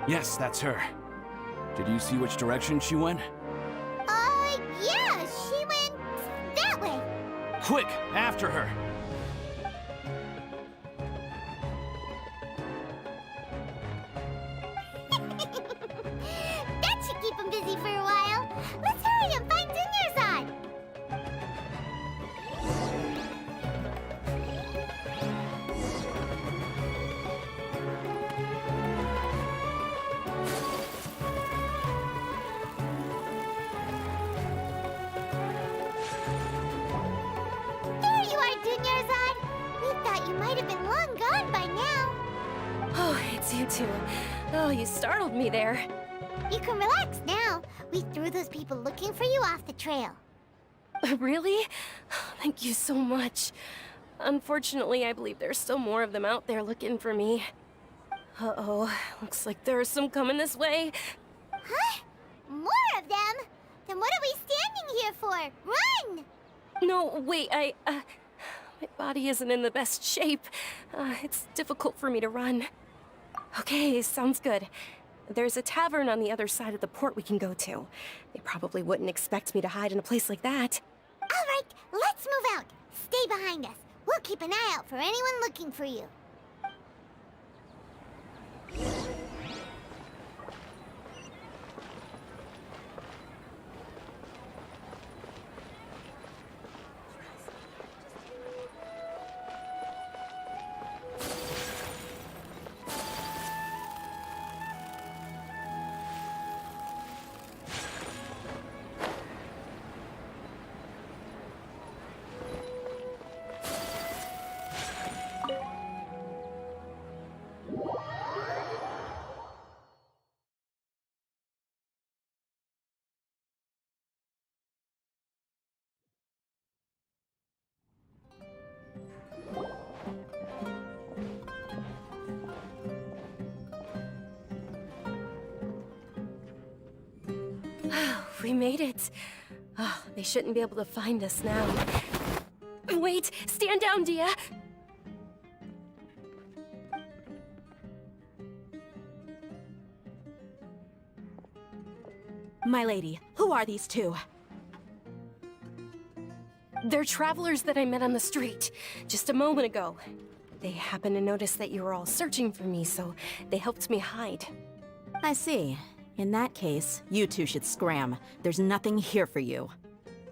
Yes, that's her. Did you see which direction she went? Yeah, she went that way. Quick, after her! That should keep him busy for a while. Let's hurry and find Dunyarzad. There you are, Dunyarzad. We thought you might have been long gone by now. Oh, it's you two. Oh, you startled me there. You can relax now. We threw those people looking for you off the trail. Really? Thank you so much. Unfortunately, I believe there's still more of them out there looking for me. Uh-oh, looks like there's some coming this way. Huh? More of them? Then what are we standing here for? Run! No, wait, my body isn't in the best shape. It's difficult for me to run. Okay, sounds good. There's a tavern on the other side of the port we can go to. They probably wouldn't expect me to hide in a place like that. All right, let's move out. Stay behind us. We'll keep an eye out for anyone looking for you. We made it. Oh, they shouldn't be able to find us now. Wait, stand down, Dia. My lady, who are these two? They're travelers that I met on the street just a moment ago. They happened to notice that you were all searching for me, so they helped me hide. I see. In that case, you two should scram. There's nothing here for you.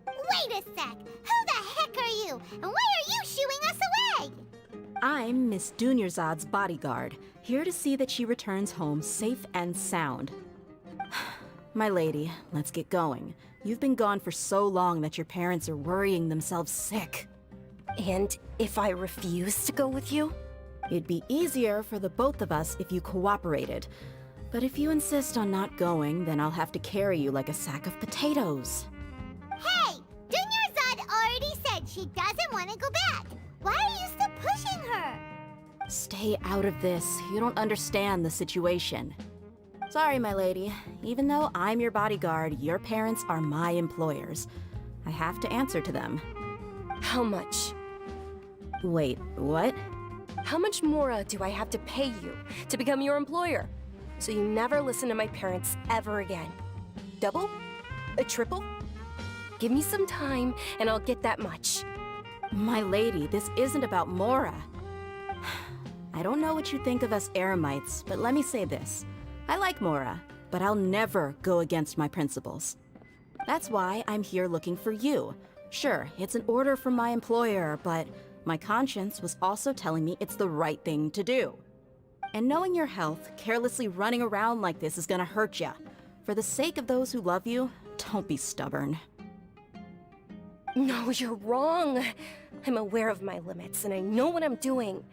Wait a sec! Who the heck are you? And why are you shooing us away? I'm Miss Dunyarzad's bodyguard, here to see that she returns home safe and sound. My lady, let's get going. You've been gone for so long that your parents are worrying themselves sick. And if I refuse to go with you? It'd be easier for the both of us if you cooperated. But if you insist on not going, then I'll have to carry you like a sack of potatoes. Hey! Dunyarzad already said she doesn't want to go back. Why are you still pushing her? Stay out of this. You don't understand the situation. Sorry, my lady. Even though I'm your bodyguard, your parents are my employers. I have to answer to them. How much? Wait, what? How much more do I have to pay you to become your employer? So you never listen to my parents ever again. Double? A triple? Give me some time and I'll get that much. My lady, this isn't about Mora. I don't know what you think of us Eremites, but let me say this. I like Mora, but I'll never go against my principles. That's why I'm here looking for you. Sure, it's an order from my employer, but My conscience was also telling me it's the right thing to do. And knowing your health, carelessly running around like this is gonna hurt ya. For the sake of those who love you, don't be stubborn. No, you're wrong. I'm aware of my limits, and I know what I'm doing.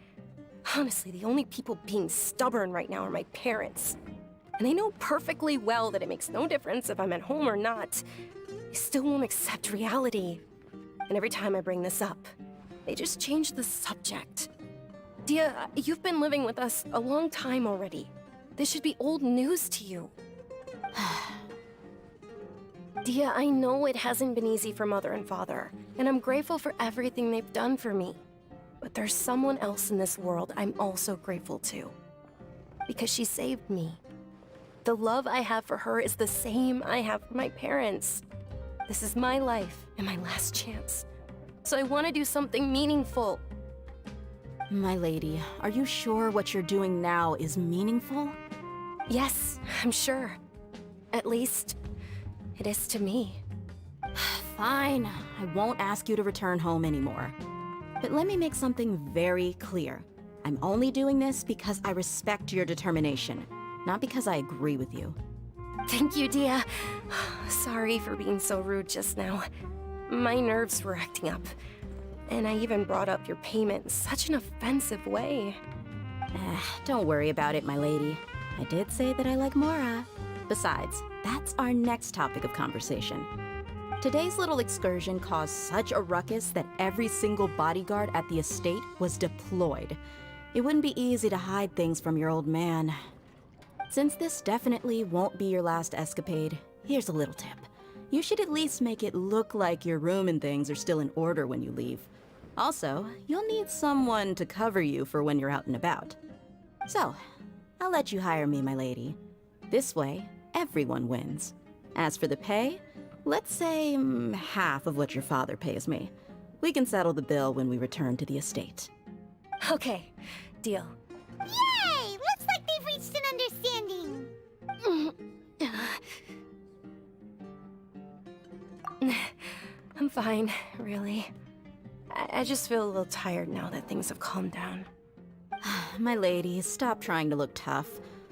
Honestly, the only people being stubborn right now are my parents. And they know perfectly well that it makes no difference if I'm at home or not. They still won't accept reality. And every time I bring this up, they just change the subject. Dia, you've been living with us a long time already. This should be old news to you. Dia, I know it hasn't been easy for Mother and Father, and I'm grateful for everything they've done for me. But there's someone else in this world I'm also grateful to. Because she saved me. The love I have for her is the same I have for my parents. This is my life and my last chance. So I want to do something meaningful. My lady, are you sure what you're doing now is meaningful? Yes, I'm sure. At least, it is to me. Fine, I won't ask you to return home anymore. But let me make something very clear. I'm only doing this because I respect your determination, not because I agree with you. Thank you, Dia. Sorry for being so rude just now. My nerves were acting up. And I even brought up your payment in such an offensive way. Don't worry about it, my lady. I did say that I like Mora. Besides, that's our next topic of conversation. Today's little excursion caused such a ruckus that every single bodyguard at the estate was deployed. It wouldn't be easy to hide things from your old man. Since this definitely won't be your last escapade, here's a little tip. You should at least make it look like your room and things are still in order when you leave. Also, you'll need someone to cover you for when you're out and about. So, I'll let you hire me, my lady. This way, everyone wins. As for the pay, let's say half of what your father pays me. We can settle the bill when we return to the estate. Okay, deal. Yay! Looks like they've reached an understanding. I'm fine, really. I just feel a little tired now that things have calmed down. My lady, stop trying to look tough.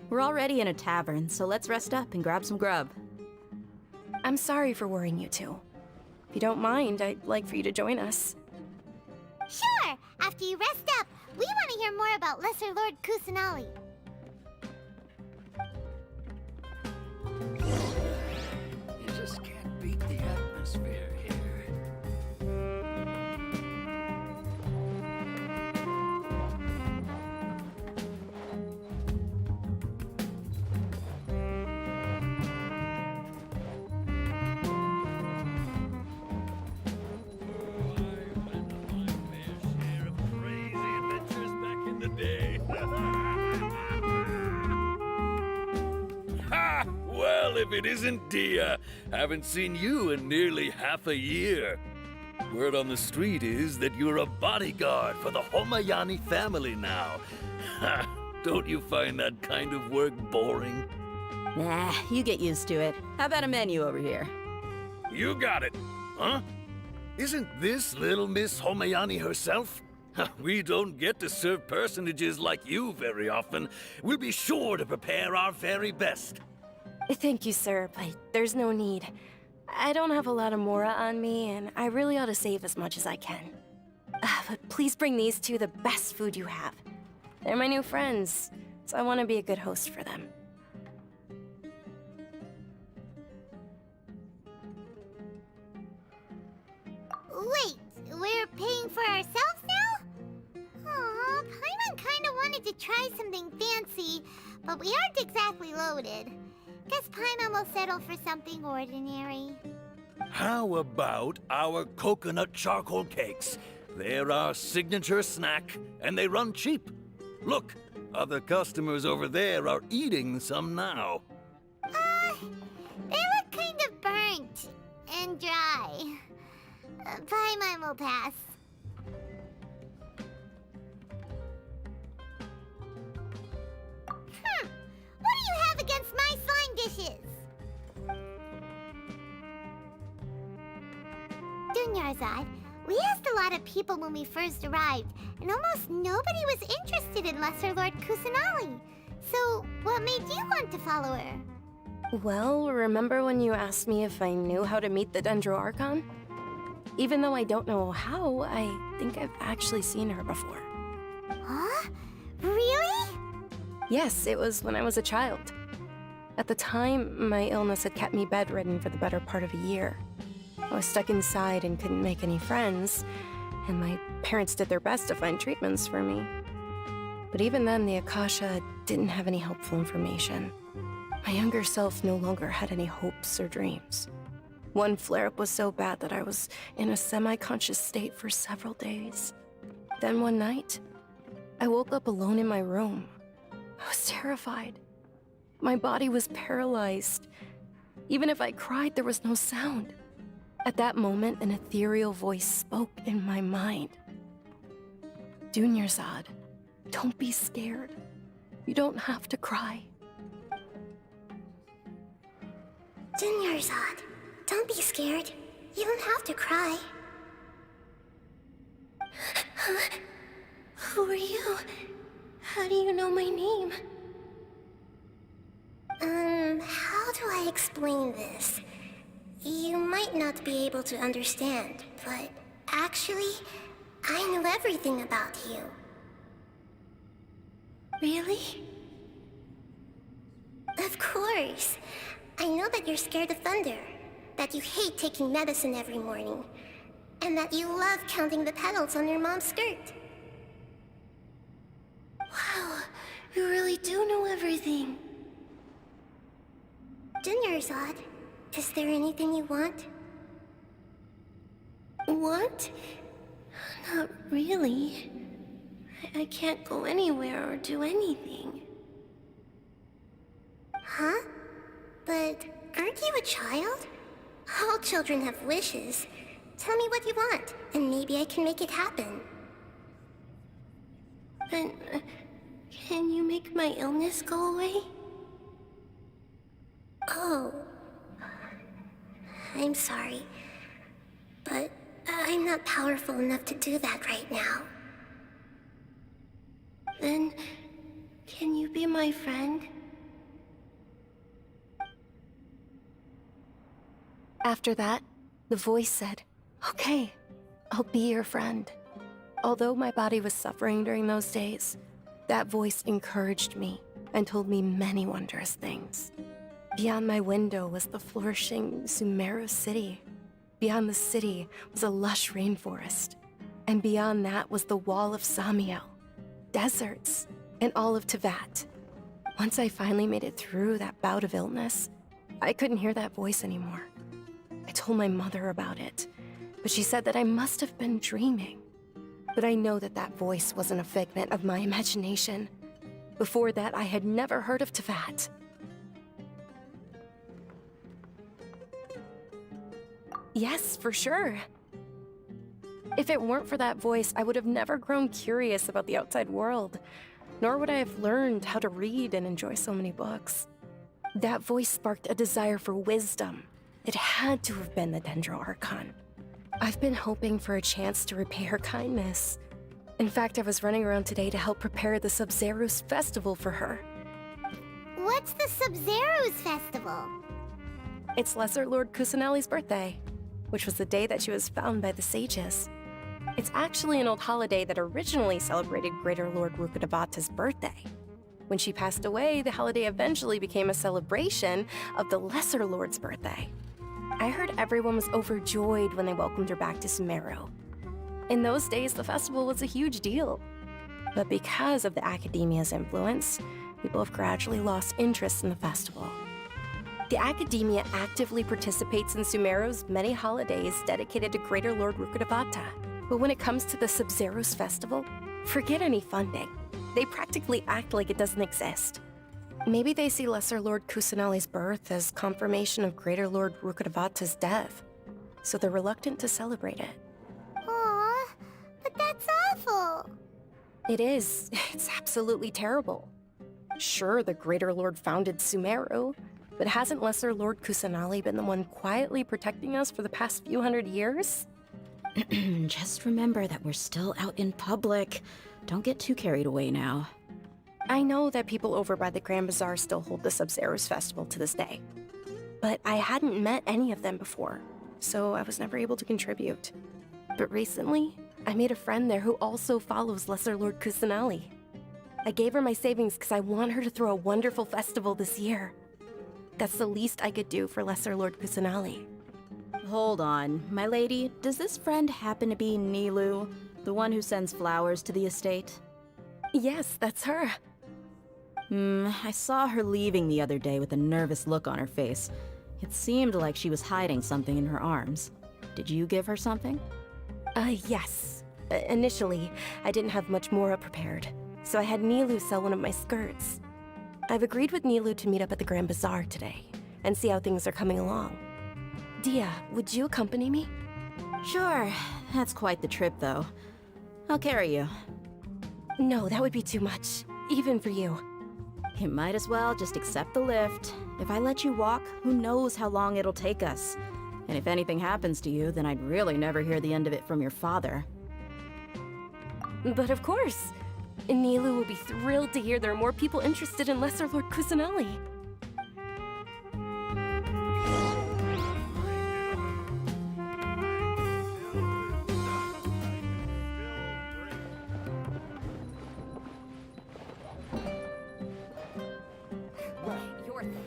We're already in a tavern, so let's rest up and grab some grub. I'm sorry for worrying you two. If you don't mind, I'd like for you to join us. Sure! After you rest up, we want to hear more about Lesser Lord Kusanali. You just can't beat the atmosphere here. Ha! Well, if it isn't Dia, haven't seen you in nearly half a year. Word on the street is that you're a bodyguard for the Homayani family now. Ha! Don't you find that kind of work boring? Nah, you get used to it. How about a menu over here? You got it, huh? Isn't this little Miss Homayani herself? We don't get to serve personages like you very often. We'll be sure to prepare our very best. Thank you, sir, but there's no need. I don't have a lot of Mora on me, and I really ought to save as much as I can. But please bring these two the best food you have. They're my new friends, so I want to be a good host for them. Wait, we're paying for ourselves now? Aw, Paimon kinda wanted to try something fancy, but we aren't exactly loaded. Guess Paimon will settle for something ordinary. How about our coconut charcoal cakes? They're our signature snack, and they run cheap. Look, other customers over there are eating some now. They look kind of burnt and dry. Paimon will pass. What do you have against my slime dishes? Dunyarzad, We asked a lot of people when we first arrived, and almost nobody was interested in Lesser Lord Kusanali. So, what made you want to follow her? Well, remember when you asked me if I knew how to meet the Dendro Archon? Even though I don't know how, I think I've actually seen her before. Huh? Really? Yes, it was when I was a child. At the time, my illness had kept me bedridden for the better part of a year. I was stuck inside and couldn't make any friends, and my parents did their best to find treatments for me. But even then, the Akasha didn't have any helpful information. My younger self no longer had any hopes or dreams. One flare-up was so bad that I was in a semi-conscious state for several days. Then one night, I woke up alone in my room. I was terrified. My body was paralyzed. Even if I cried, there was no sound. At that moment, an ethereal voice spoke in my mind. Dunyarzad, don't be scared. You don't have to cry. Dunyarzad, don't be scared. You don't have to cry. Who are you? How do you know my name? How do I explain this? You might not be able to understand, but actually, I know everything about you. Really? Of course. I know that you're scared of thunder, that you hate taking medicine every morning, and that you love counting the petals on your mom's skirt. Wow, you really do know everything. Dunyarzad, is there anything you want? Want? Not really. I can't go anywhere or do anything. Huh? But aren't you a child? All children have wishes. Tell me what you want, and maybe I can make it happen. But, can you make my illness go away? Oh. I'm sorry. But I'm not powerful enough to do that right now. Then, can you be my friend? After that, the voice said, "Okay, I'll be your friend." Although my body was suffering during those days, that voice encouraged me and told me many wondrous things. Beyond my window was the flourishing Sumeru city. Beyond the city was a lush rainforest. And beyond that was the wall of Samiel, deserts, and all of Tevat. Once I finally made it through that bout of illness, I couldn't hear that voice anymore. I told my mother about it, but she said that I must have been dreaming. But I know that that voice wasn't a figment of my imagination. Before that, I had never heard of Tevat. Yes, for sure. If it weren't for that voice, I would have never grown curious about the outside world, nor would I have learned how to read and enjoy so many books. That voice sparked a desire for wisdom. It had to have been the Dendro Archon. I've been hoping for a chance to repay her kindness. In fact, I was running around today to help prepare the Sub-Zerus festival for her. What's the Sub-Zerus festival? It's Lesser Lord Kusanali's birthday, which was the day that she was found by the sages. It's actually an old holiday that originally celebrated Greater Lord Rukkhadevata's birthday. When she passed away, the holiday eventually became a celebration of the Lesser Lord's birthday. I heard everyone was overjoyed when they welcomed her back to Sumeru. In those days, the festival was a huge deal. But because of the Academia's influence, people have gradually lost interest in the festival. The Academia actively participates in Sumeru's many holidays dedicated to Greater Lord Rukkhadevata. But when it comes to the Sub-Zerus festival, forget any funding. They practically act like it doesn't exist. Maybe they see Lesser Lord Kusanali's birth as confirmation of Greater Lord Rukkhadevata's death, so they're reluctant to celebrate it. Aw, but that's awful. It is. It's absolutely terrible. Sure, the Greater Lord founded Sumeru, but hasn't Lesser Lord Kusanali been the one quietly protecting us for the past few hundred years? Just remember that we're still out in public. Don't get too carried away now. I know that people over by the Grand Bazaar still hold the Sub-Zero's festival to this day. But I hadn't met any of them before, so I was never able to contribute. But recently, I made a friend there who also follows Lesser Lord Kusanali. I gave her my savings because I want her to throw a wonderful festival this year. That's the least I could do for Lesser Lord Kusanali. Hold on, my lady. Does this friend happen to be Nilou, the one who sends flowers to the estate? Yes, that's her. I saw her leaving the other day with a nervous look on her face. It seemed like she was hiding something in her arms. Did you give her something? Yes. Initially, I didn't have much Mora prepared, so I had Nilou sell one of my skirts. I've agreed with Nilou to meet up at the Grand Bazaar today, and see how things are coming along. Dia, would you accompany me? Sure. That's quite the trip, though. I'll carry you. No, that would be too much, even for you. You might as well just accept the lift. If I let you walk, who knows how long it'll take us. And if anything happens to you, then I'd really never hear the end of it from your father. But of course! Nilou will be thrilled to hear there are more people interested in Lesser Lord Kusanali.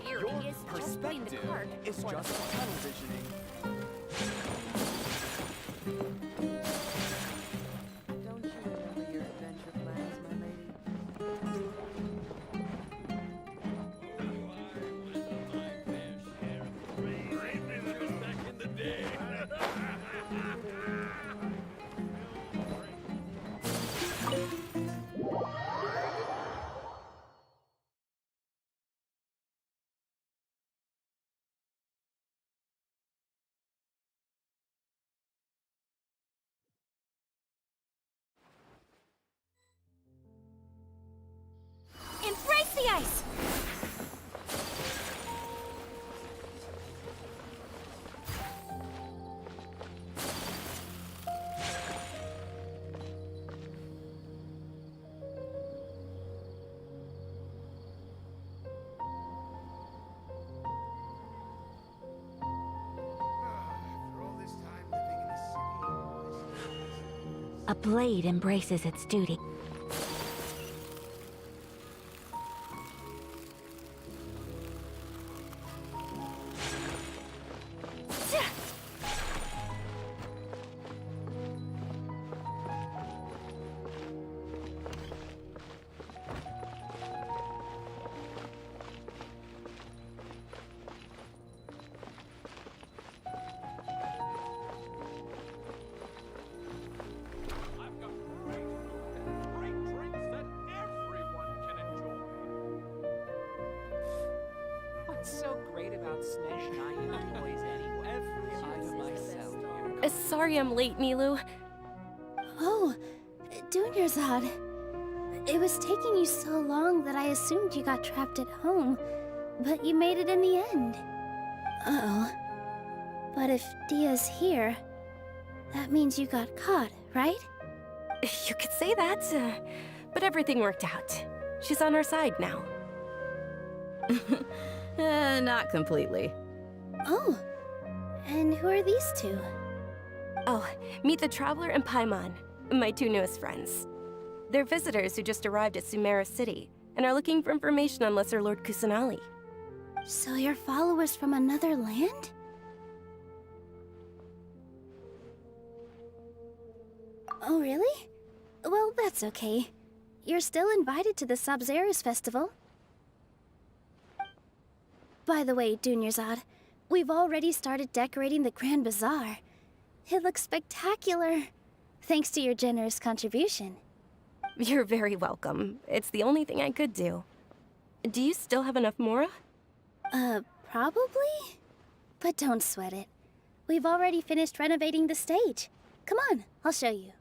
Your perspective is just tunnel visioning. Don't you remember your adventure plans, my lady? Embrace the ice! A blade embraces its duty. What's so great about Snesh Nyan toys anyway? Every item I sell here. Sorry I'm late, Nilou. Oh, Dunyarzad. It was taking you so long that I assumed you got trapped at home, but you made it in the end. Uh-oh. But if Dia's here, that means you got caught, right? You could say that, but everything worked out. She's on our side now. Not completely. Oh, and who are these two? Oh, meet the Traveler and Paimon, my two newest friends. They're visitors who just arrived at Sumeru City and are looking for information on Lesser Lord Kusanali. So you're followers from another land? Oh, really? Well, that's okay. You're still invited to the Sub-Zero's festival. By the way, Dunyarzad, we've already started decorating the Grand Bazaar. It looks spectacular, thanks to your generous contribution. You're very welcome. It's the only thing I could do. Do you still have enough Mora? Probably? But don't sweat it. We've already finished renovating the stage. Come on, I'll show you.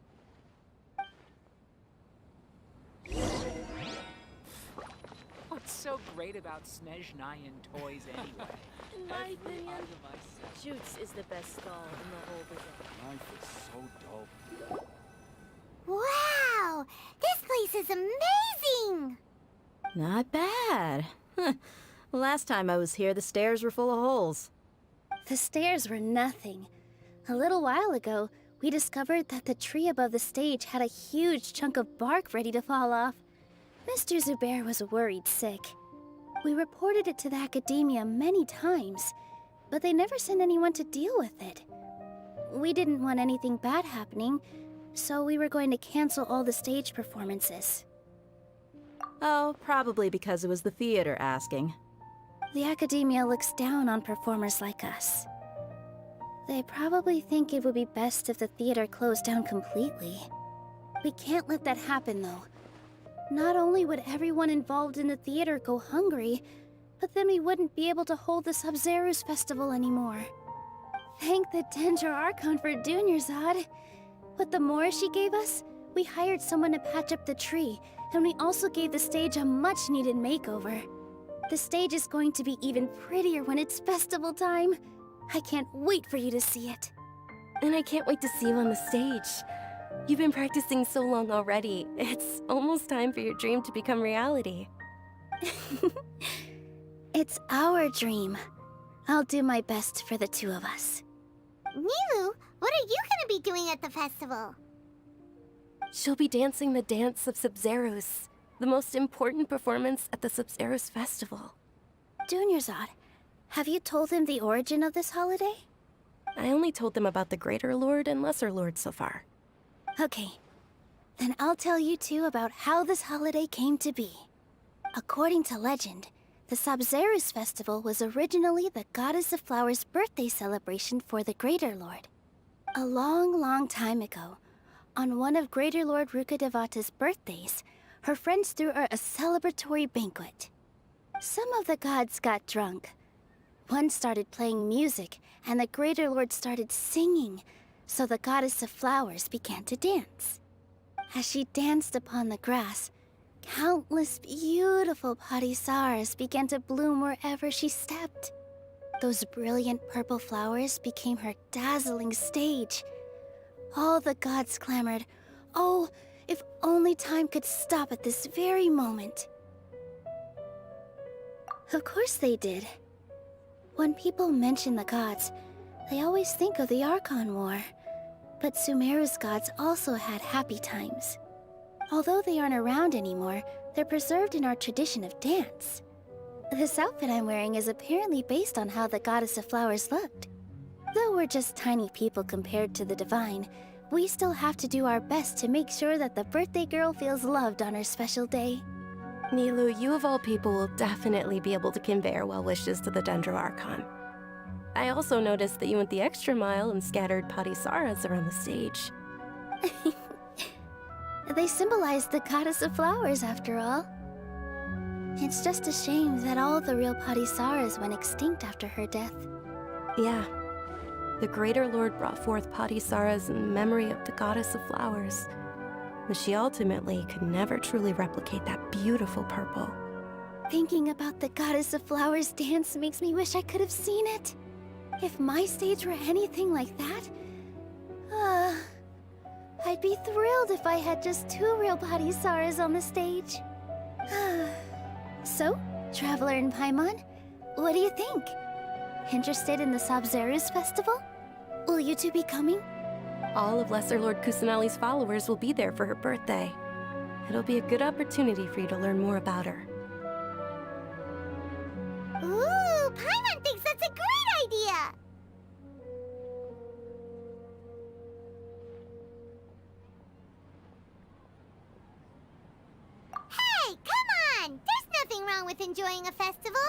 What's so great about Snezhnayan toys anyway? My opinion, Shoots is the best stall in the whole bazaar. Life is so dull. Wow! This place is amazing! Not bad. Last time I was here, the stairs were full of holes. The stairs were nothing. A little while ago, we discovered that the tree above the stage had a huge chunk of bark ready to fall off. Mr. Zubair was worried sick. We reported it to the academia many times, but they never sent anyone to deal with it. We didn't want anything bad happening, so we were going to cancel all the stage performances. Oh, probably because it was the theater asking. The academia looks down on performers like us. They probably think it would be best if the theater closed down completely. We can't let that happen, though. Not only would everyone involved in the theater go hungry, but then we wouldn't be able to hold the Sub-Zero's festival anymore. Thank the Dendro Archon for Dunyarzad. With the Mora she gave us, we hired someone to patch up the tree, and we also gave the stage a much-needed makeover. The stage is going to be even prettier when it's festival time. I can't wait for you to see it. And I can't wait to see you on the stage. You've been practicing so long already. It's almost time for your dream to become reality. It's our dream. I'll do my best for the two of us. Nilu, what are you gonna be doing at the festival? She'll be dancing the dance of Sub-Zeros, the most important performance at the Sub-Zeros festival. Dunyarzad, have you told him the origin of this holiday? I only told them about the Greater Lord and Lesser Lord so far. Okay, then I'll tell you two about how this holiday came to be. According to legend, the Sub-Zeros festival was originally the Goddess of Flowers' birthday celebration for the Greater Lord. A long, long time ago, on one of Greater Lord Rukkhadevata's birthdays, her friends threw her a celebratory banquet. Some of the gods got drunk. One started playing music, and the Greater Lord started singing, so the Goddess of Flowers began to dance. As she danced upon the grass, countless beautiful parisaras began to bloom wherever she stepped. Those brilliant purple flowers became her dazzling stage. All the gods clamored, "Oh, if only time could stop at this very moment." Of course they did. When people mention the gods, they always think of the Archon War. But Sumeru's gods also had happy times. Although they aren't around anymore, they're preserved in our tradition of dance. This outfit I'm wearing is apparently based on how the Goddess of Flowers looked. Though we're just tiny people compared to the Divine, we still have to do our best to make sure that the birthday girl feels loved on her special day. Nilu, you of all people will definitely be able to convey our well wishes to the Dendro Archon. I also noticed that you went the extra mile and scattered parisaras around the stage. They symbolize the Goddess of Flowers, after all. It's just a shame that all the real parisaras went extinct after her death. Yeah. The Greater Lord brought forth parisaras in memory of the Goddess of Flowers, but she ultimately could never truly replicate that beautiful purple. Thinking about the Goddess of Flowers dance makes me wish I could have seen it. If my stage were anything like that, I'd be thrilled if I had just 2 real parisaras on the stage. So, Traveler and Paimon, what do you think? Interested in the Sub-Zeros festival? Will you two be coming? All of Lesser Lord Kusanali's followers will be there for her birthday. It'll be a good opportunity for you to learn more about her. Ooh, Paimon thinks that's a great idea! Hey, come on! There's nothing wrong with enjoying a festival.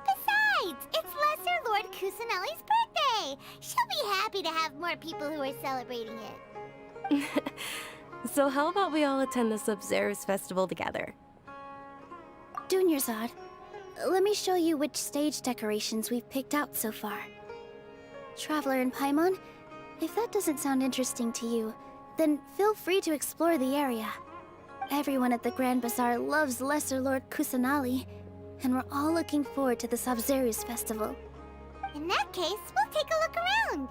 Besides, it's Lesser Lord Kusanali's birthday. She'll be happy to have more people who are celebrating it. So how about we all attend the Sub-Zeros festival together? Dunyarzad, let me show you which stage decorations we've picked out so far. Traveler and Paimon, if that doesn't sound interesting to you, then feel free to explore the area. Everyone at the Grand Bazaar loves Lesser Lord Kusanali, and we're all looking forward to the Sub-Zero's festival. In that case, we'll take a look around.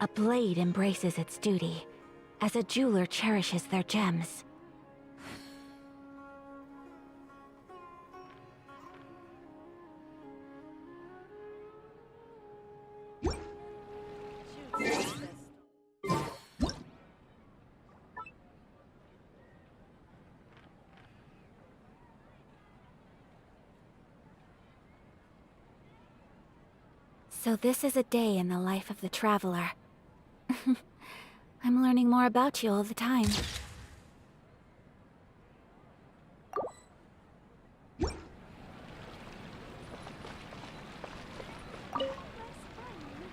A blade embraces its duty, as a jeweler cherishes their gems. So this is a day in the life of the traveler. I'm learning more about you all the time.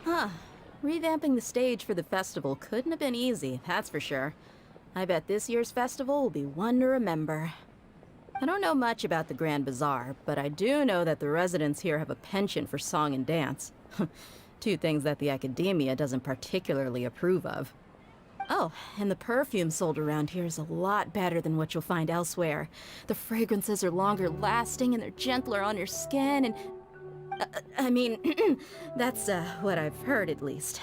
Huh. Revamping the stage for the festival couldn't have been easy, that's for sure. I bet this year's festival will be one to remember. I don't know much about the Grand Bazaar, but I do know that the residents here have a penchant for song and dance. Two things that the Academia doesn't particularly approve of. Oh, and the perfume sold around here is a lot better than what you'll find elsewhere. The fragrances are longer lasting and they're gentler on your skin and... I mean, that's what I've heard at least.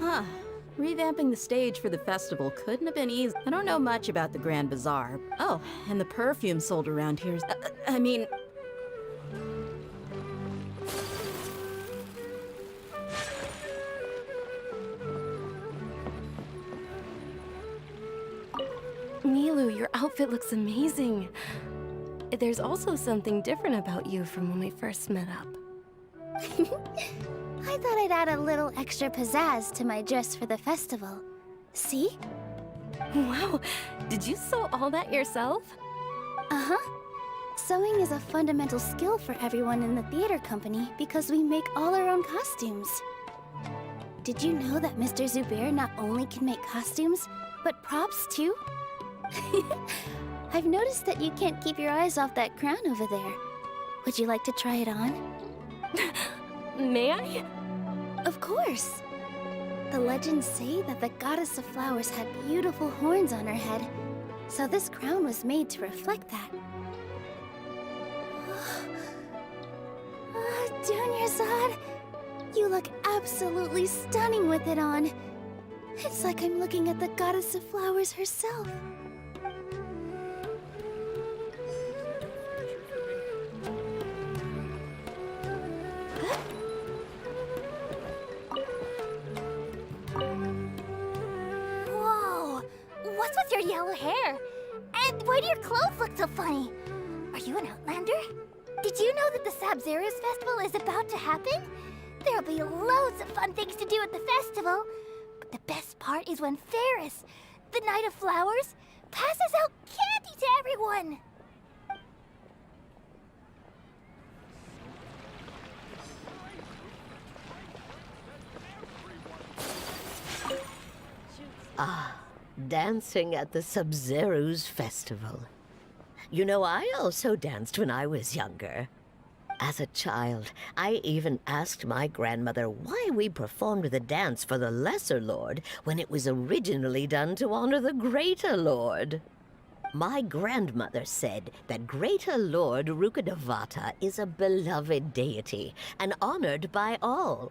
Huh. Revamping the stage for the festival couldn't have been easy. I don't know much about the Grand Bazaar. Oh, and the perfume sold around here is... I mean... Milu, your outfit looks amazing. There's also something different about you from when we first met up. I thought I'd add a little extra pizzazz to my dress for the festival. See? Wow, did you sew all that yourself? Uh-huh. Sewing is a fundamental skill for everyone in the theater company because we make all our own costumes. Did you know that Mr. Zubair not only can make costumes, but props too? I've noticed that you can't keep your eyes off that crown over there. Would you like to try it on? May I? Of course. The legends say that the goddess of flowers had beautiful horns on her head, so this crown was made to reflect that. Dunyarzad, you look absolutely stunning with it on. It's like I'm looking at the goddess of flowers herself. Whoa! What's with your yellow hair? And why do your clothes look so funny? Are you an Outlander? Did you know that the Sub-Zero's festival is about to happen? There'll be loads of fun things to do at the festival. But the best part is when Ferris, the Knight of Flowers, passes out candy to everyone. Ah, dancing at the Sub-Zero's festival. You know, I also danced when I was younger. As a child, I even asked my grandmother why we performed the dance for the Lesser Lord when it was originally done to honor the Greater Lord. My grandmother said that Greater Lord Rukkhadevata is a beloved deity and honored by all.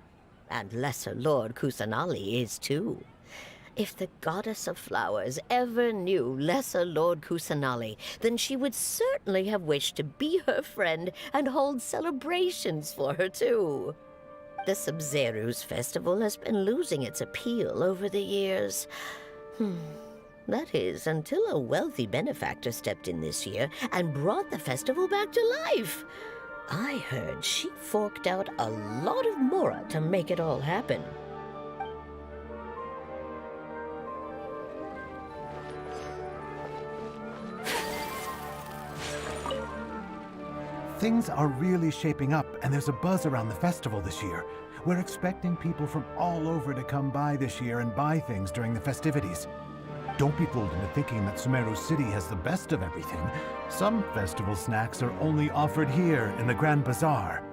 And Lesser Lord Kusanali is too. If the goddess of flowers ever knew Lesser Lord Kusanali, then she would certainly have wished to be her friend and hold celebrations for her too. The Sabzeruz festival has been losing its appeal over the years. That is, until a wealthy benefactor stepped in this year and brought the festival back to life. I heard she forked out a lot of mora to make it all happen. Things are really shaping up, and there's a buzz around the festival this year. We're expecting people from all over to come by this year and buy things during the festivities. Don't be fooled into thinking that Sumeru City has the best of everything. Some festival snacks are only offered here in the Grand Bazaar.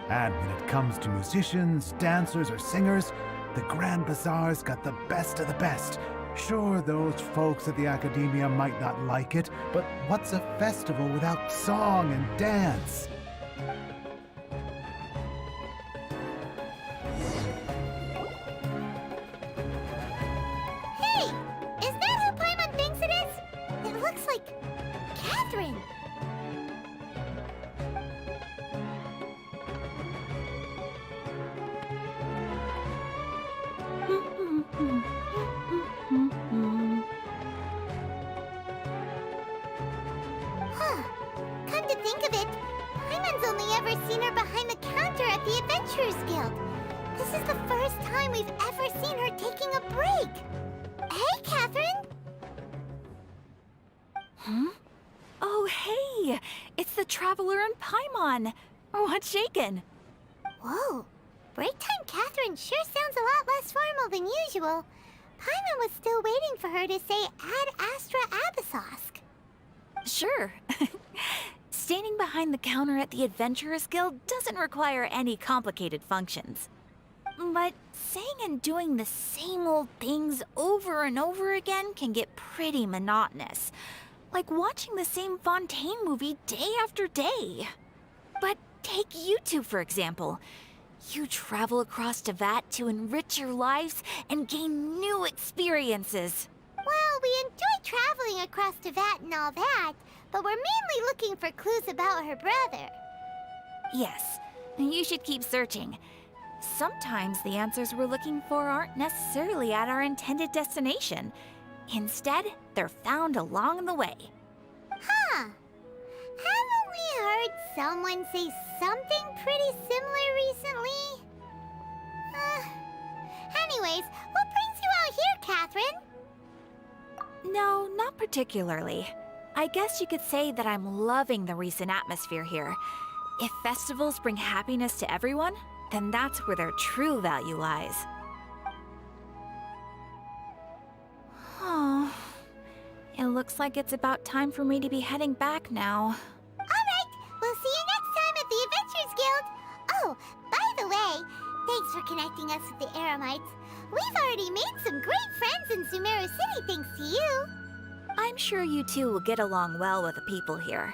And when it comes to musicians, dancers, or singers, the Grand Bazaar's got the best of the best. Sure, those folks at the Academia might not like it, but what's a festival without song and dance? Hey! Is that who Paimon thinks it is? It looks like Catherine. Huh. Come to think of it, Paimon's only ever seen her behind the counter at the Adventurers Guild. This is the first time we've ever seen her taking a break. Hey, Catherine! Oh, hey! It's the Traveler and Paimon! What's shaken? Whoa. Break time Catherine sure sounds a lot less formal than usual. Paimon was still waiting for her to say Ad Astra Abyssosk. Sure. Standing behind the counter at the Adventurers Guild doesn't require any complicated functions. But saying and doing the same old things over and over again can get pretty monotonous. Like watching the same Fontaine movie day after day. But take you two, for example. You travel across Tevat to enrich your lives and gain new experiences. Well, we enjoy traveling across Tevat and all that, but we're mainly looking for clues about her brother. Yes, you should keep searching. Sometimes the answers we're looking for aren't necessarily at our intended destination. Instead, they're found along the way. Huh. Haven't we heard someone say something pretty similar recently? Anyways, what brings you out here, Catherine? No, not particularly. I guess you could say that I'm loving the recent atmosphere here. If festivals bring happiness to everyone, then that's where their true value lies. Oh, it looks like it's about time for me to be heading back now. Alright, we'll see you next time at the Adventurers Guild. Oh, by the way, thanks for connecting us with the Eremites. We've already made some great friends in Sumeru City thanks to you. I'm sure you two will get along well with the people here.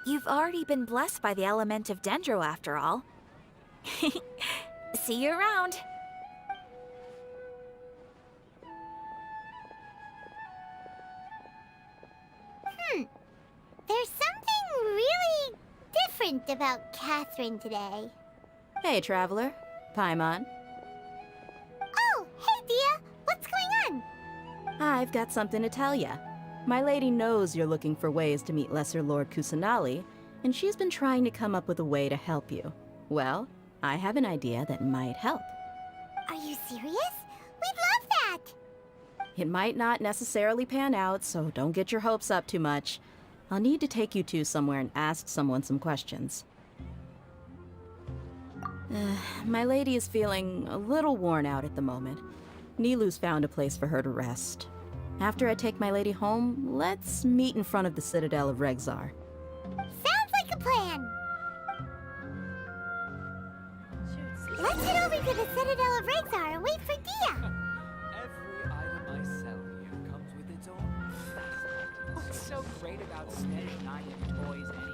You've already been blessed by the element of Dendro after all. See you around. There's something really different about Catherine today. Hey, Traveler. Paimon. Oh, hey, Dia. What's going on? I've got something to tell ya. My lady knows you're looking for ways to meet Lesser Lord Kusanali, and she's been trying to come up with a way to help you. Well, I have an idea that might help. Are you serious? We'd love that! It might not necessarily pan out, so don't get your hopes up too much. I'll need to take you two somewhere and ask someone some questions. My lady is feeling a little worn out at the moment. Nilu's found a place for her to rest. After I take my lady home, let's meet in front of the Citadel of Regzar. Sounds like a plan! to the Citadel of Rexar and wait for Dia. Every item I sell here comes with its own fascinating. What's so great about Snezhnaya toys anyway?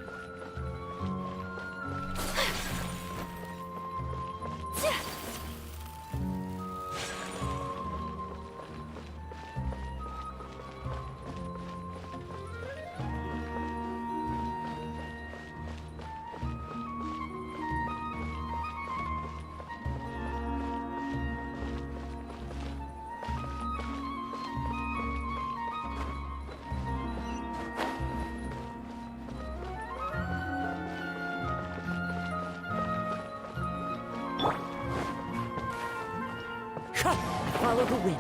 Follow the wind.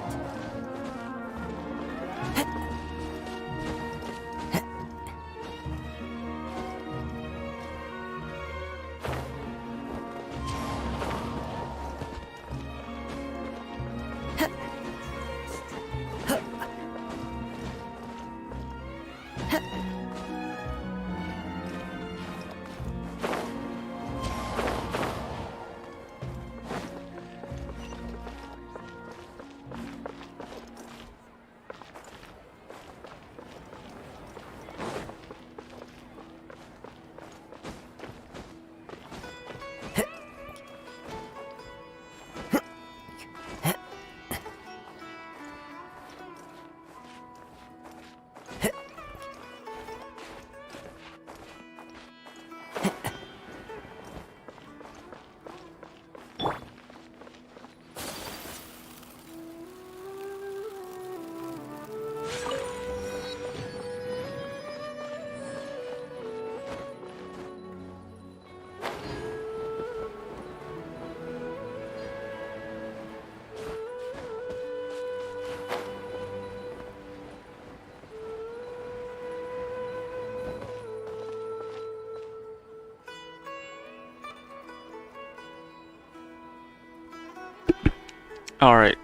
Alright,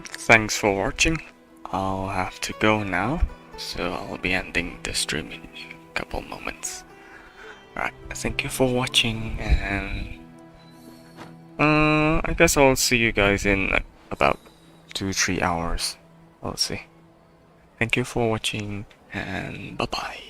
thanks for watching. I'll have to go now, so I'll be ending the stream in a couple moments. Alright, thank you for watching, and I guess I'll see you guys in about 2-3 hours. I'll see. Thank you for watching, and bye bye.